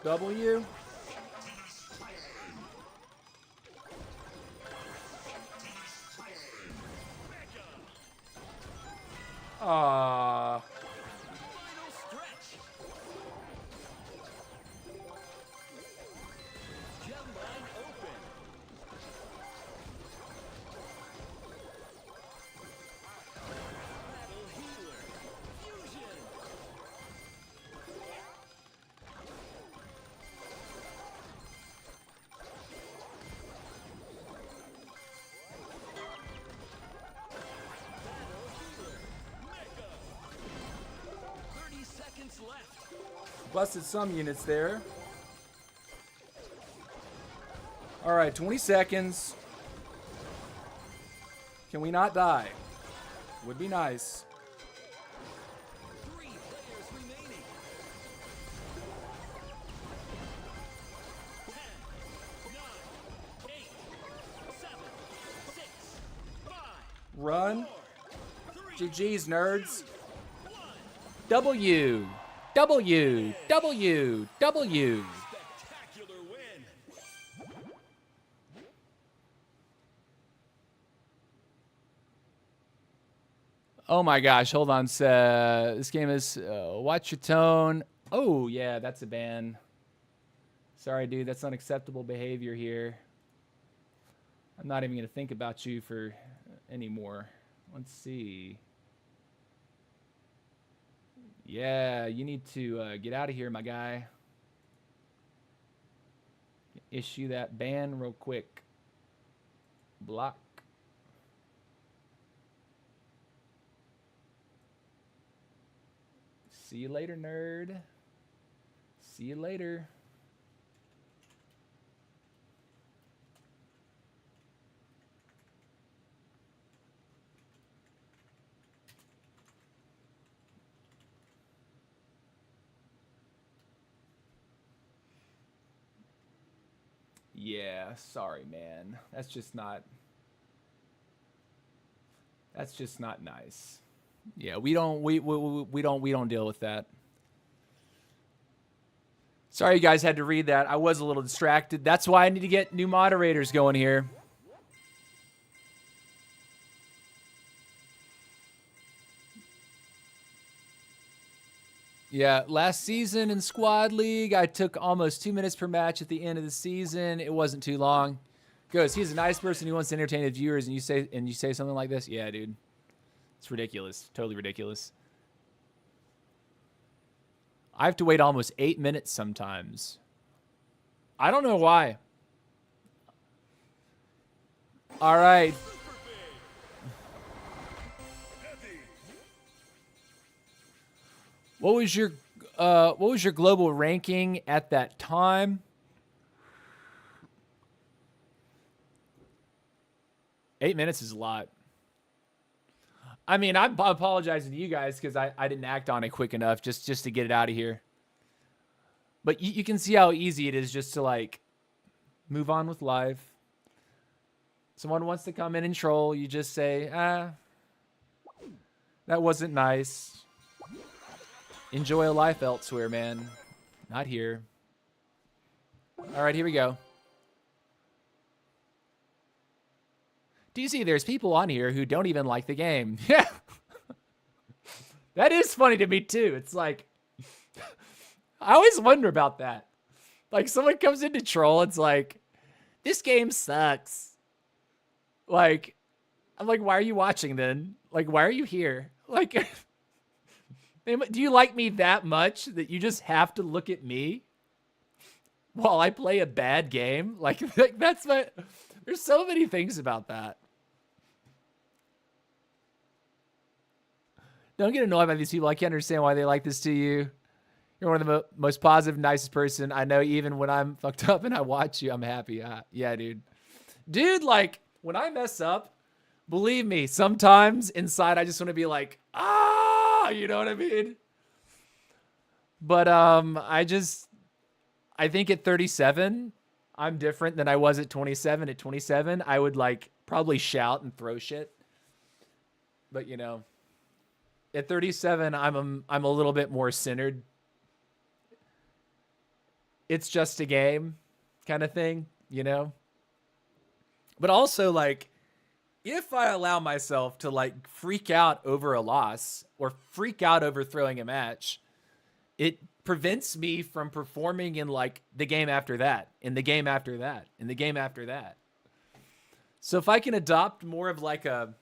W. Aww. Final stretch. Gem line open. Battle healer. Fusion. Battle healer. Mega. 30 seconds left. Busted some units there. All right, 20 seconds. Can we not die? Would be nice. 3 players remaining. 10, 9, 8, 7, 6, 5, Run. 3, GG's, nerds. 1. W. W. W. W. Spectacular win. Oh my gosh, hold on. This game is watch your tone. Oh yeah, that's a ban. Sorry, dude, that's unacceptable behavior here. I'm not even gonna think about you for anymore. Let's see. Yeah, you need to get out of here, my guy. Issue that ban real quick. Block. See you later, nerd. See you later. Yeah, sorry, man. That's just not nice. Yeah, we don't deal with that. Sorry you guys had to read that. I was a little distracted. That's why I need to get new moderators going here. Yeah, last season in Squad League, I took almost 2 minutes per match at the end of the season. It wasn't too long. Goes, he's a nice person who wants to entertain his viewers, and you say something like this? Yeah, dude. It's ridiculous. Totally ridiculous. I have to wait almost 8 minutes sometimes. I don't know why. All right. What was your global ranking at that time? 8 minutes is a lot. I mean, I'm apologizing to you guys because I didn't act on it quick enough just to get it out of here. But you can see how easy it is just to, like, move on with life. Someone wants to come in and troll. You just say, that wasn't nice. Enjoy a life elsewhere, man. Not here. All right, here we go. Do you see there's people on here who don't even like the game? Yeah. That is funny to me, too. It's like, I always wonder about that. Like, someone comes in to troll, it's like, this game sucks. Like, I'm like, why are you watching then? Like, why are you here? Like, do you like me that much that you just have to look at me while I play a bad game? Like that's my, there's so many things about that. Don't get annoyed by these people. I can't understand why they like this to you. You're one of the most positive, nicest person I know. Even when I'm fucked up and I watch you, I'm happy. Yeah, dude. Dude, like, when I mess up, believe me, sometimes inside I just want to be like, you know what I mean? But I think at 37, I'm different than I was at 27. At 27, I would like probably shout and throw shit. But you know, at 37, I'm a little bit more centered. It's just a game kind of thing, you know? But also like if I allow myself to like freak out over a loss or freak out over throwing a match, it prevents me from performing in like the game after that, in the game after that, in the game after that. So if I can adopt more of like a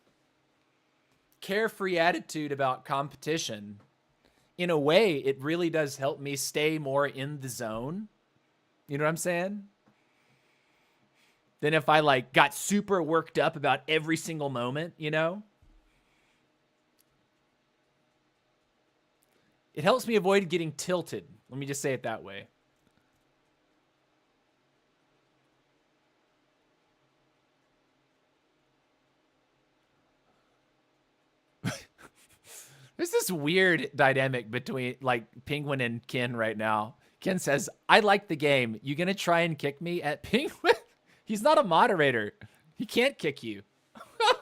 carefree attitude about competition, in a way, it really does help me stay more in the zone. You know what I'm saying? Than if I like got super worked up about every single moment, you know? It helps me avoid getting tilted. Let me just say it that way. There's this weird dynamic between like Penguin and Ken right now. Ken says, I like the game. You gonna try and kick me at Penguin? He's not a moderator. He can't kick you. I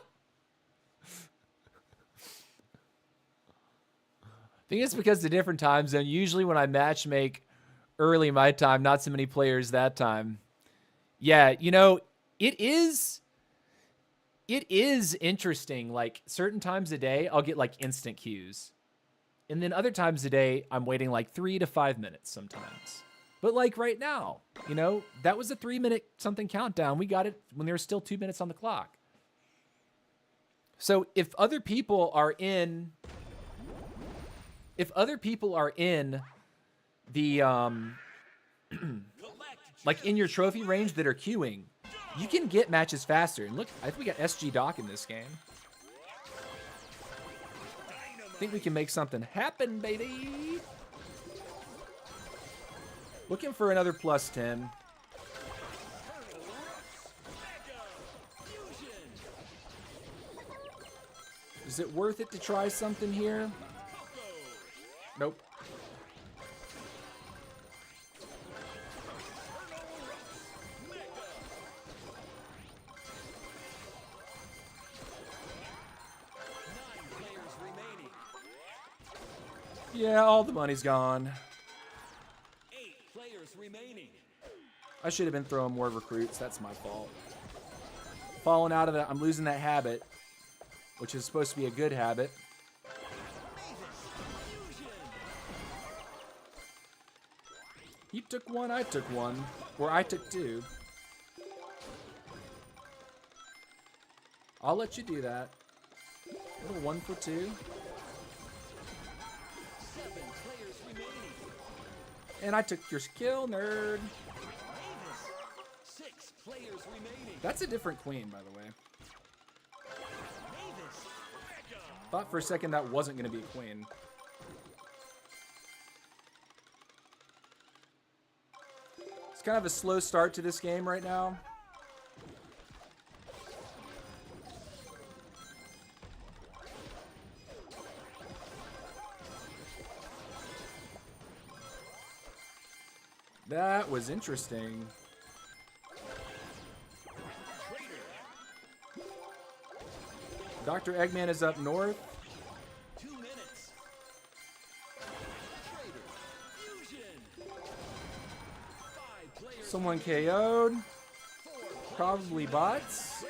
think it's because the different time zone. Usually when I match make early my time, not so many players that time. Yeah, you know, it is interesting. Like certain times a day, I'll get like instant queues. And then other times a day, I'm waiting like 3 to 5 minutes sometimes. But like right now, you know, that was a 3-minute something countdown. We got it when there was still 2 minutes on the clock. So if other people are in the like in your trophy range that are queuing, you can get matches faster. And look, I think we got SG Doc in this game. I think we can make something happen, baby. Looking for another plus 10. Is it worth it to try something here? Nope. Yeah, all the money's gone. 8 players remaining. I should have been throwing more recruits. That's my fault. Falling out of that, I'm losing that habit, which is supposed to be a good habit. He took one, I took one. Or I took 2. I'll let you do that. Little 1 for 2. 7 players remaining. And I took your skill, nerd. 6 players remaining. That's a different queen, by the way. Thought for a second that wasn't going to be a queen. It's kind of a slow start to this game right now. That was interesting. Dr. Eggman is up north. 2 minutes. Fusion. 5 players. Someone KO'd. Probably bots.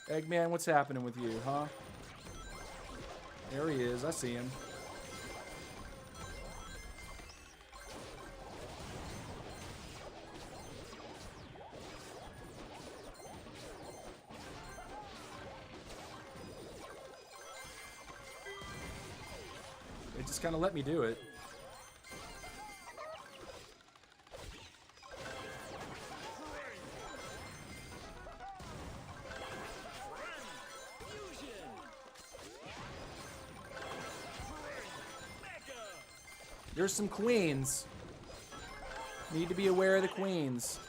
Eggman, what's happening with you, huh? There he is. I see him. It just kind of let me do it. There's some queens. Need to be aware of the queens.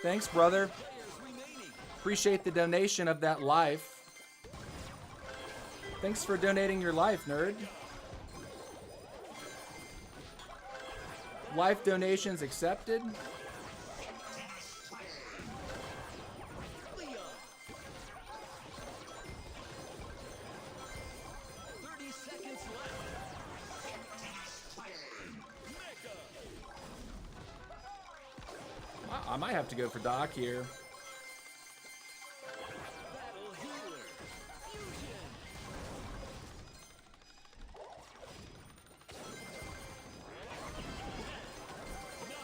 Thanks, brother. Appreciate the donation of that life. Thanks for donating your life, nerd. Life donations accepted. Leon. 30 seconds left. I might have to go for Doc here. Battle healer. Fusion. 9,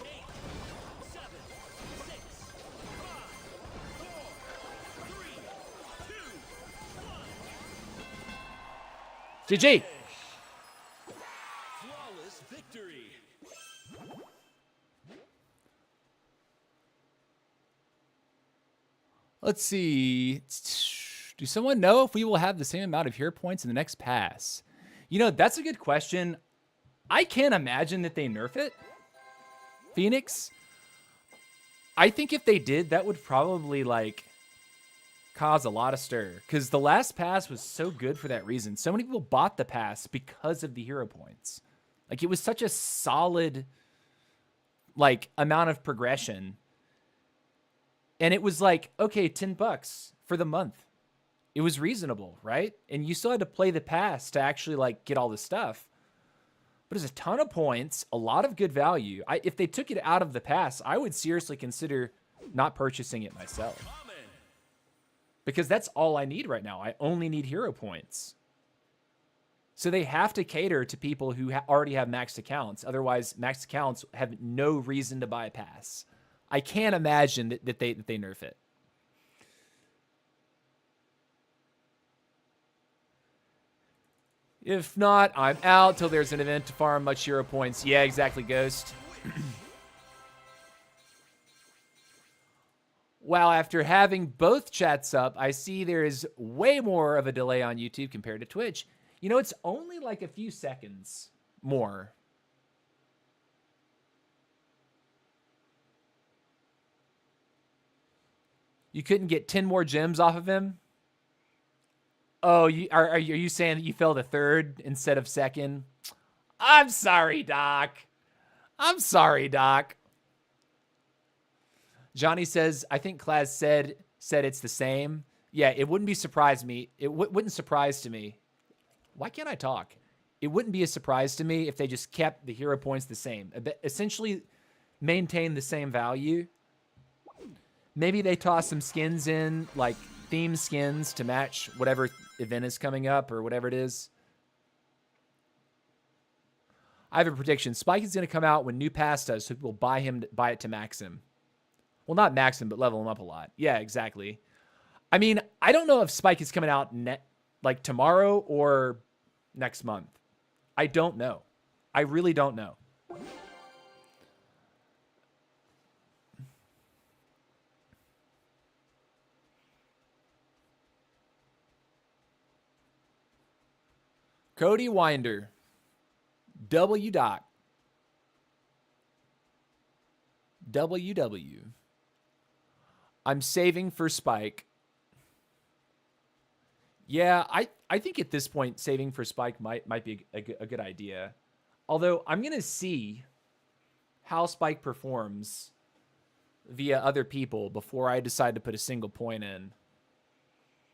8, 7, 6, 5, 4, 3, 2, 1. GG. Flawless victory. Let's see. Do someone know if we will have the same amount of hero points in the next pass? You know, that's a good question. I can't imagine that they nerf it. Phoenix. I think if they did, that would probably like cause a lot of stir. Because the last pass was so good for that reason. So many people bought the pass because of the hero points. Like it was such a solid like amount of progression. And it was like, okay, $10 for the month. It was reasonable, right? And you still had to play the pass to actually like get all the stuff. But it's a ton of points, a lot of good value. If they took it out of the pass, I would seriously consider not purchasing it myself. Because that's all I need right now. I only need hero points. So they have to cater to people who already have maxed accounts. Otherwise, maxed accounts have no reason to buy a pass. I can't imagine that they nerf it. If not, I'm out till there's an event to farm much hero points. Yeah, exactly, Ghost. Wow, after having both chats up, I see there is way more of a delay on YouTube compared to Twitch. You know, it's only like a few seconds more. You couldn't get 10 more gems off of him? Oh, are you saying that you fell to third instead of second? I'm sorry, Doc. I'm sorry, Doc. Johnny says, I think Klaz said it's the same. Yeah, it wouldn't be surprise me. It wouldn't surprise to me. Why can't I talk? It wouldn't be a surprise to me if they just kept the hero points the same. Essentially maintain the same value. Maybe they toss some skins in, like theme skins to match whatever event is coming up or whatever it is. I have a prediction. Spike is going to come out when new pass does, so people buy it to max him. Well, not max him, but level him up a lot. Yeah, exactly. I mean, I don't know if Spike is coming out like tomorrow or next month. I don't know. I really don't know. Cody Winder. W. Doc. WW. I'm saving for Spike. Yeah, I think at this point, saving for Spike might be a good idea. Although, I'm going to see how Spike performs via other people before I decide to put a single point in.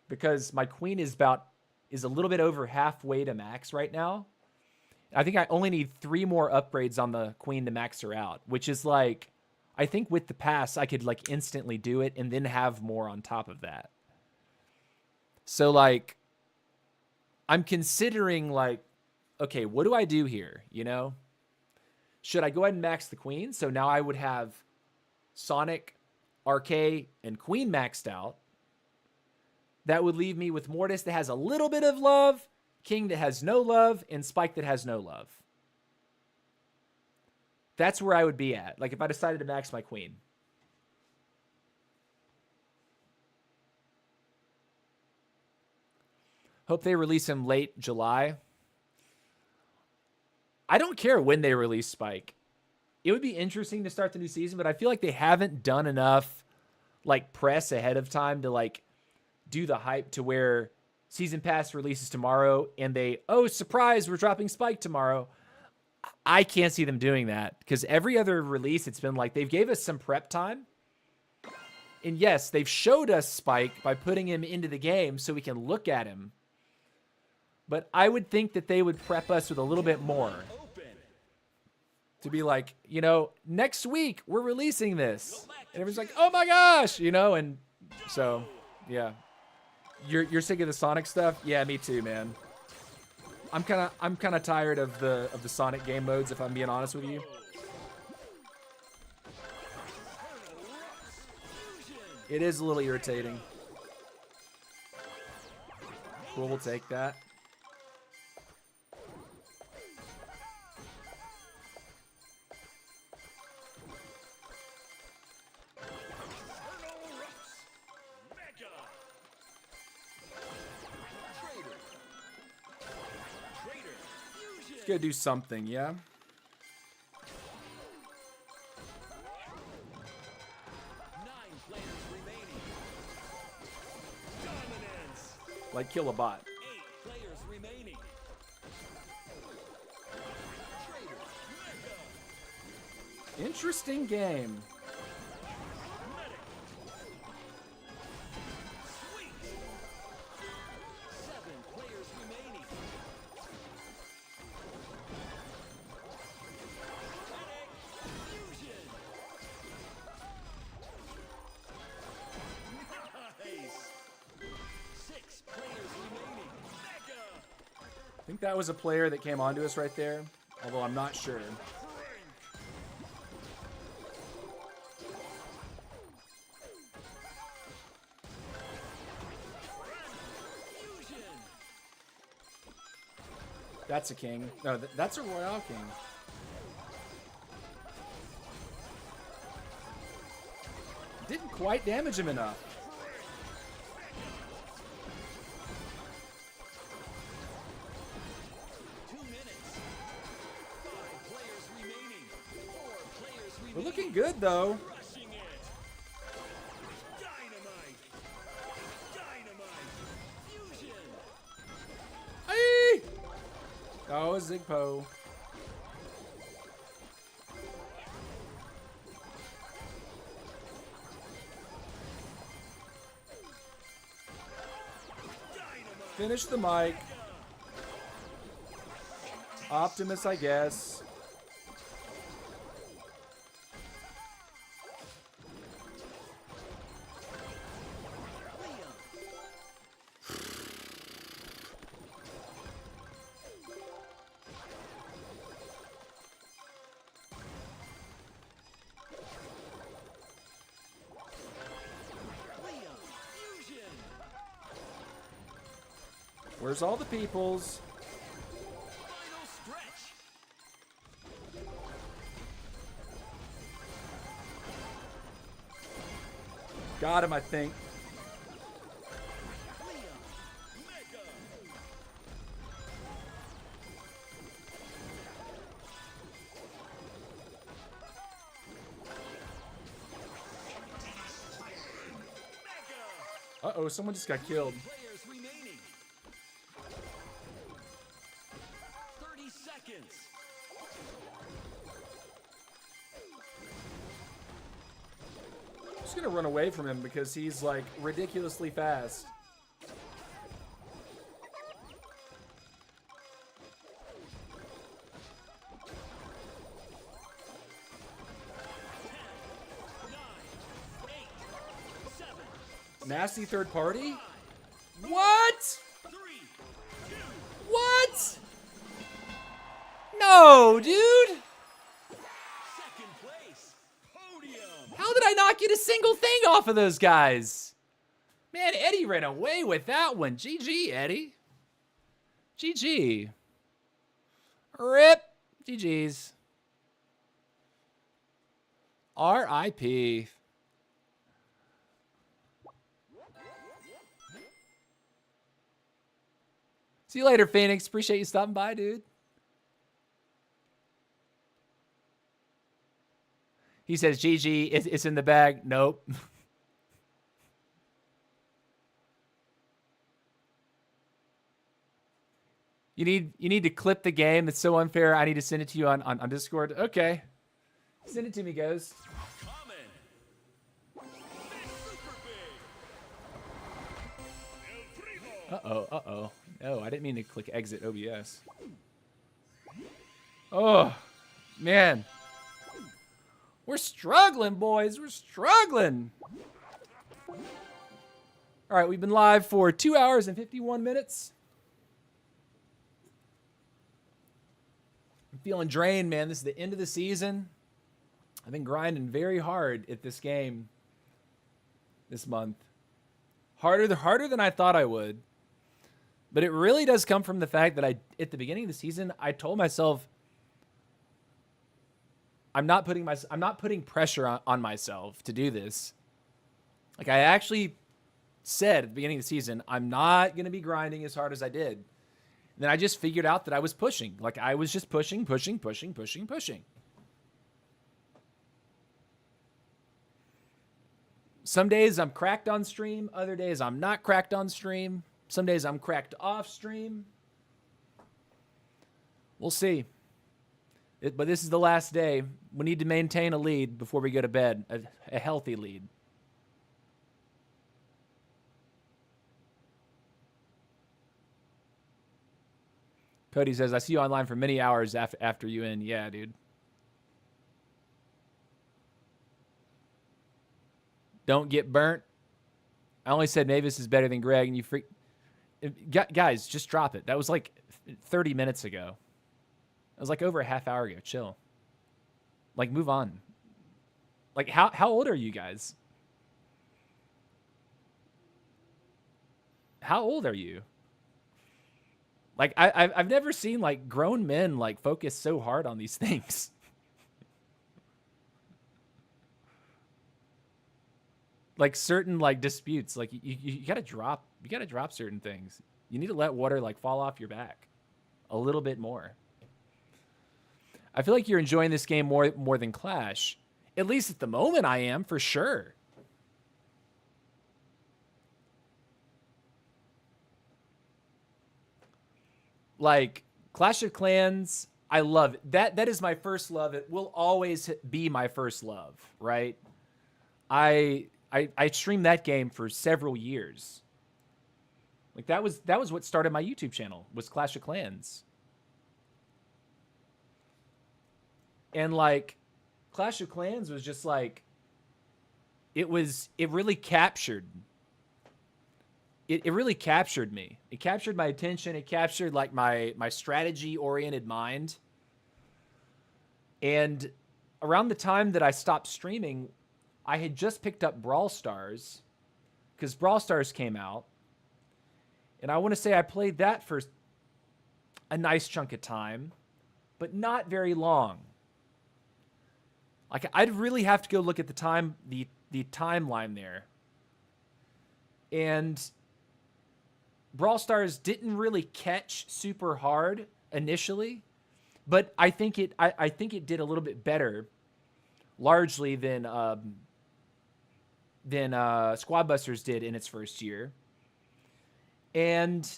Because my queen is a little bit over halfway to max right now. I think I only need 3 more upgrades on the queen to max her out, which is like, I think with the pass, I could like instantly do it and then have more on top of that. So like, I'm considering like, okay, what do I do here? You know, should I go ahead and max the queen? So now I would have Sonic, RK, and Queen maxed out. That would leave me with Mortis that has a little bit of love, King that has no love, and Spike that has no love. That's where I would be at. Like if I decided to max my queen. Hope they release him late July. I don't care when they release Spike. it would be interesting to start the new season, but I feel like they haven't done enough like press ahead of time to like do the hype to where season pass releases tomorrow and they, oh, surprise, we're dropping Spike tomorrow. I can't see them doing that because every other release, it's been like they've gave us some prep time. And yes, they've showed us Spike by putting him into the game so we can look at him. But I would think that they would prep us with a little bit more. To be like, you know, next week we're releasing this. And everyone's like, oh my gosh, you know, and so, yeah. You're sick of the Sonic stuff? Yeah, me too, man. I'm kind of tired of the Sonic game modes, if I'm being honest with you. It is a little irritating. Cool, we'll take that. Let's go do something, yeah? Like kill a bot. 8 players remaining. Interesting game. Sweet. 7 players remaining. Fusion. Nice. 6 players remaining. Mega. I think that was a player that came onto us right there, although I'm not sure. Fusion. That's a king. No, that's a Royale King. Didn't quite damage him enough. We're looking good, though. Crushing it. Dynamite. Dynamite. Fusion. Hey! Oh, Zigpo. Finish the mic. Optimus, I guess. Where's all the peoples? Final stretch. Got him, I think. Mega. Uh-oh, someone just got killed. Players remaining. 30 seconds. I'm just gonna run away from him because he's like ridiculously fast. Nasty third party? What? 3, 2, What? No, dude. second place. Podium. How did I not get a single thing off of those guys? Man, Eddie ran away with that one. GG, Eddie. GG. RIP. GG's. RIP. See you later, Phoenix. Appreciate you stopping by, dude. He says, GG, it's in the bag. Nope. You need to clip the game. It's so unfair. I need to send it to you on Discord. Okay. Send it to me, Ghost. Uh-oh. No, I didn't mean to click exit OBS. Oh, man. We're struggling, boys. We're struggling. All right, we've been live for 2 hours and 51 minutes. I'm feeling drained, man. This is the end of the season. I've been grinding very hard at this game this month. Harder than I thought I would. But it really does come from the fact that at the beginning of the season, I told myself I'm not putting pressure on myself to do this. Like, I actually said at the beginning of the season, I'm not going to be grinding as hard as I did. And then I just figured out that I was pushing. Like, I was just pushing. Some days I'm cracked on stream. Other days I'm not cracked on stream. Some days I'm cracked off stream. We'll see. But this is the last day. We need to maintain a lead before we go to bed. A healthy lead. Cody says, I see you online for many hours after you end. Yeah, dude. Don't get burnt. I only said Mavis is better than Greg, and you freak. Guys, just drop it. That was like 30 minutes ago. That was like over a half hour ago. Chill. Like, move on. Like, how old are you guys? How old are you? Like, I've never seen, like, grown men, like, focus so hard on these things. Like, certain, like, disputes. Like, you gotta drop certain things. You need to let water, like, fall off your back a little bit more. I feel like you're enjoying this game more than Clash. At least at the moment I am, for sure. Like, Clash of Clans, I love it. That is my first love. It will always be my first love, right? I streamed that game for several years. Like, that was what started my YouTube channel, was Clash of Clans. And, like, Clash of Clans was just like, it really captured. It really captured me. It captured my attention. It captured, like, my strategy-oriented mind. And around the time that I stopped streaming, I had just picked up Brawl Stars, because Brawl Stars came out. And I want to say I played that for a nice chunk of time, but not very long. Like, I'd really have to go look at the timeline there. And Brawl Stars didn't really catch super hard initially, but I think it did a little bit better, largely than Squad Busters did in its first year. And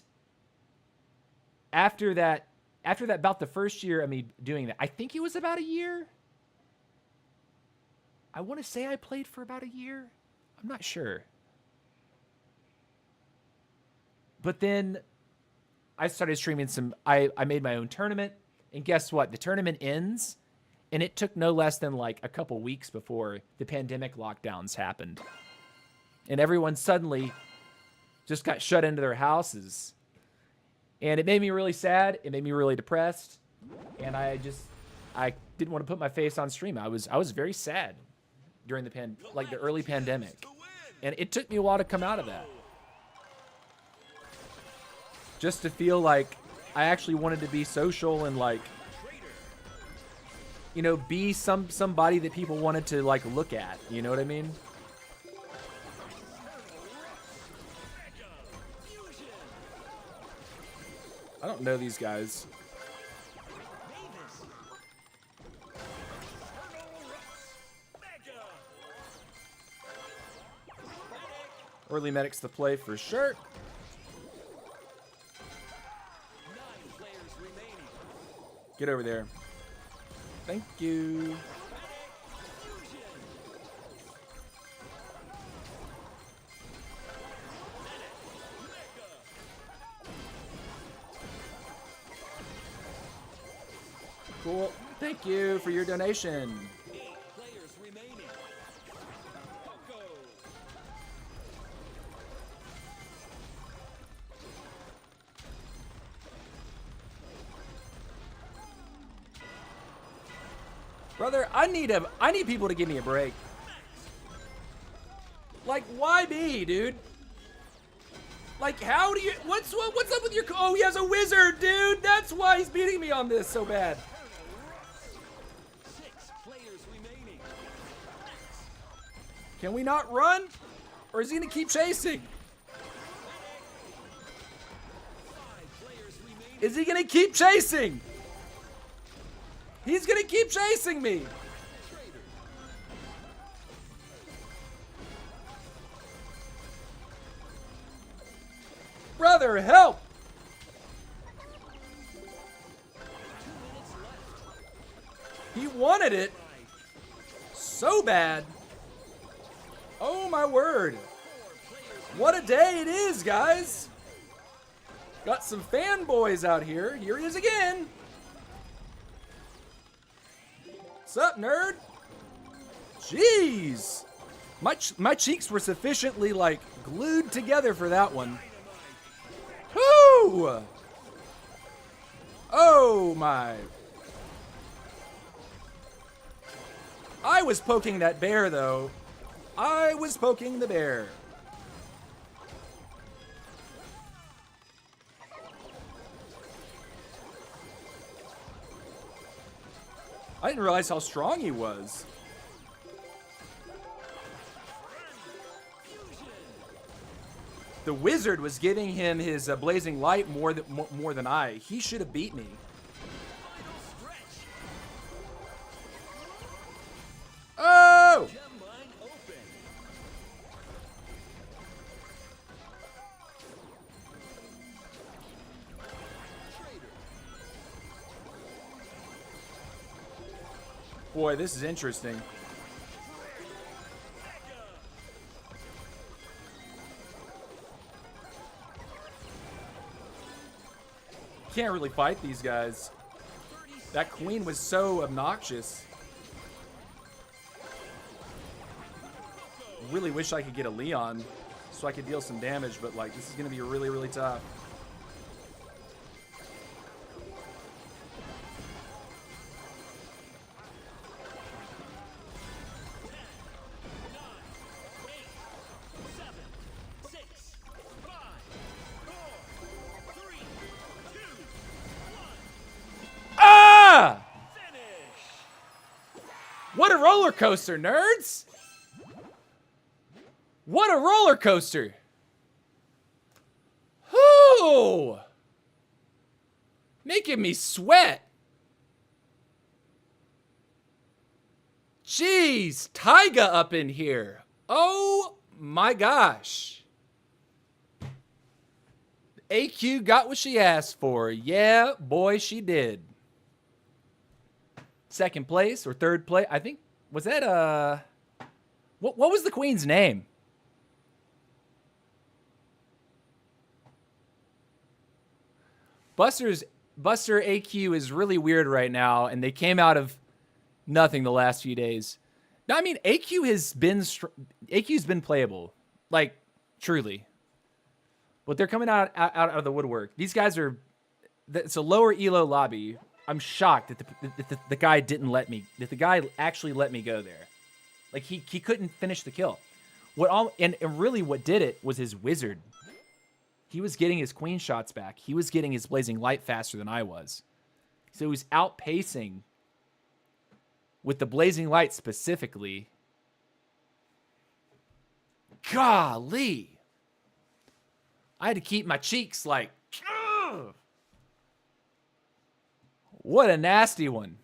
after that, about the first year of me doing that, I think it was about a year. I want to say I played for about a year. I'm not sure. But then I started streaming I made my own tournament. And guess what? The tournament ends. And it took no less than like a couple weeks before the pandemic lockdowns happened. And everyone suddenly just got shut into their houses. And it made me really sad. It made me really depressed. And I didn't want to put my face on stream. I was very sad during the early pandemic. And it took me a while to come out of that. Just to feel like I actually wanted to be social and, like, you know, be somebody that people wanted to, like, look at. You know what I mean? I don't know these guys. Early medic's the play for sure. 9 players remaining. Get over there. Thank you. Cool. Thank you for your donation. 8 players remaining. Go. Brother, I need people to give me a break. Like, why me, dude? Like, how do you... What's up with your... Oh, he has a wizard, dude! That's why he's beating me on this so bad. 6 players remaining. Can we not run? Or is he gonna keep chasing? 5 players remaining. Is he gonna keep chasing? He's gonna keep chasing me. Traitor. Brother, help! 2 minutes left. He wanted it so bad. Oh my word. 4 players. What a day it is, guys. Got some fanboys out here. Here he is again. What's up, nerd? Jeez. My cheeks were sufficiently, like, glued together for that one. Whoo! Oh my. I was poking that bear, though. I was poking the bear. I didn't realize how strong he was. The wizard was giving him his blazing light more than I. He should have beat me. Final stretch. Oh! Gem mine open. Traitor. Boy, this is interesting. Can't really fight these guys. That queen was so obnoxious. Really wish I could get a Leon so I could deal some damage, but like this is gonna be really, really tough. Ah! What a roller coaster, nerds! What a roller coaster! Whoo! Making me sweat. Jeez, Taiga up in here. Oh my gosh. AQ got what she asked for. Yeah, boy, she did. Second place or third place? I think, was that, what was the queen's name? Buster AQ is really weird right now, and they came out of nothing the last few days. No, I mean, AQ's been playable, like, truly. But they're coming out of the woodwork. These guys are, it's a lower elo lobby. I'm shocked that the guy didn't let me, that the guy actually let me go there. Like, he couldn't finish the kill. And really what did it was his wizard. He was getting his queen shots back. He was getting his blazing light faster than I was. So he was outpacing with the blazing light specifically. Golly. I had to keep my cheeks like, ugh. What a nasty one.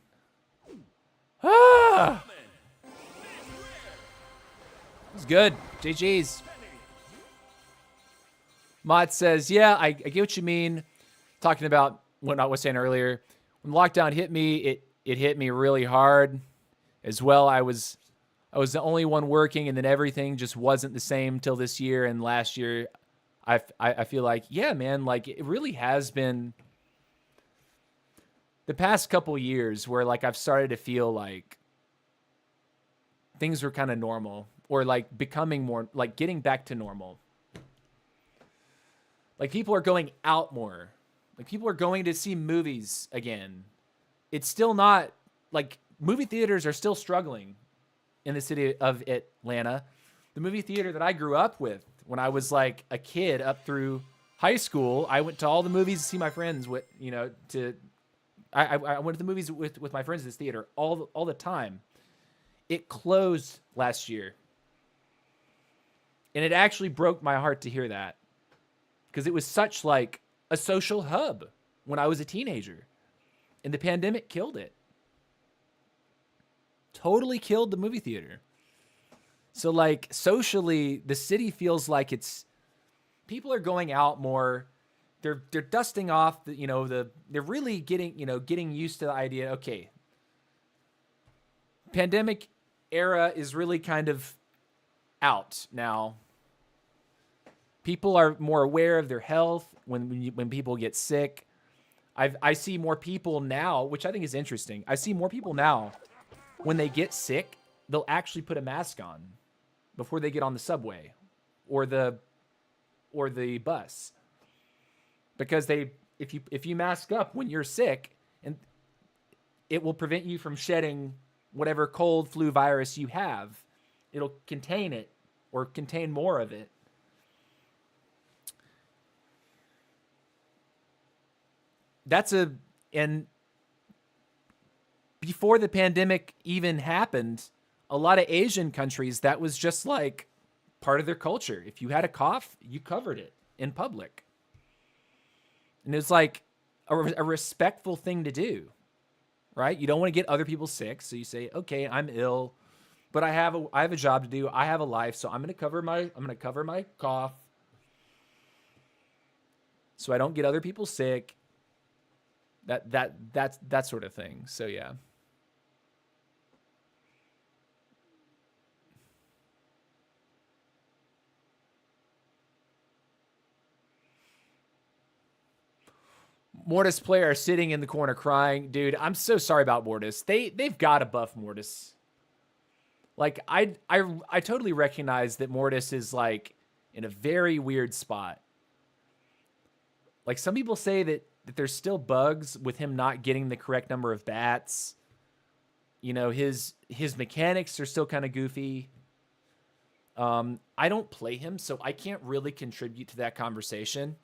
Ah. It was good. GG's. Mott says, yeah, I get what you mean. Talking about what I was saying earlier. When lockdown hit me, it hit me really hard as well. I was the only one working, and then everything just wasn't the same till this year and last year. I feel like, yeah, man, like it really has been the past couple years where like I've started to feel like things were kind of normal, or like becoming more, like getting back to normal. Like people are going out more. Like people are going to see movies again. It's still not like movie theaters are still struggling in the city of Atlanta. The movie theater that I grew up with when I was like a kid up through high school, I went to all the movies to see my friends with, you know, I went to the movies with my friends at this theater all the time. It closed last year. And it actually broke my heart to hear that, because it was such like a social hub when I was a teenager, and the pandemic killed it. Totally killed the movie theater. So like socially, the city feels like people are going out more. They're dusting off they're really getting used to the idea. Okay, pandemic era is really kind of out now. People are more aware of their health when people get sick. I see more people now, which I think is interesting. I see more people now when they get sick, they'll actually put a mask on before they get on the subway or the bus, because if you mask up when you're sick, and it will prevent you from shedding whatever cold, flu virus you have. It'll contain it or contain more of it. And before the pandemic even happened, a lot of Asian countries, that was just like part of their culture. If you had a cough, you covered it in public. And it was like a respectful thing to do, right? You don't want to get other people sick. So you say, okay, I'm ill, but I have a job to do. I have a life. So I'm going to cover my cough so I don't get other people sick. That's that sort of thing. So yeah. Mortis player sitting in the corner crying. Dude, I'm so sorry about Mortis. They've got to buff Mortis. Like I totally recognize that Mortis is like in a very weird spot. Like some people say that there's still bugs with him not getting the correct number of bats. You know, his mechanics are still kind of goofy. I don't play him, so I can't really contribute to that conversation.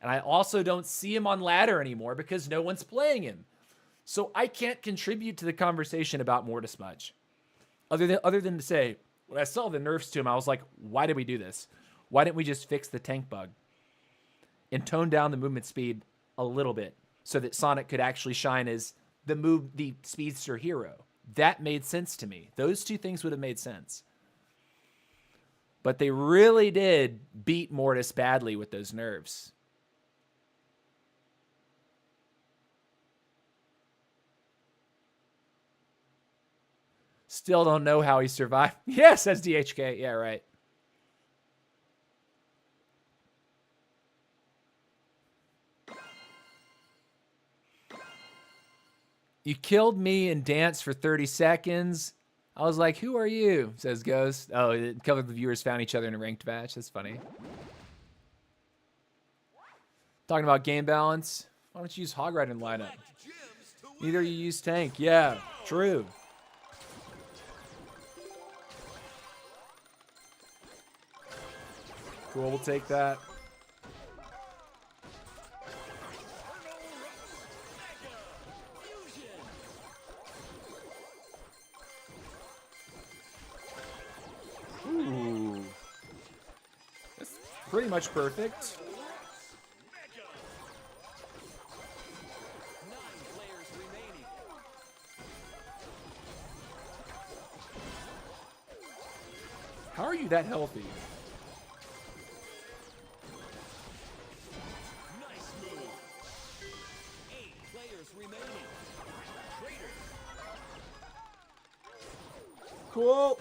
And I also don't see him on ladder anymore because no one's playing him. So I can't contribute to the conversation about Mortis much. Other than to say, when I saw the nerfs to him, I was like, why did we do this? Why didn't we just fix the tank bug and tone down the movement speed a little bit so that Sonic could actually shine as the speedster hero? That made sense to me. Those two things would have made sense. But they really did beat Mortis badly with those nerfs. Still don't know how he survived. Yeah, says DHK. Yeah, right. You killed me and danced for 30 seconds. I was like, who are you? Says Ghost. Oh, a couple of the viewers found each other in a ranked match. That's funny. Talking about game balance. Why don't you use Hog Rider in lineup? Neither you use tank. Yeah, true. Cool, we'll take that. Ooh. That's pretty much perfect. How are you that healthy? Cool.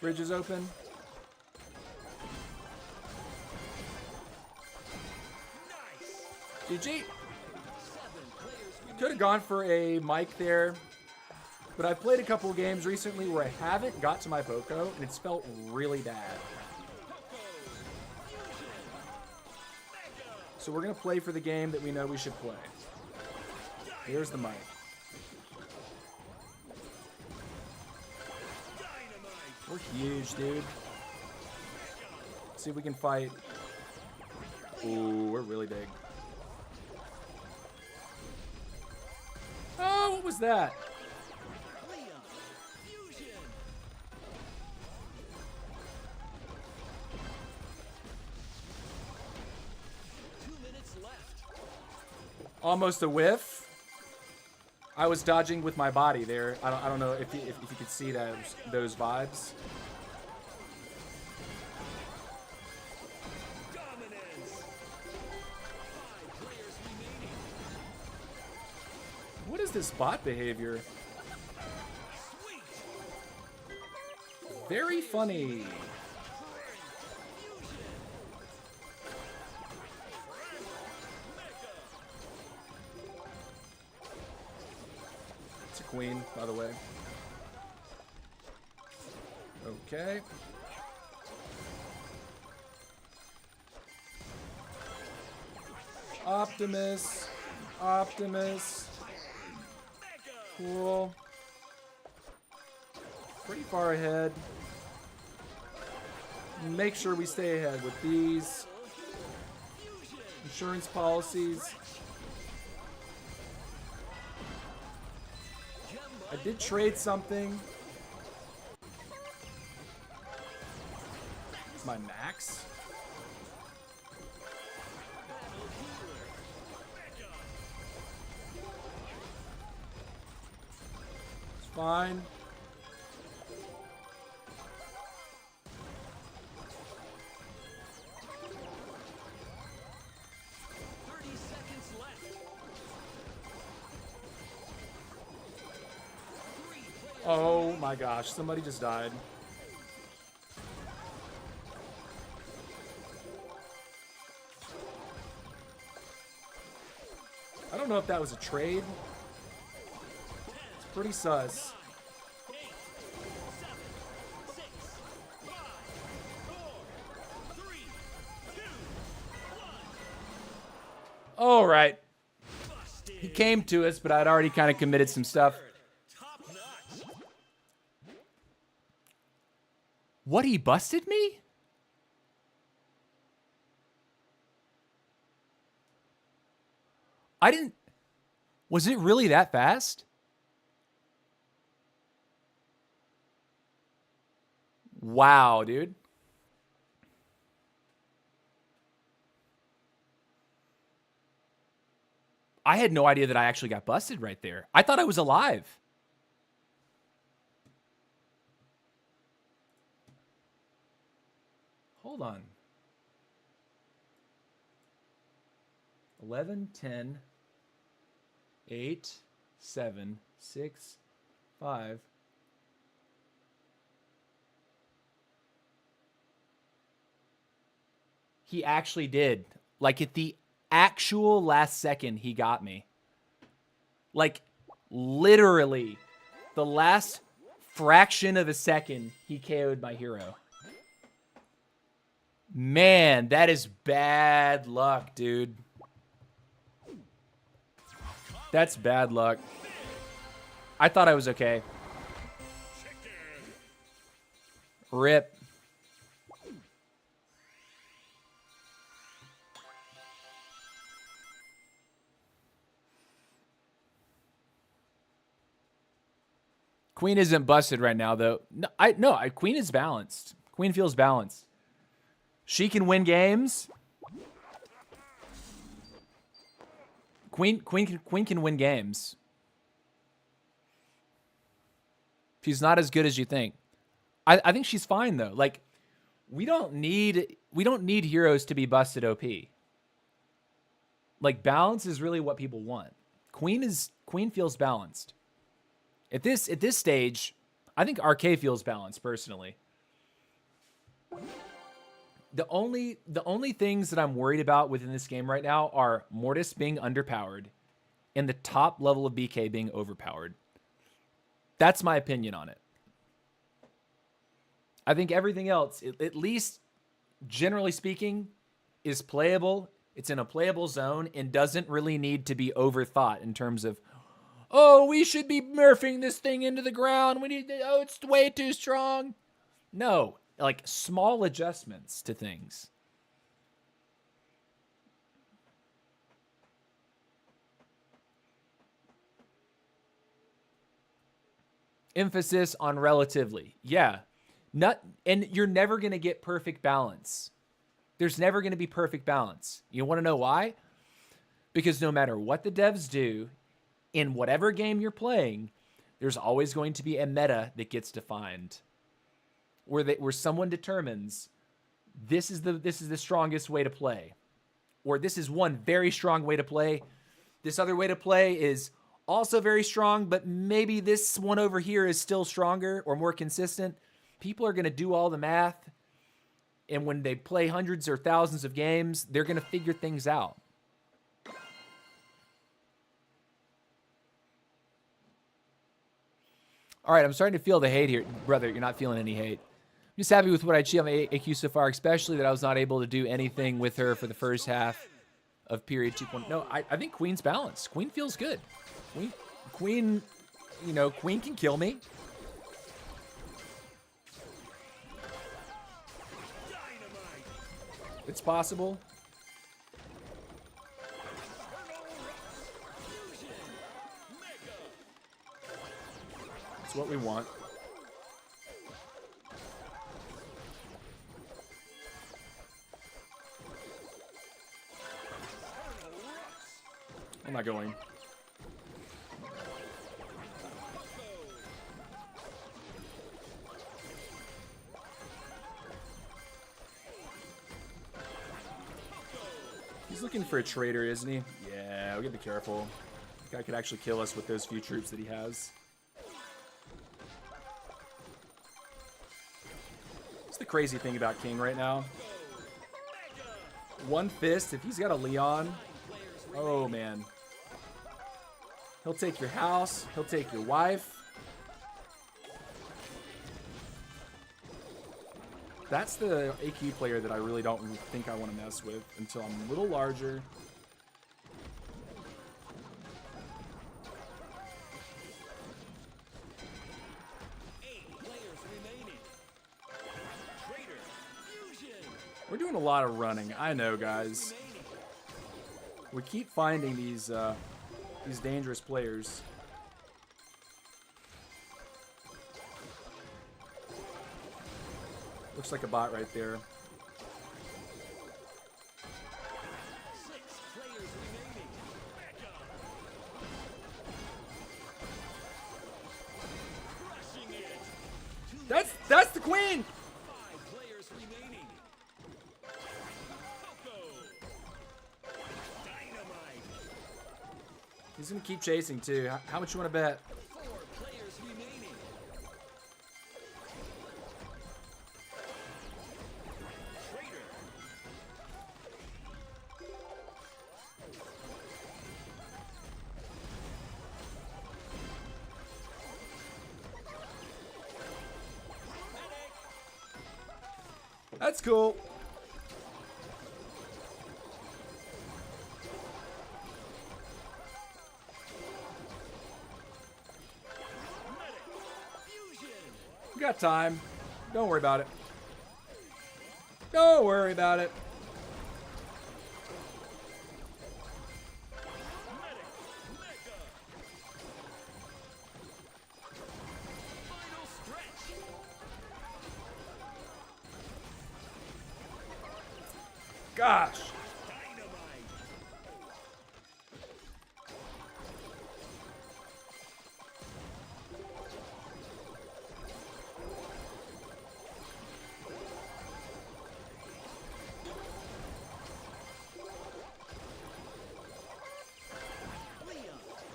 Bridge is open. GG. Could have gone for a mic there, but I've played a couple of games recently where I haven't got to my Poco, and it's felt really bad. So we're going to play for the game that we know we should play. Here's the mic. We're huge, dude. Let's see if we can fight. Ooh, we're really big. Oh, what was that? Almost a whiff. I was dodging with my body there. I don't know if you could see those vibes. What is this bot behavior? Very funny. It's a queen, by the way. Okay. Optimus. Optimus. Cool. Pretty far ahead. Make sure we stay ahead with these insurance policies. I did trade something. It's my max. It's fine. Oh my gosh, somebody just died. I don't know if that was a trade. It's pretty sus. All right. He came to us, but I'd already kind of committed some stuff. What, he busted me? I didn't... Was it really that fast? Wow, dude. I had no idea that I actually got busted right there. I thought I was alive. Hold on. 11, 10, 8, 7, 6, 5. He actually did. Like at the actual last second, he got me. Like literally the last fraction of a second, he KO'd my hero. Man, that is bad luck, dude. That's bad luck. I thought I was okay. Rip. Queen isn't busted right now, though. No, Queen is balanced. Queen feels balanced. She can win games. Queen can win games. She's not as good as you think. I think she's fine though. Like we don't need heroes to be busted OP. Like, balance is really what people want. Queen feels balanced. At this stage, I think RK feels balanced personally. The only things that I'm worried about within this game right now are Mortis being underpowered and the top level of BK being overpowered. That's my opinion on it. I think everything else, at least generally speaking, is playable. It's in a playable zone and doesn't really need to be overthought in terms of, oh, we should be murphing this thing into the ground. It's way too strong. No, like small adjustments to things. Emphasis on relatively. Yeah. And you're never going to get perfect balance. There's never going to be perfect balance. You want to know why? Because no matter what the devs do, in whatever game you're playing, there's always going to be a meta that gets defined, where someone determines this is the strongest way to play, or this is one very strong way to play. This other way to play is also very strong, but maybe this one over here is still stronger or more consistent. People are going to do all the math, and when they play hundreds or thousands of games, they're going to figure things out. All right, I'm starting to feel the hate here. Brother, you're not feeling any hate. I'm just happy with what I achieved on my AQ so far, especially that I was not able to do anything with her for the first half of period 2.0. No, I think Queen's balanced. Queen feels good. Queen, you know, Queen can kill me. It's possible. It's what we want. I'm not going. He's looking for a traitor, isn't he? Yeah, we gotta be careful. The guy could actually kill us with those few troops that he has. That's the crazy thing about King right now. One fist, if he's got a Leon, oh man. He'll take your house, he'll take your wife. That's the AQ player that I really don't think I want to mess with until I'm a little larger. We're doing a lot of running. I know, guys. We keep finding these dangerous players. Looks like a bot right there. That's the Queen! He's gonna keep chasing too. How much you want to bet? That's cool. We got time. Don't worry about it. Don't worry about it. Gosh.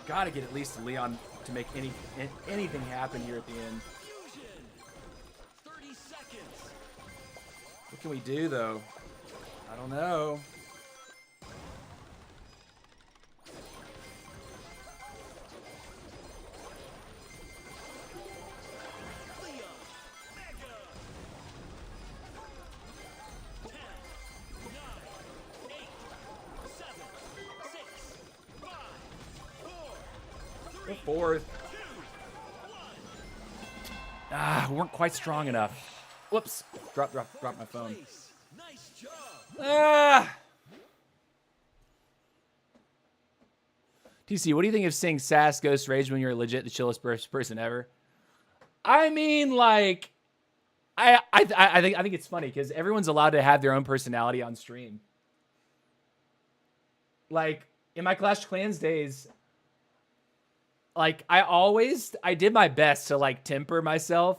Gotta get at least Leon to make anything happen here at the end. Fusion. 30 seconds. What can we do, though? I don't know. Leon. Mega. 10, 9, 8, 7, 6, 5, 4, 3, Fourth. 2, 1. Ah, we weren't quite strong enough. Whoops. Drop my phone. Place. Nice job. Ah! TC, what do you think of seeing Sass Ghost Rage when you're legit the chillest person ever? I mean, like, I think it's funny because everyone's allowed to have their own personality on stream. Like, in my Clash of Clans days, like, I did my best to, like, temper myself.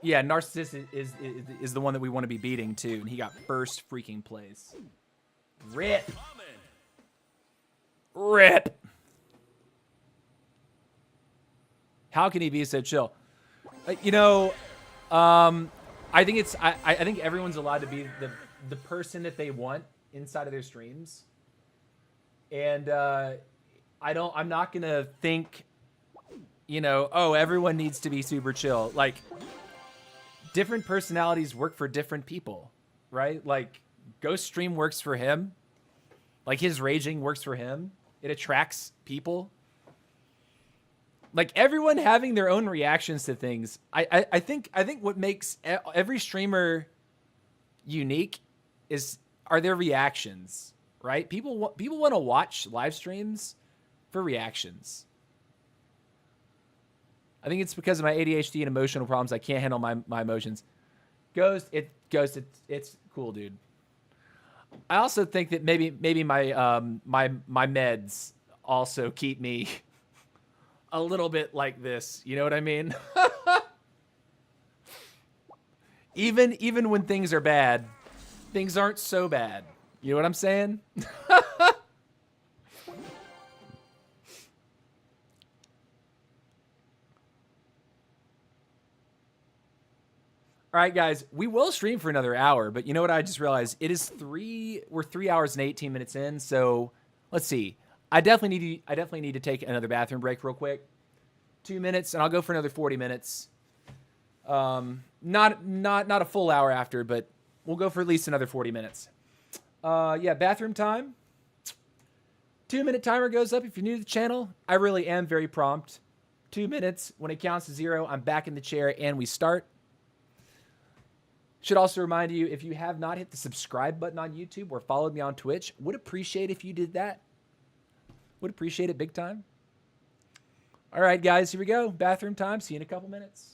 Yeah, Narcissus is the one that we want to be beating, too, and he got first freaking place. Rip. Rip. How can he be so chill? You know, I think it's I think everyone's allowed to be the person that they want inside of their streams, and I'm not gonna think, you know, oh, everyone needs to be super chill. Like, different personalities work for different people, right? Like, Ghost Stream works for him. Like, his raging works for him. It attracts people. Like, everyone having their own reactions to things. I think what makes every streamer unique are their reactions, right? People want to watch live streams for reactions. I think it's because of my ADHD and emotional problems. I can't handle my emotions. Ghost, it's cool, dude. I also think that maybe my my meds also keep me a little bit like this. You know what I mean? even when things are bad, things aren't so bad. You know what I'm saying? All right, guys, we will stream for another hour, but you know what I just realized? We're 3 hours and 18 minutes in, so let's see. I definitely need to take another bathroom break real quick. 2 minutes, and I'll go for another 40 minutes. Not a full hour after, but we'll go for at least another 40 minutes. Yeah, bathroom time. 2-minute timer goes up if you're new to the channel. I really am very prompt. 2 minutes. When it counts to 0, I'm back in the chair, and we start. Should also remind you, if you have not hit the subscribe button on YouTube or followed me on Twitch, would appreciate if you did that. Would appreciate it big time. All right, guys, here we go. Bathroom time. See you in a couple minutes.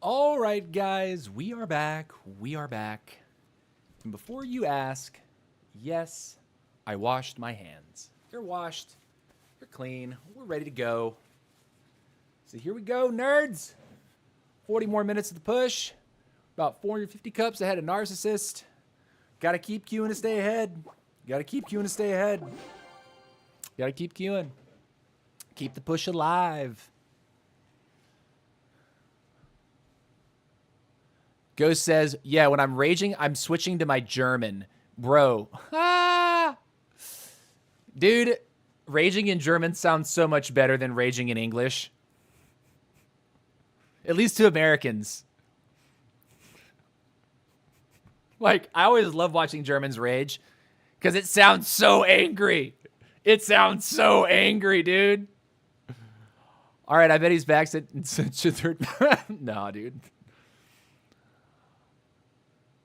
All right, guys, we are back. We are back. And before you ask, yes, I washed my hands. You're washed. You're clean. We're ready to go. So here we go, nerds. 40 more minutes of the push. About 450 cups ahead of Narcissist. Got to keep queuing to stay ahead. Got to keep queuing to stay ahead. Got to keep queuing. Keep the push alive. Ghost says, yeah, when I'm raging, I'm switching to my German. Bro. Ah! Dude, raging in German sounds so much better than raging in English. At least to Americans. Like, I always love watching Germans rage because it sounds so angry. It sounds so angry, dude. All right, I bet he's back. No, dude.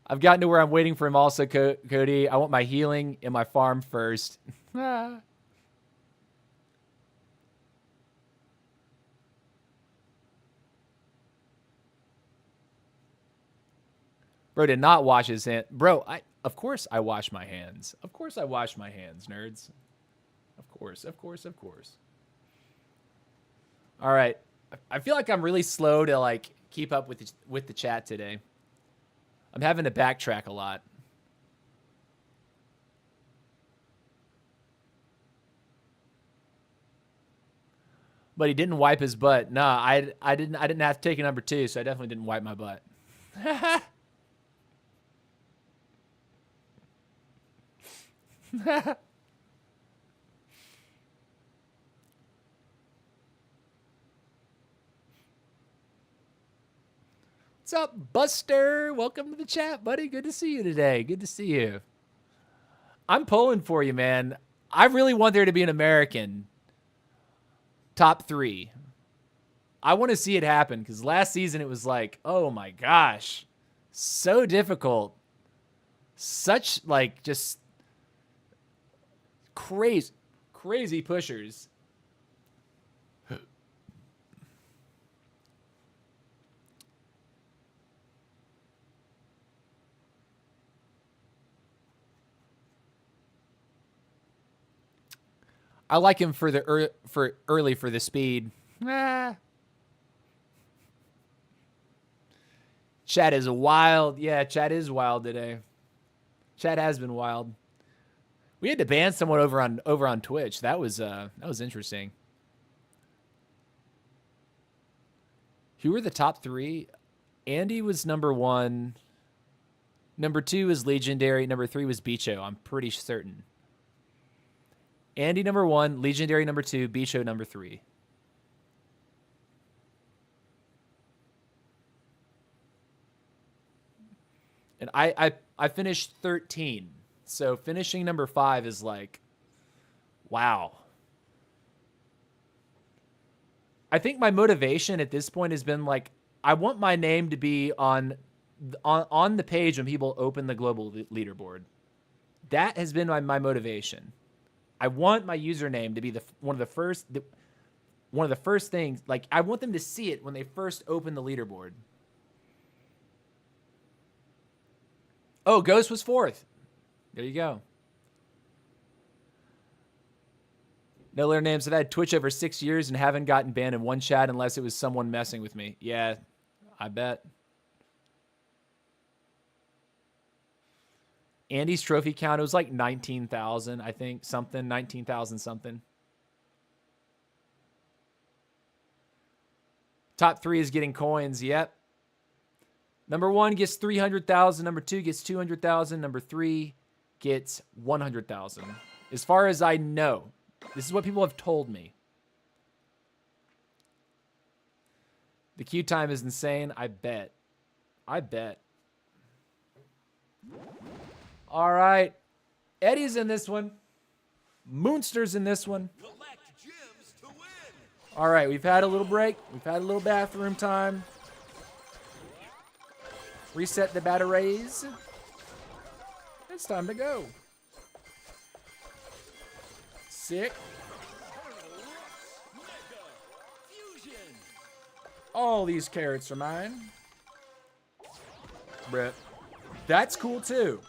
I've gotten to where I'm waiting for him also, Cody. I want my healing and my farm first. Bro did not wash his hands. Bro, of course I wash my hands. Of course I wash my hands, nerds. Of course, of course, of course. All right. I feel like I'm really slow to like keep up with the chat today. I'm having to backtrack a lot. But he didn't wipe his butt. Nah, I didn't have to take a number 2, so I definitely didn't wipe my butt. What's up, Buster? Welcome to the chat, buddy. Good to see you today. Good to see you. I'm pulling for you, man. I really want there to be an American top 3. I want to see it happen because last season it was like, oh my gosh, so difficult. Such like just crazy pushers. I like him for the early for the speed. Chat is wild. Yeah, chat is wild today. Chat has been wild. We had to ban someone over on Twitch. That was interesting. Who were the top 3? Andy was number 1. Number 2 was Legendary. Number 3 was Bicho. I'm pretty certain. Andy number 1, Legendary number 2, Bicho number 3. And I finished 13. So finishing number 5 is like, wow. I think my motivation at this point has been like, I want my name to be on the page when people open the global leaderboard. That has been my motivation. I want my username to be one of the first things. Like, I want them to see it when they first open the leaderboard. Oh, Ghost was 4th. There you go. No letter names. I've had Twitch over 6 years and haven't gotten banned in one chat unless it was someone messing with me. Yeah, I bet. Andy's trophy count, it was like 19,000, I think. 19,000 something. Top 3 is getting coins. Yep. Number 1 gets 300,000. Number 2 gets 200,000. Number 3 gets 100,000. As far as I know. This is what people have told me. The queue time is insane. I bet. All right. Eddie's in this one. Moonster's in this one. All right. We've had a little break. We've had a little bathroom time. Reset the batteries. It's time to go. Sick. All these carrots are mine. Bruh. That's cool too.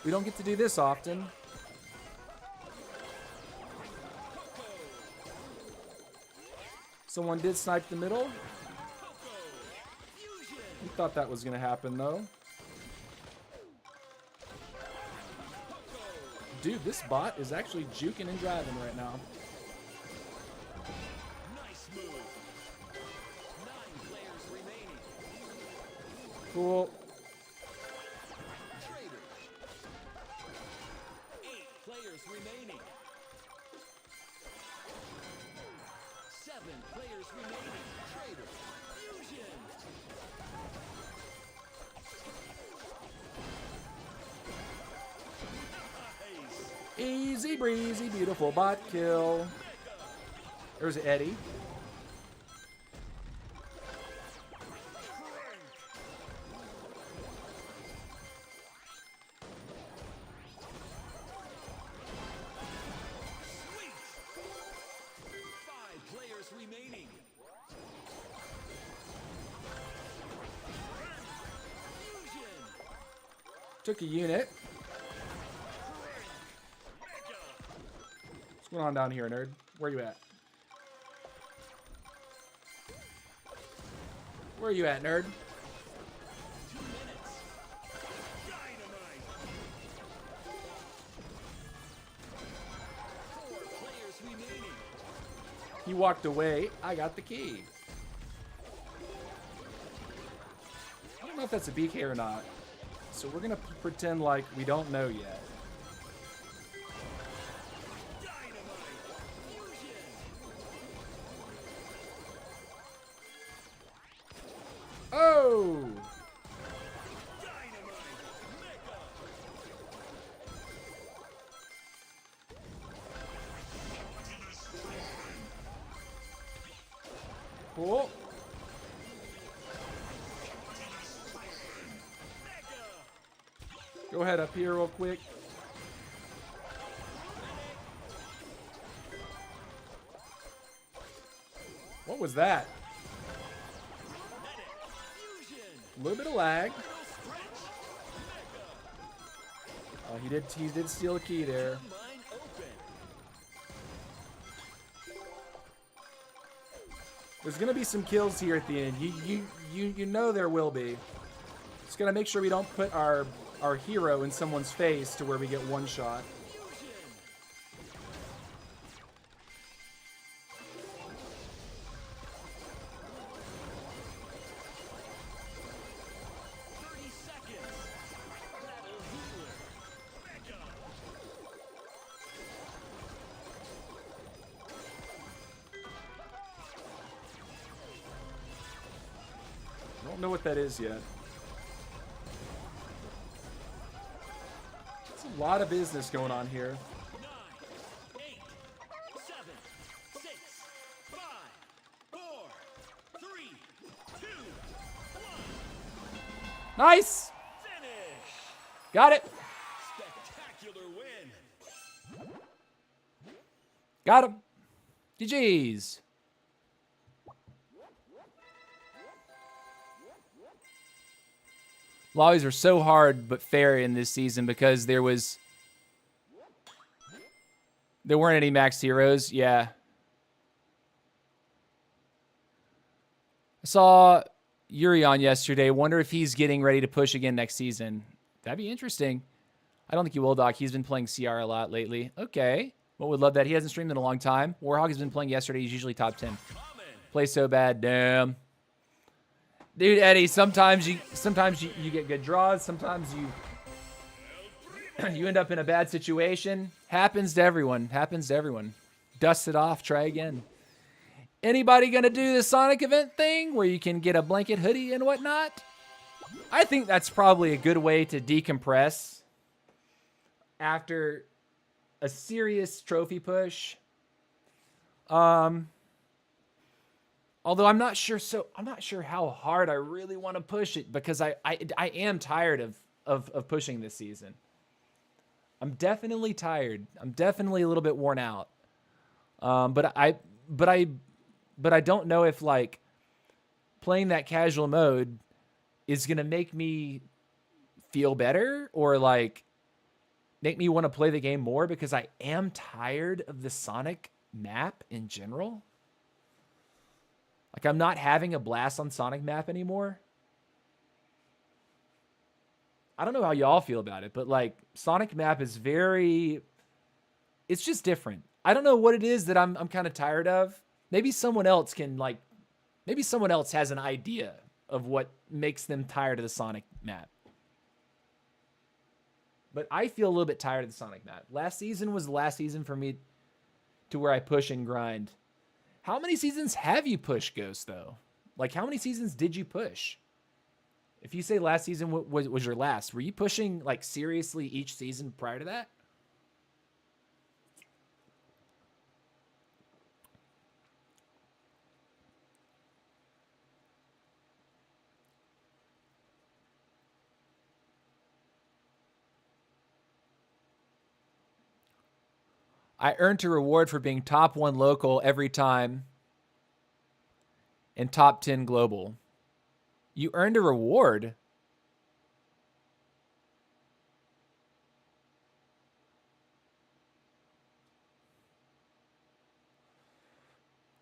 We don't get to do this often. Someone did snipe the middle. We thought that was going to happen, though. Dude, this bot is actually juking and driving right now. Nice move. 9 players remaining. Cool. Traitor. 8 players remaining. 7 players remaining. Traitor. Fusion. Nice. Easy breezy, beautiful bot kill. There's Eddie. Sweet. 5 players remaining. Fusion. Took a unit. What's going on down here, nerd? Where you at? Where are you at, nerd? 2 minutes. Dynamite. 4 players remaining. He walked away. I got the key. I don't know if that's a BK or not. So we're going to pretend like we don't know yet. Dynamite. Fusion. Oh! Dynamite. Mega. Cool. Go ahead up here real quick. What was that? Fusion. A little bit of lag. Little stretch. Mega. Oh, he did steal a key there. Mine open. There's gonna be some kills here at the end. You know there will be. Just gotta make sure we don't put our hero in someone's face to where we get one shot. Fusion. Seconds. Battle healer. Mega. I don't know what that is yet. It's a lot of business going on here. 9, 8, 7, 6, 5, 4, 3, 2, 1. Nice! Finish. Got it! Spectacular win. Got him! GG's! Lobbies were so hard but fair in this season because there weren't any max heroes. Yeah. I saw Yuri on yesterday. Wonder if he's getting ready to push again next season. That'd be interesting. I don't think he will, Doc. He's been playing CR a lot lately. Okay. Well, would love that. He hasn't streamed in a long time. Warhog has been playing yesterday. He's usually top 10. Plays so bad. Damn. Dude, Eddie, sometimes you get good draws. Sometimes you end up in a bad situation. Happens to everyone. Happens to everyone. Dust it off. Try again. Anybody going to do the Sonic event thing where you can get a blanket hoodie and whatnot? I think that's probably a good way to decompress after a serious trophy push. Although I'm not sure how hard I really want to push it because I am tired of pushing this season. I'm definitely tired. I'm definitely a little bit worn out. But I don't know if like playing that casual mode is going to make me feel better or like make me want to play the game more because I am tired of the Sonic map in general. Like I'm not having a blast on Sonic map anymore. I don't know how y'all feel about it, but like Sonic map is it's just different. I don't know what it is that I'm kind of tired of. Maybe someone else has an idea of what makes them tired of the Sonic map. But I feel a little bit tired of the Sonic map. Last season was the last season for me to where I push and grind. How many seasons have you pushed, Ghost, though? Like, how many seasons did you push? If you say last season was your last, were you pushing, like, seriously each season prior to that? I earned a reward for being top 1 local every time and top 10 global. You earned a reward?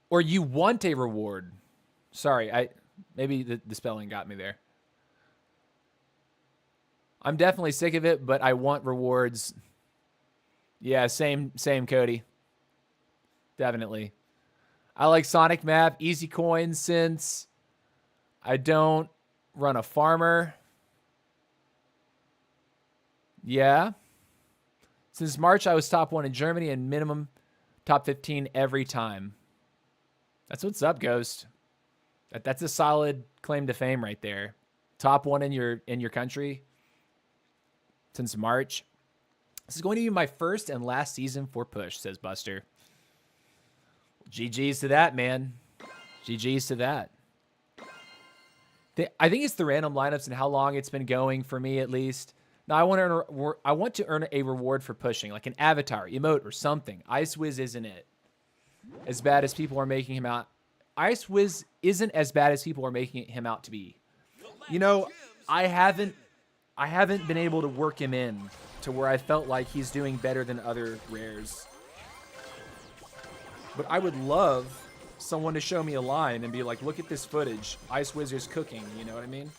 Or you want a reward? Sorry, maybe the spelling got me there. I'm definitely sick of it, but I want rewards. Yeah, same, Cody. Definitely. I like Sonic map, easy coins since I don't run a farmer. Yeah. Since March, I was top 1 in Germany and minimum top 15 every time. That's what's up, Ghost. That's a solid claim to fame right there. Top 1 in your country since March. This is going to be my first and last season for Push, says Buster. GG's to that, man. GG's to that. I think it's the random lineups and how long it's been going for me, at least. Now, I want to earn a reward for pushing, like an avatar, emote, or something. Ice Wiz isn't it. As bad as people are making him out. Ice Wiz isn't as bad as people are making him out to be. You know, I haven't been able to work him in to where I felt like he's doing better than other rares. But I would love someone to show me a line and be like, look at this footage. Ice Wizard's cooking, you know what I mean?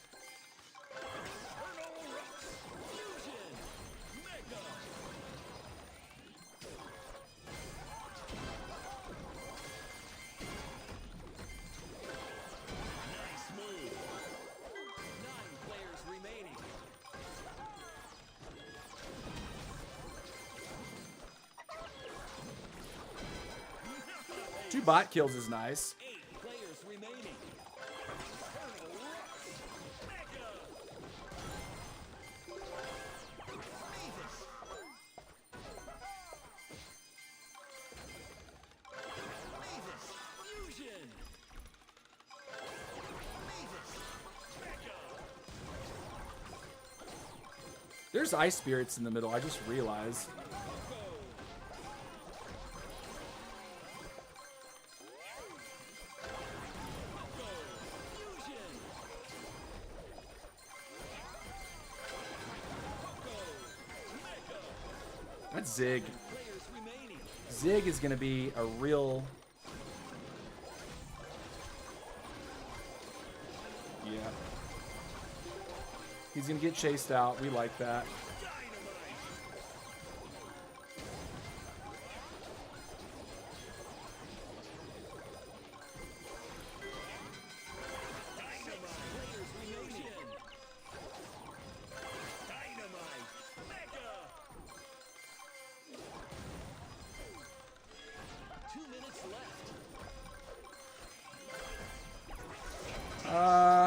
Two bot kills is nice. 8 players remaining. Fusion. There's ice spirits in the middle, I just realized. That's Zig. Zig is going to be a real... Yeah. He's going to get chased out. We like that.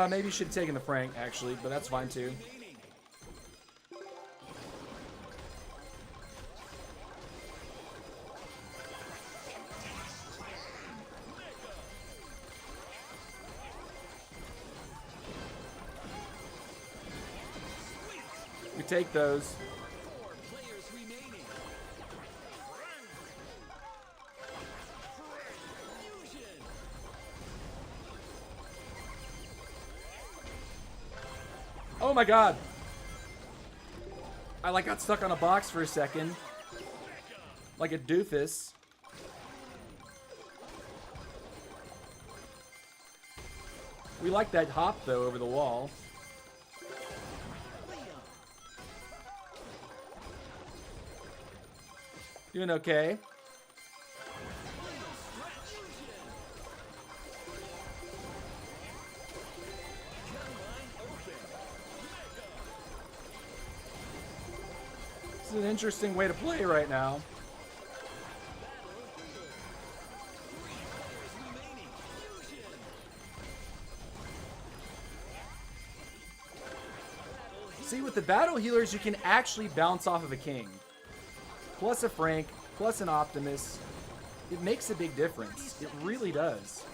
Maybe should have taken the Frank, actually, but that's fine too. We take those. Oh my god. I like got stuck on a box for a second. Like a doofus. We like that hop though over the wall. Doing okay. This is an interesting way to play right now. See, with the battle healers, you can actually bounce off of a king. Plus a Frank, plus an Optimus. It makes a big difference. It really does.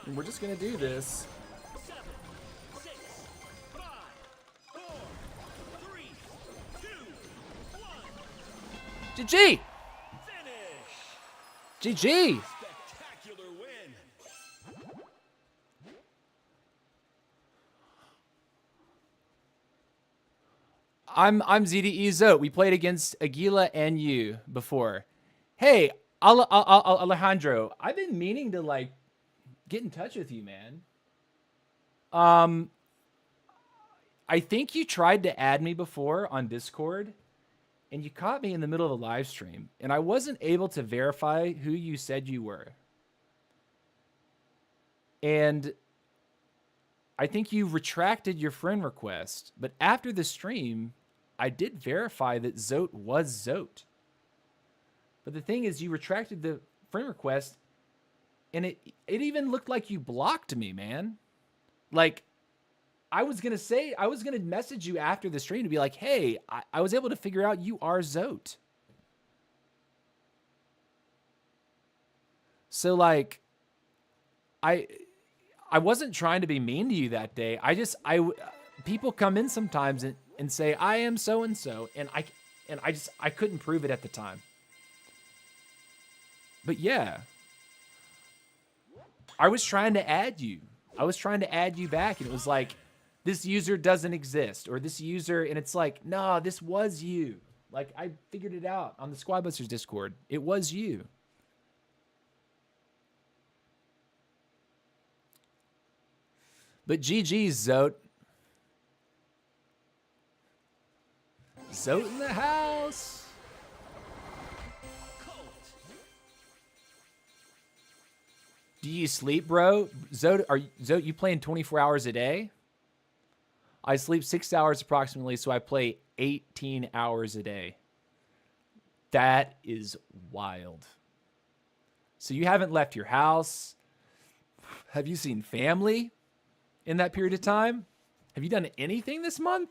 And we're just gonna do this. 7, 6, 5, 4, 3, 2, 1. GG! Finish. GG! Spectacular win. I'm ZDE Zote. We played against Aguila and you before. Hey, Alejandro, I've been meaning to like get in touch with you, man. I think you tried to add me before on Discord, and you caught me in the middle of a live stream, and I wasn't able to verify who you said you were. And I think you retracted your friend request, but after the stream, I did verify that Zote was Zote. But the thing is, you retracted the friend request, and it even looked like you blocked me, man. Like, I was gonna message you after the stream to be like, hey, I was able to figure out you are Zote. So like, I wasn't trying to be mean to you that day. People come in sometimes and say, I am so-and-so, and I couldn't prove it at the time. But yeah, I was trying to add you. I was trying to add you back, and it was like, this user doesn't exist, or this user, and it's like, no, this was you. Like, I figured it out on the Squadbusters Discord. It was you. But GG's, Zote. Zote in the house. Do you sleep, bro? Zote, you playing 24 hours a day? I sleep 6 hours approximately, so I play 18 hours a day. That is wild. So you haven't left your house? Have you seen family in that period of time? Have you done anything this month?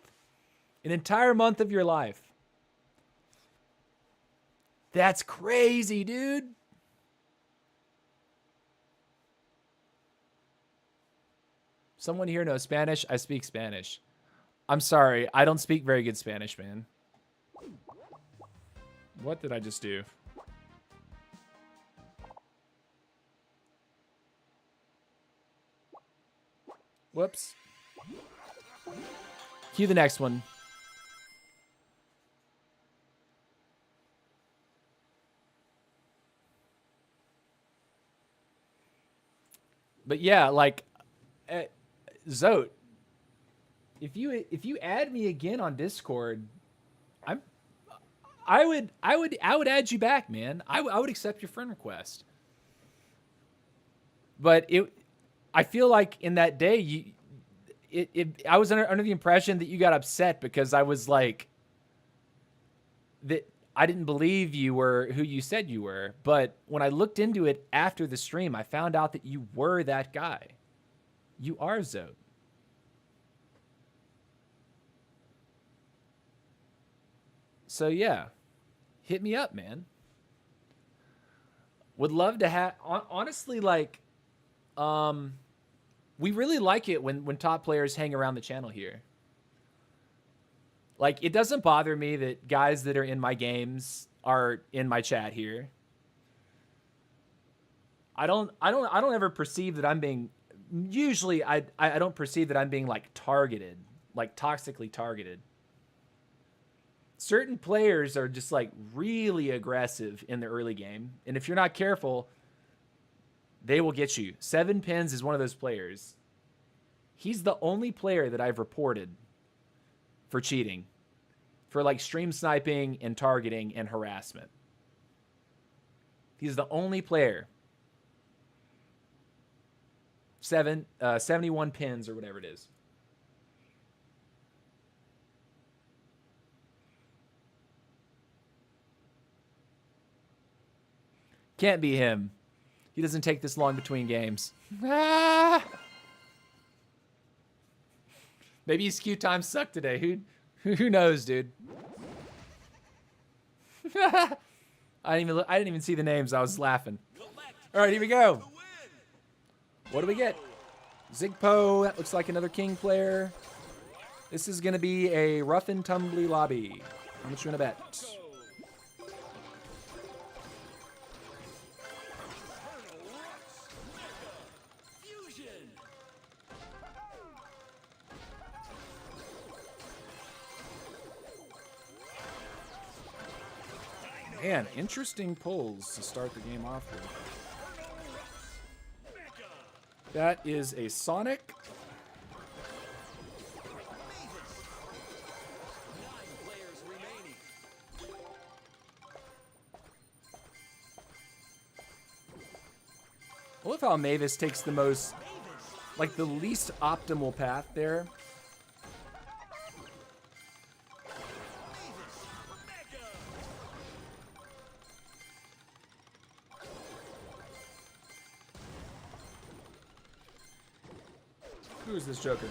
An entire month of your life. That's crazy, dude. Someone here knows Spanish? I speak Spanish. I'm sorry, I don't speak very good Spanish, man. What did I just do? Whoops. Cue the next one. But yeah, like, Zote, if you add me again on Discord, I would add you back, man. I would accept your friend request. But I feel like in that day I was under the impression that you got upset because I was like that I didn't believe you were who you said you were. But when I looked into it after the stream, I found out that you were that guy. You are Zote. So yeah, hit me up, man. Would love to have, honestly, like, We really like it when top players hang around the channel here. Like, it doesn't bother me that guys that are in my games are in my chat here. I don't ever perceive that I'm being, usually I don't perceive that I'm being like targeted, like toxically targeted. Certain players are just like really aggressive in the early game, and if you're not careful, they will get you. 7 Pins is one of those players. He's the only player that I've reported for cheating, for like stream sniping and targeting and harassment. He's the only player. 71 pins or whatever it is. Can't be him. He doesn't take this long between games. Ah! Maybe his queue time sucked today. Who knows, dude? I didn't even see the names. I was laughing. All right, here we go. What do we get? Zigpo. That looks like another king player. This is gonna be a rough and tumbly lobby. How much you wanna bet? Man, interesting pulls to start the game off with. That is a Sonic. I love how Mavis takes the most, like the least optimal path there. Who's this Joker?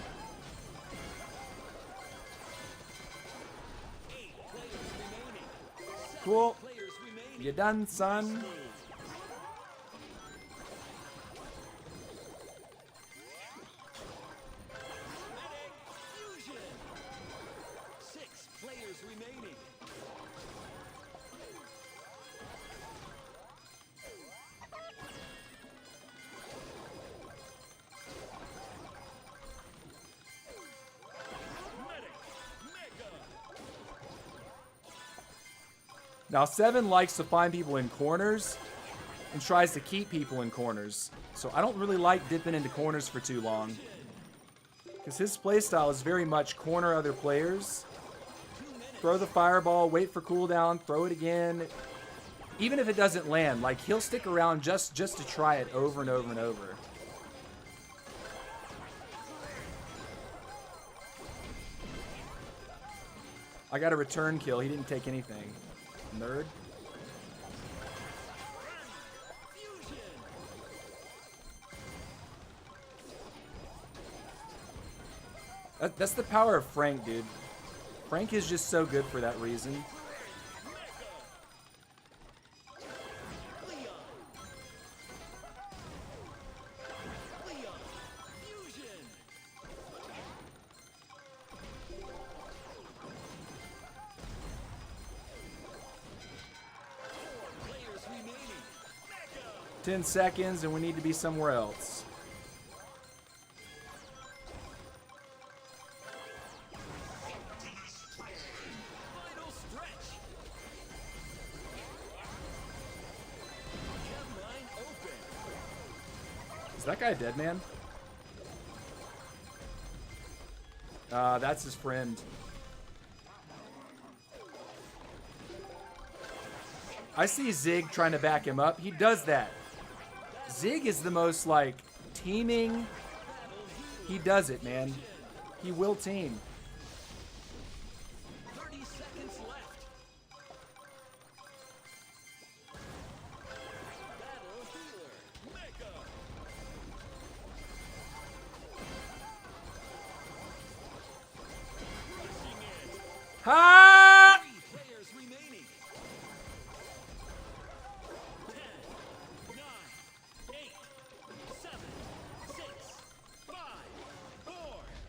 Cool. You done, son? Now, 7 likes to find people in corners and tries to keep people in corners. So I don't really like dipping into corners for too long, because his playstyle is very much corner other players, throw the fireball, wait for cooldown, throw it again. Even if it doesn't land, like he'll stick around just to try it over and over and over. I got a return kill. He didn't take anything. Nerd. That's the power of Frank, dude. Frank is just so good for that reason. Ten seconds, and we need to be somewhere else. Is that guy dead, man? That's his friend. I see Zig trying to back him up. He does that. Zig is the most, like, teaming. He does it, man. He will team. 30 seconds left. Battle healer. Mega. Rushing it. Ha! 3 players remaining. 10, 9, 8, 7, 6, 5,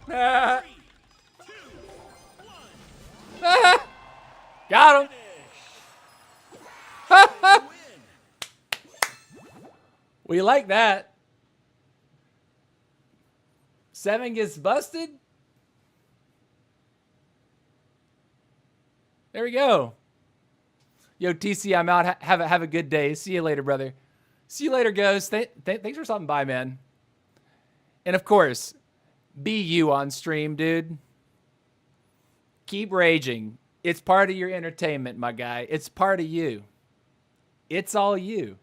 Ah. Ah. Got him. We like that. 7 gets busted. There we go. Yo, TC, I'm out. Have a good day. See you later, brother. See you later, Ghost. Thanks for stopping by, man. And of course, be you on stream, dude. Keep raging. It's part of your entertainment, my guy. It's part of you. It's all you.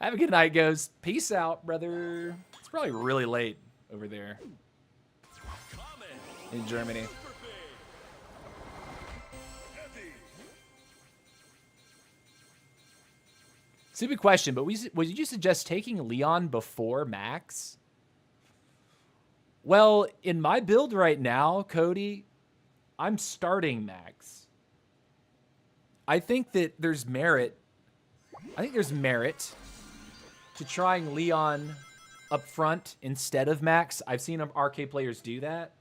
Have a good night, Ghost. Peace out, brother. It's probably really late over there in Germany. Stupid question, but would you suggest taking Leon before Max? Well, in my build right now, Cody, I'm starting Max. I think that there's merit. I think there's merit to trying Leon up front instead of Max. I've seen RK players do that.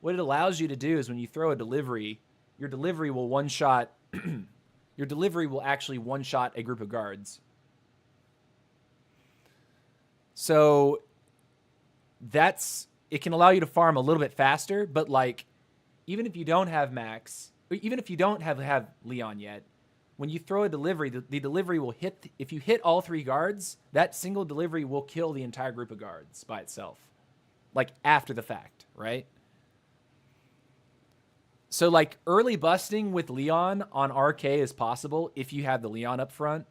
What it allows you to do is when you throw a delivery, your delivery will one-shot... your delivery will actually one-shot a group of guards. So it can allow you to farm a little bit faster, but like, even if you don't have Max, or even if you don't have Leon yet, when you throw a delivery, the delivery will hit, if you hit all 3 guards, that single delivery will kill the entire group of guards by itself. Like, after the fact, right? So, like, early busting with Leon on RK is possible if you have the Leon up front.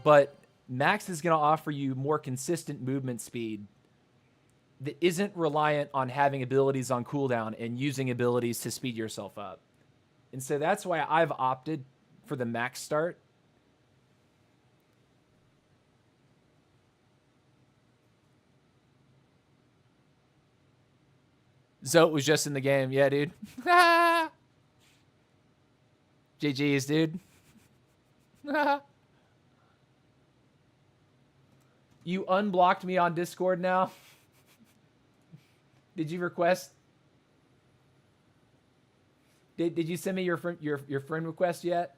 But Max is going to offer you more consistent movement speed that isn't reliant on having abilities on cooldown and using abilities to speed yourself up. And so that's why I've opted for the Max start. Zote was just in the game. Yeah, dude. GG's, dude. You unblocked me on Discord now? Did you request? Did you send me your friend request yet?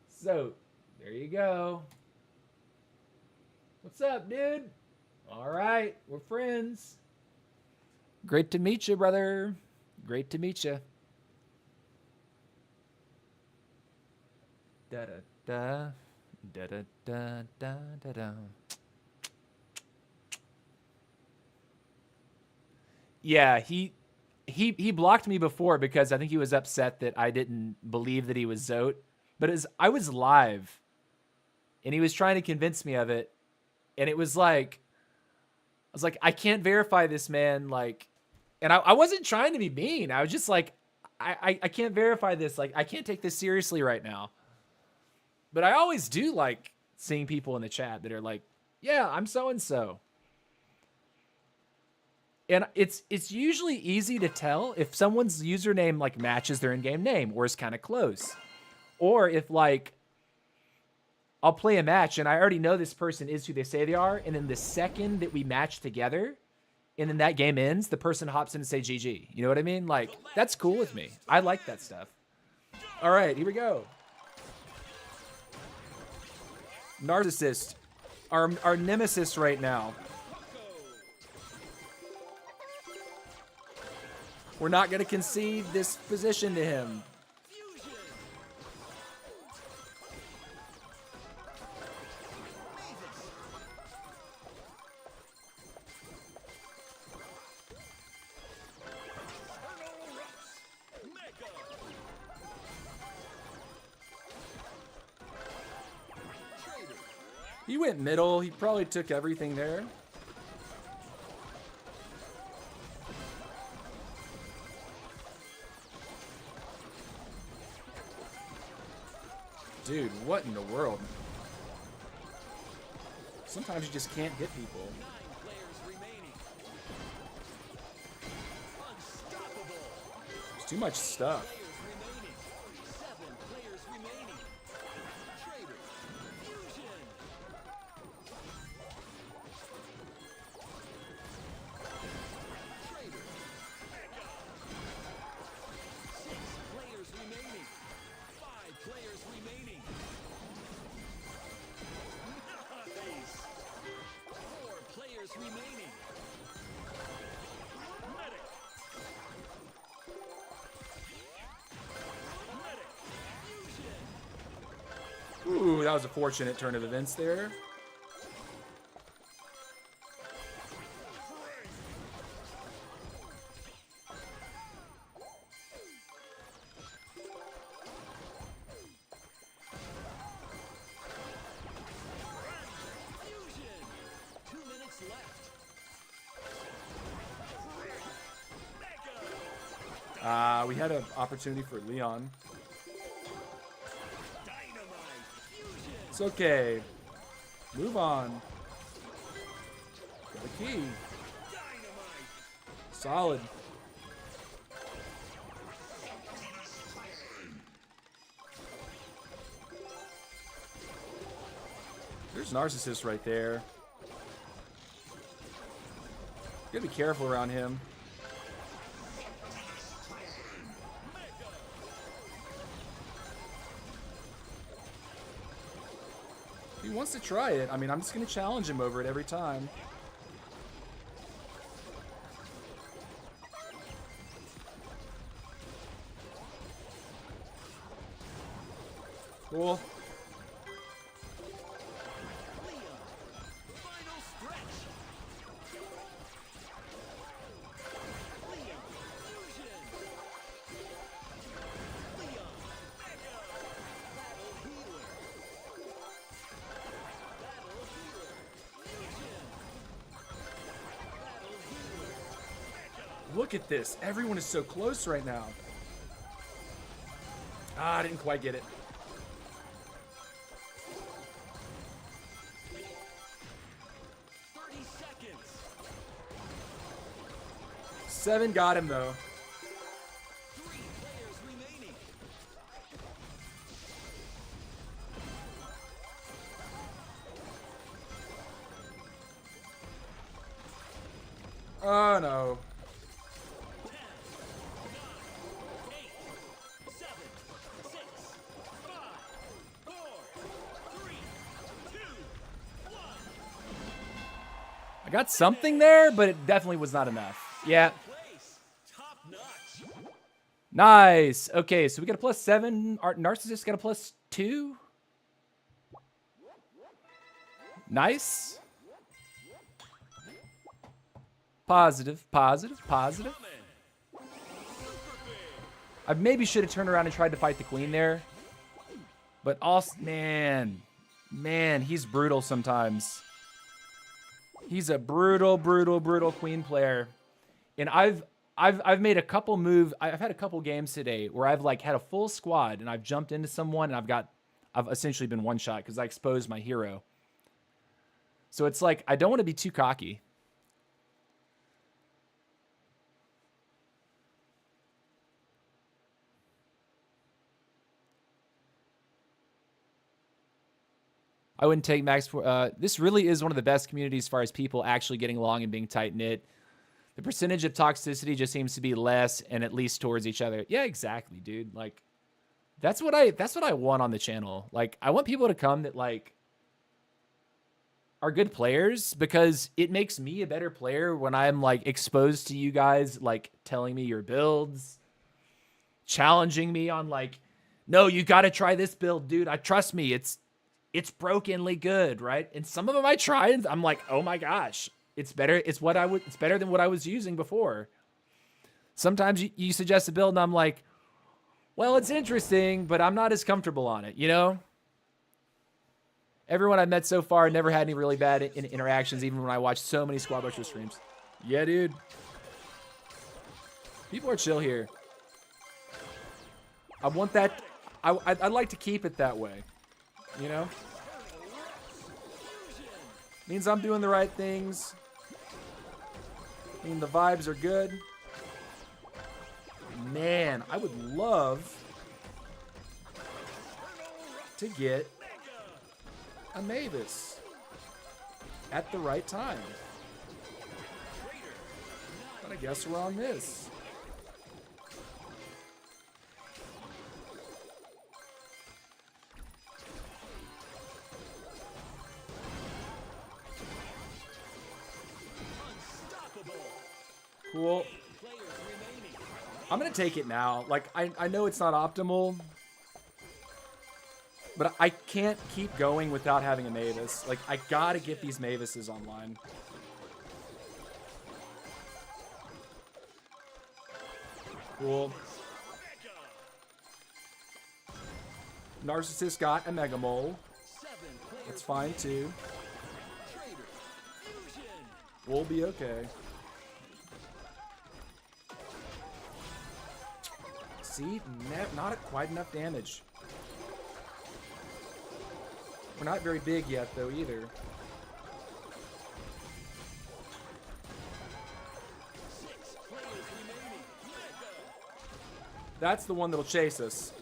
So, there you go. What's up, dude? All right, we're friends. Great to meet you, brother. Great to meet you. Da da da da da da da da da. Yeah, he blocked me before because I think he was upset that I didn't believe that he was Zote. But I was live, and he was trying to convince me of it, and it was like, I was like, I can't verify this, man. Like, and I wasn't trying to be mean. I was just like, I can't verify this. Like, I can't take this seriously right now. But I always do like seeing people in the chat that are like, yeah, I'm so-and-so. And it's usually easy to tell if someone's username like matches their in-game name or is kind of close. Or if like, I'll play a match and I already know this person is who they say they are. And then the second that we match together and then that game ends, the person hops in and say GG. You know what I mean? Like, that's cool with me. I like that stuff. All right, here we go. Narcissist, our nemesis right now. We're not going to concede this position to him. He went middle. He probably took everything there. Dude, what in the world? Sometimes you just can't hit people. too much stuff. Ooh, that was a fortunate turn of events there. We had an opportunity for Leon. It's okay. Move on. Got the key. Solid. There's Narcissist right there. You gotta be careful around him. He wants to try it. I mean, I'm just going to challenge him over it every time. Cool. Look at this. Everyone is so close right now. Ah, I didn't quite get it. Seven got him though. Oh no. I got something there, but it definitely was not enough. Yeah. Nice. Okay, so we got a +7. Our Narcissist got a +2. Nice. Positive, positive, positive. I maybe should have turned around and tried to fight the queen there. But also, man, he's brutal sometimes. He's a brutal, brutal, brutal queen player. And I've made a couple moves. I've had a couple games today where I've like had a full squad and I've jumped into someone and I've essentially been one shot because I exposed my hero. So it's like I don't want to be too cocky. I wouldn't take Max for this really is one of the best communities as far as people actually getting along and being tight knit. The percentage of toxicity just seems to be less and at least towards each other. Yeah, exactly, dude. Like that's what I want on the channel. Like I want people to come that like are good players because it makes me a better player when I'm like exposed to you guys like telling me your builds, challenging me on like, no, you got to try this build, dude. Trust me, it's brokenly good, right? And some of them I try and I'm like, oh my gosh, it's better. It's better than what I was using before. Sometimes you suggest a build and I'm like, well, it's interesting, but I'm not as comfortable on it, you know? Everyone I've met so far never had any really bad interactions, even when I watched so many Squad Buster streams. Yeah, dude. People are chill here. I want that. I'd like to keep it that way. You know? Means I'm doing the right things. I mean, the vibes are good. man, I would love to get a Mavis at the right time. But I guess we're on this. Cool. I'm going to take it now. Like, I know it's not optimal, but I can't keep going without having a Mavis. Like, I got to get these Mavises online. Cool. Narcissist got a Mega Mole. That's fine, too. We'll be okay. See, not quite enough damage. We're not very big yet, though, either. That's the one that'll chase us.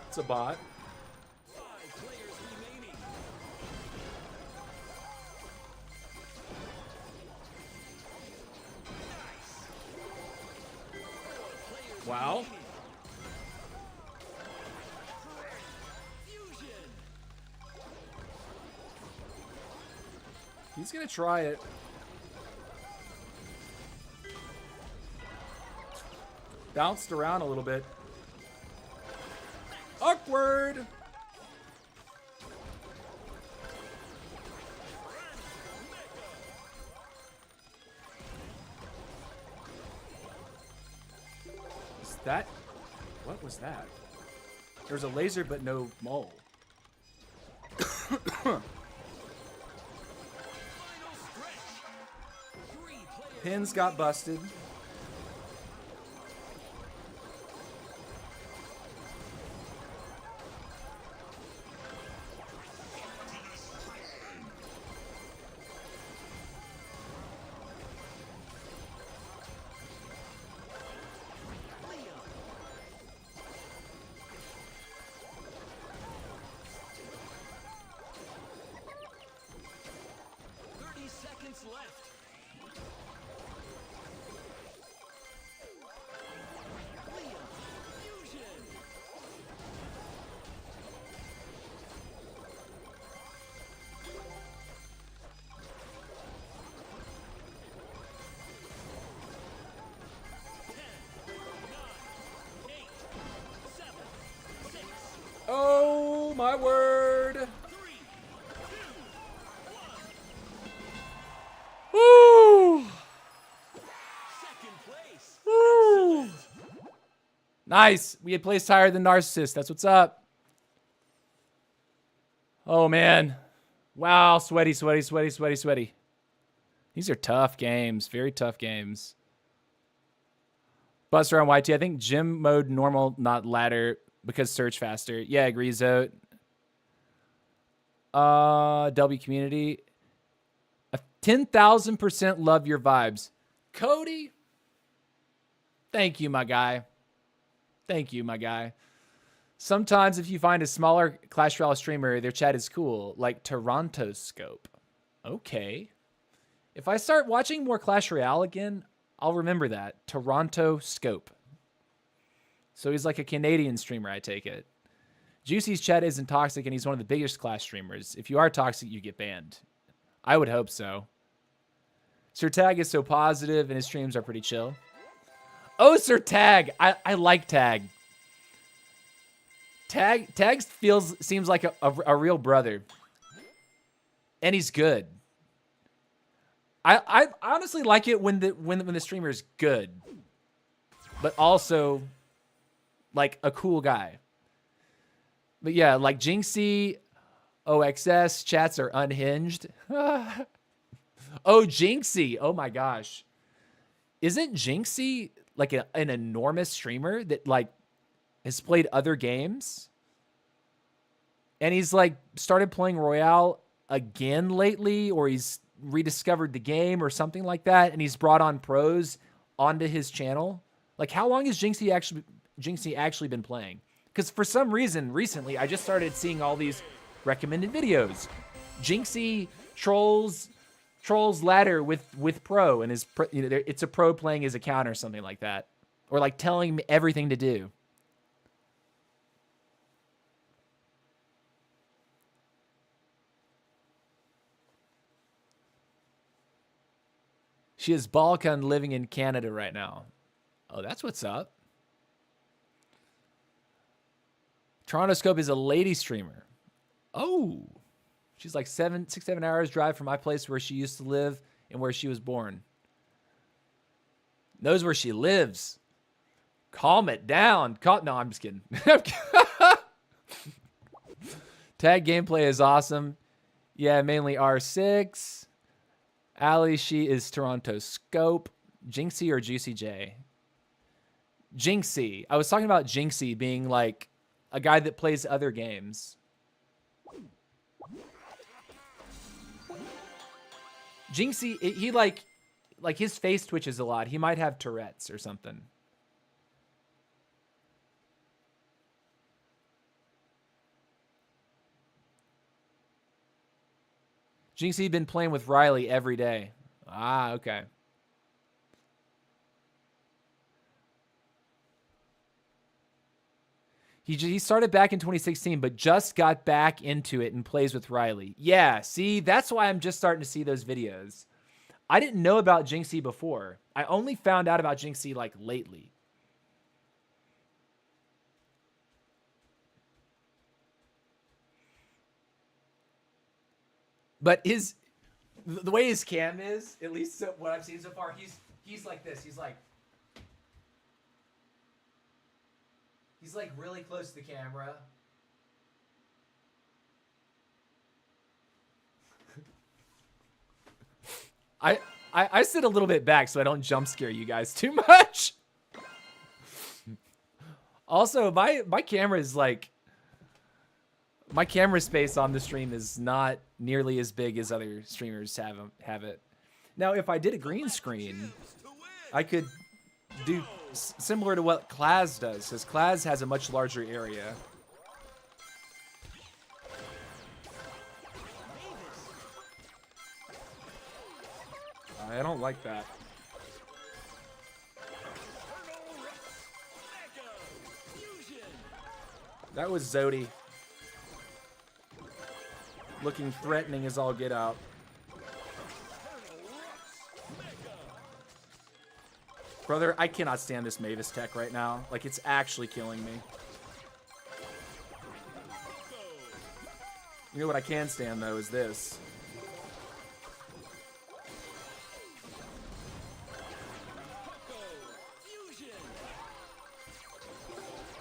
It's a bot. Wow. He's gonna try it. Bounced around a little bit. Awkward. Is that? What was that? There's a laser but no mole. Pins got busted. Oh my word. Woo! Woo! Nice. We had placed higher than Narcissist. That's what's up. Oh man. Wow. Sweaty, sweaty, sweaty, sweaty, sweaty. These are tough games. Very tough games. Buster on YT. I think gym mode normal, not ladder, because search faster. Yeah, agree, Zote. W community. 10,000% love your vibes. Cody. Thank you, my guy. Thank you, my guy. Sometimes if you find a smaller Clash Royale streamer, their chat is cool, like Toronto Scope. Okay. If I start watching more Clash Royale again, I'll remember that. Toronto Scope. So he's like a Canadian streamer, I take it. Juicy's chat isn't toxic, and he's one of the biggest Clash streamers. If you are toxic, you get banned. I would hope so. Sir Tag is so positive, and his streams are pretty chill. Oh, Sir Tag. I like Tag. Tag seems like a real brother. And he's good. I honestly like it when the streamer is good. But also like a cool guy. But yeah, like Jinxie, OXS chats are unhinged. Oh, Jinxie. Oh my gosh. Isn't Jinxie like an enormous streamer that like has played other games? And he's like started playing Royale again lately, or he's rediscovered the game or something like that, and he's brought on pros onto his channel. Like, how long has Jinxie actually been playing? Because for some reason recently I just started seeing all these recommended videos. Jinxie trolls ladder with pro, and his it's a pro playing his account or something like that, or like telling me everything to do. She is Balkan living in Canada right now. Oh, that's what's up. Toronto Scope is a lady streamer. Oh, she's like 6-7 hours drive from my place where she used to live and where she was born. Knows where she lives. Calm it down. No, I'm just kidding. Tag gameplay is awesome. Yeah, mainly R6. Allie, she is Toronto Scope. Jinxie or Juicy J? Jinxie. I was talking about Jinxie being like a guy that plays other games. Jinxie, he like his face twitches a lot. He might have Tourette's or something. Jinxie been playing with Riley every day. Ah, okay. He started back in 2016, but just got back into it and plays with Riley. Yeah, see, that's why I'm just starting to see those videos. I didn't know about Jinxie before. I only found out about Jinxie like lately. But the way his cam is, at least what I've seen so far, he's like this. He's like really close to the camera. I sit a little bit back so I don't jump scare you guys too much. Also, my camera is like, my camera space on the stream is not nearly as big as other streamers have it. Now, if I did a green screen, I could do similar to what Klaz does, because Klaz has a much larger area. I don't like that. That was Zodi. Looking threatening as all get out. Brother, I cannot stand this Mavis tech right now. Like, it's actually killing me. You know what I can stand, though, is this.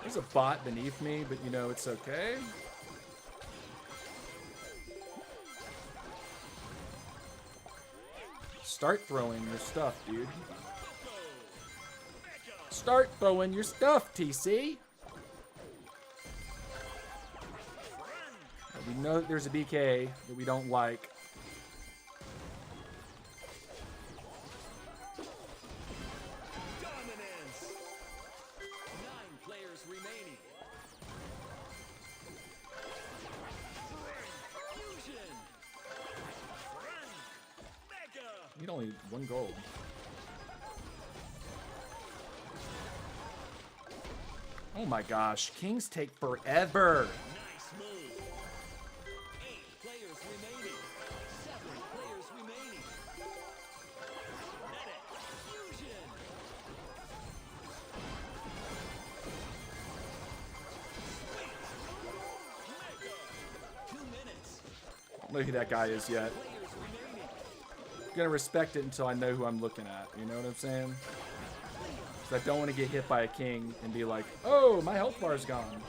There's a bot beneath me, but you know, it's okay. Start throwing your stuff, dude. Start throwing your stuff, TC. We know there's a BK that we don't like. Dominance. 9 players remaining. Fusion. Mega. Need only 1 gold. Oh my gosh, kings take forever. Nice move. 8 players remaining. 7 players remaining. Medic. Fusion. Mega. 2 minutes. I don't know who that guy is yet. Players remaining. I'm gonna respect it until I know who I'm looking at. You know what I'm saying? I don't want to get hit by a king and be like, oh, my health bar is gone.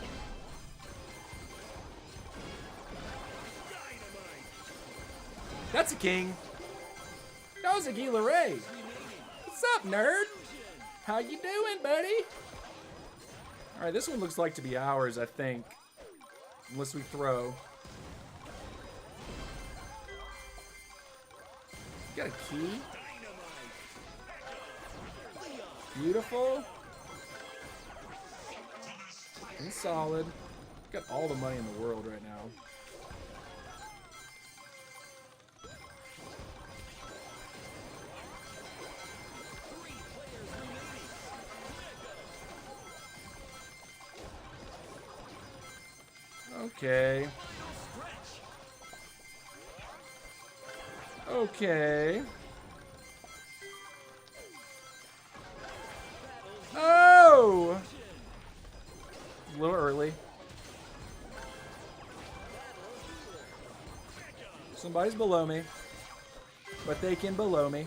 That's a king. That was a Ray. What's up, nerd? How you doing, buddy? All right, this one looks like to be ours, I think. Unless we throw. Got a key. Beautiful. And solid. Got all the money in the world right now. Okay. Okay. Oh! A little early. Somebody's below me. But they can below me.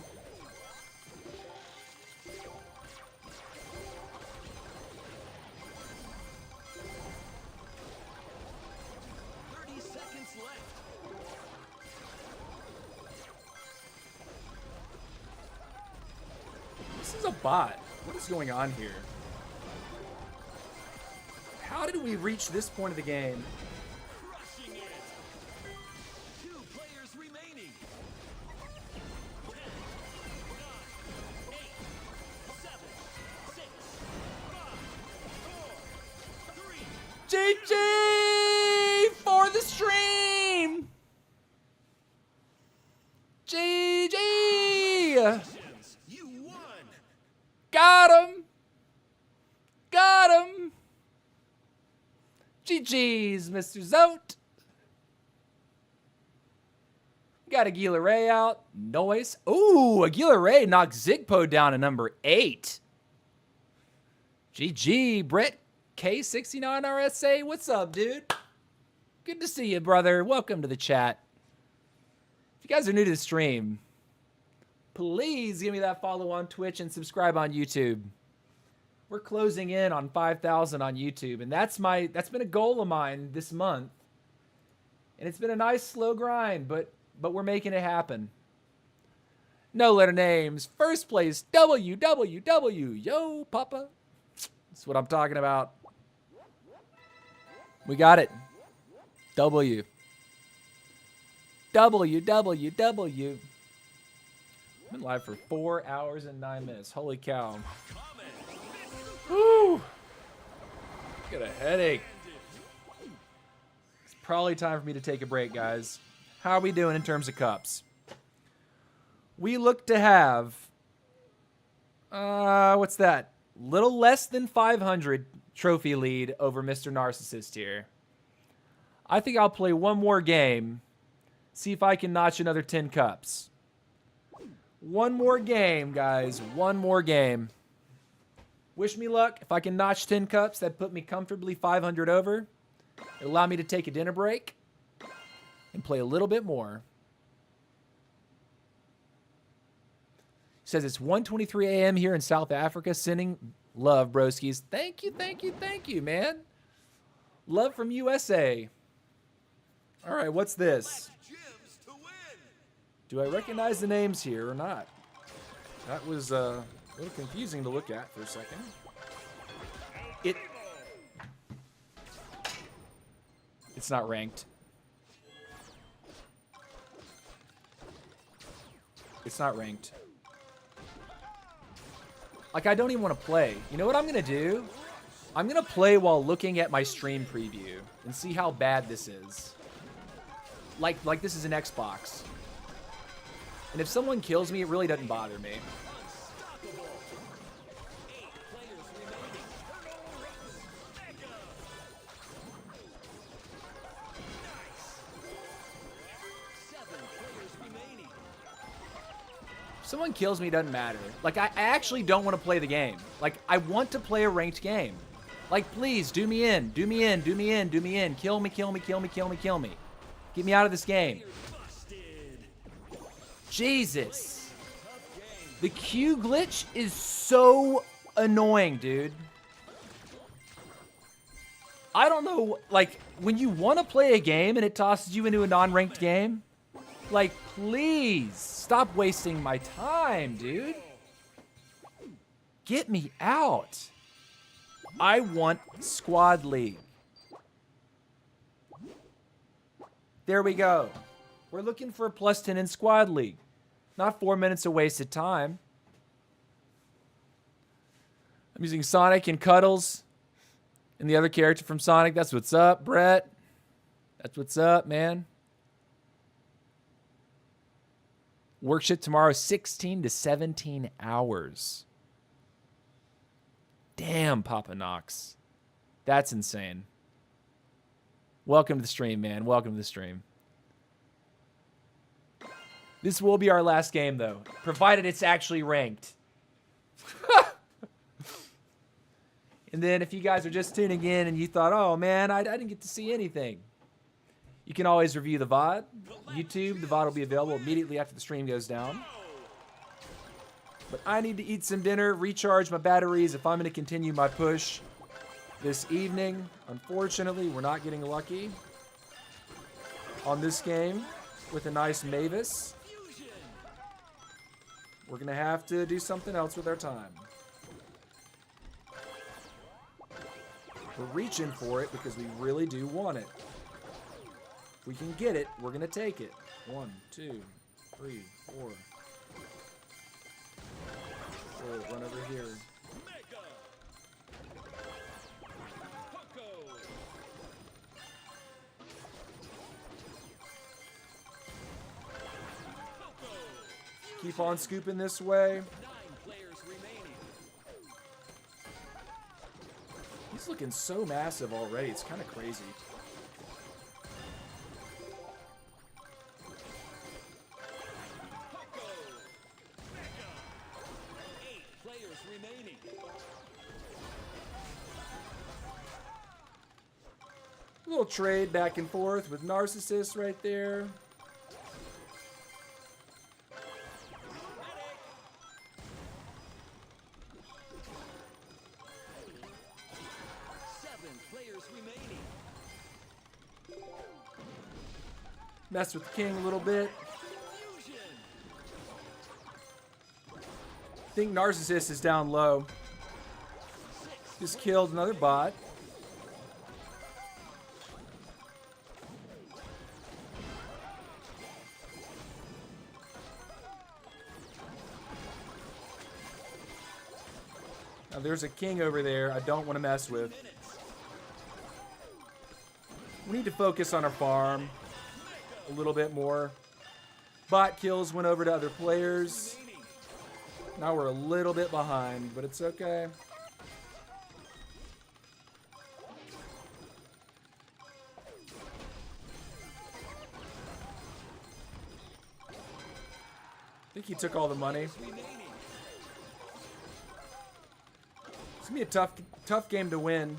This is a bot. What is going on here? How did we reach this point of the game? Crushing it. 2 players remaining. 10, 9, 8, 7, 6, 5, 4, 3. GG for the stream. GG. You won. Got him. Got him. GG's, Mr. Zote. Got Aguila Ray out. Noise. Ooh, Aguila Ray knocked Zigpo down to number 8. GG, Brett K69RSA. What's up, dude? Good to see you, brother. Welcome to the chat. If you guys are new to the stream, please give me that follow on Twitch and subscribe on YouTube. We're closing in on 5,000 on YouTube, and that's been a goal of mine this month. And it's been a nice slow grind, but we're making it happen. No letter names. First place, WWW. Yo, Papa. That's what I'm talking about. We got it. W. WWW. I've been live for 4 hours and 9 minutes. Holy cow. Woo! Got a headache. It's probably time for me to take a break, guys. How are we doing in terms of cups? We look to have, what's that? Little less than 500 trophy lead over Mr. Narcissist here. I think I'll play one more game, see if I can notch another 10 cups. One more game, guys. One more game. Wish me luck. If I can notch 10 cups, that'd put me comfortably 500 over. It'll allow me to take a dinner break and play a little bit more. Says it's 1:23 a.m. here in South Africa. Sending love, broskies. Thank you, man. Love from USA. All right, what's this? Do I recognize the names here or not? That was a little confusing to look at for a second. It's not ranked. It's not ranked. Like, I don't even want to play. You know what I'm going to do? I'm going to play while looking at my stream preview and see how bad this is. Like this is an Xbox. And if someone kills me, it really doesn't bother me. If someone kills me, it doesn't matter. Like, I actually don't want to play the game. Like, I want to play a ranked game. Like, please, do me in. Do me in. Do me in. Do me in. Kill me, kill me, kill me, kill me, kill me. Get me out of this game. Jesus. The Q glitch is so annoying, dude. I don't know, like, when you want to play a game and it tosses you into a non-ranked game, Like, please stop wasting my time, dude. Get me out. I want Squad League. There we go. We're looking for a +10 in Squad League. Not 4 minutes of wasted time. I'm using Sonic and Cuddles and the other character from Sonic. That's what's up, Brett. That's what's up, man. Work shift tomorrow, 16 to 17 hours. Damn, Papa Knox. That's insane. Welcome to the stream, man. Welcome to the stream. This will be our last game, though, provided it's actually ranked. And then if you guys are just tuning in and you thought, oh, man, I didn't get to see anything, you can always review the VOD. YouTube, the VOD will be available immediately after the stream goes down. But I need to eat some dinner, recharge my batteries if I'm going to continue my push this evening. Unfortunately, we're not getting lucky on this game with a nice Mavis. We're going to have to do something else with our time. We're reaching for it because we really do want it. If we can get it, we're going to take it. 1, 2, 3, 4. Run over here. Keep on scooping this way. He's looking so massive already. It's kind of crazy. A little trade back and forth with Narcissus right there. Mess with the king a little bit. I think Narcissus is down low. Just killed another bot. Now there's a king over there I don't want to mess with. We need to focus on our farm a little bit more. Bot kills went over to other players. Now we're a little bit behind, but it's okay. I think he took all the money. It's gonna be a tough game to win.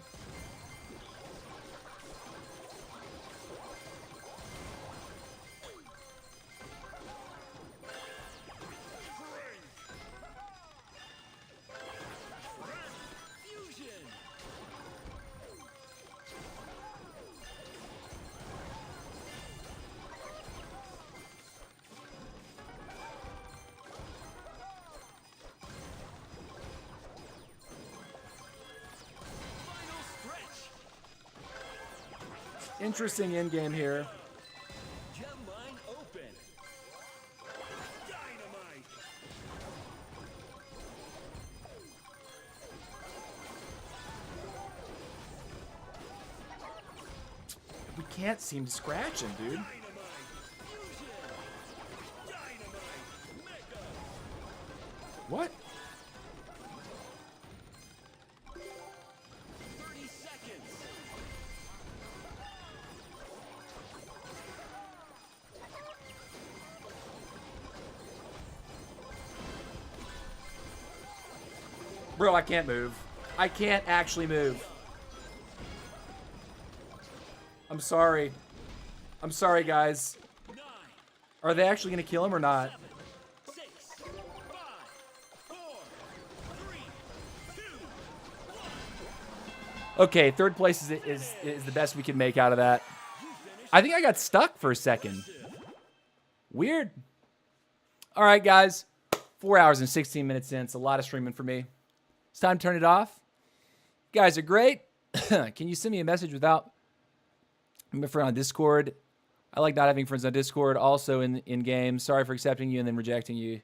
Interesting end game here. Gem line open. Dynamite. We can't seem to scratch him, dude. Dynamite. Fusion. Dynamite. Mega. What? 30 seconds. Bro, I can't move. I can't actually move. I'm sorry. I'm sorry, guys. 9, Are they actually going to kill him or not? 7, 6, 5, 4, 3, 2, 1. Okay, third place is the best we can make out of that. I think I got stuck for a second. Weird. All right, guys. 4 hours and 16 minutes in. It's a lot of streaming for me. It's time to turn it off. You guys are great. Can you send me a message without my friend on Discord? I like not having friends on Discord. Also in game. Sorry for accepting you and then rejecting you.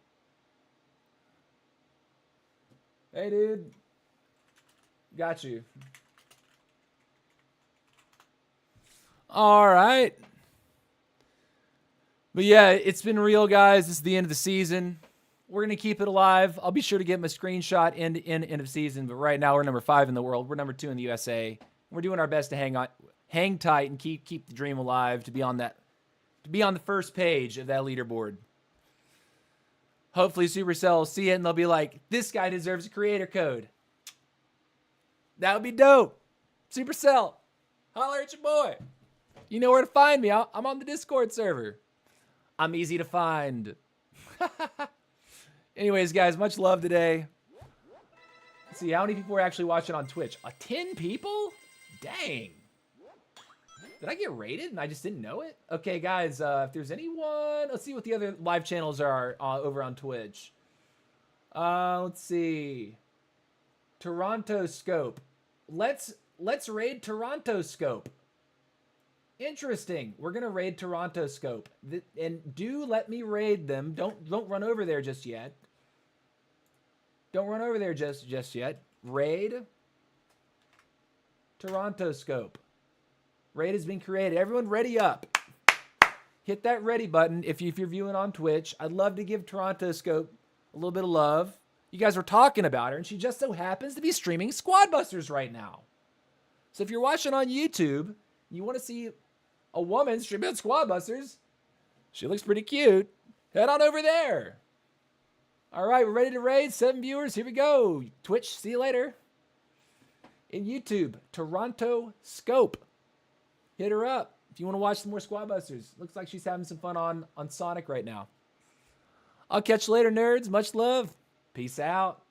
Hey, dude. Got you. All right. But yeah, it's been real, guys. This is the end of the season. We're going to keep it alive. I'll be sure to get my screenshot end of season. But right now, we're number 5 in the world. We're number 2 in the USA. We're doing our best to hang tight and keep the dream alive to be on the first page of that leaderboard. Hopefully, Supercell will see it and they'll be like, this guy deserves a creator code. That would be dope. Supercell, holler at your boy. You know where to find me. I'm on the Discord server. I'm easy to find. Anyways, guys, much love today. Let's see, how many people are actually watching on Twitch? 10 people? Dang. Did I get rated and I just didn't know it? Okay, guys, if there's anyone... Let's see what the other live channels are over on Twitch. Let's see. Toronto Scope. Let's raid Toronto Scope. Interesting. We're gonna raid Toronto Scope, and do let me raid them. Don't run over there just yet. Don't run over there just yet. Raid Toronto Scope. Raid has been created. Everyone, ready up. Hit that ready button if you're viewing on Twitch. I'd love to give Toronto Scope a little bit of love. You guys were talking about her, and she just so happens to be streaming Squad Busters right now. So if you're watching on YouTube, you want to see a woman streaming Squad Busters, she looks pretty cute. Head on over there. All right, we're ready to raid. 7 viewers. Here we go. Twitch, see you later. In YouTube, Toronto Scope. Hit her up if you want to watch some more Squad Busters. Looks like she's having some fun on Sonic right now. I'll catch you later, nerds. Much love. Peace out.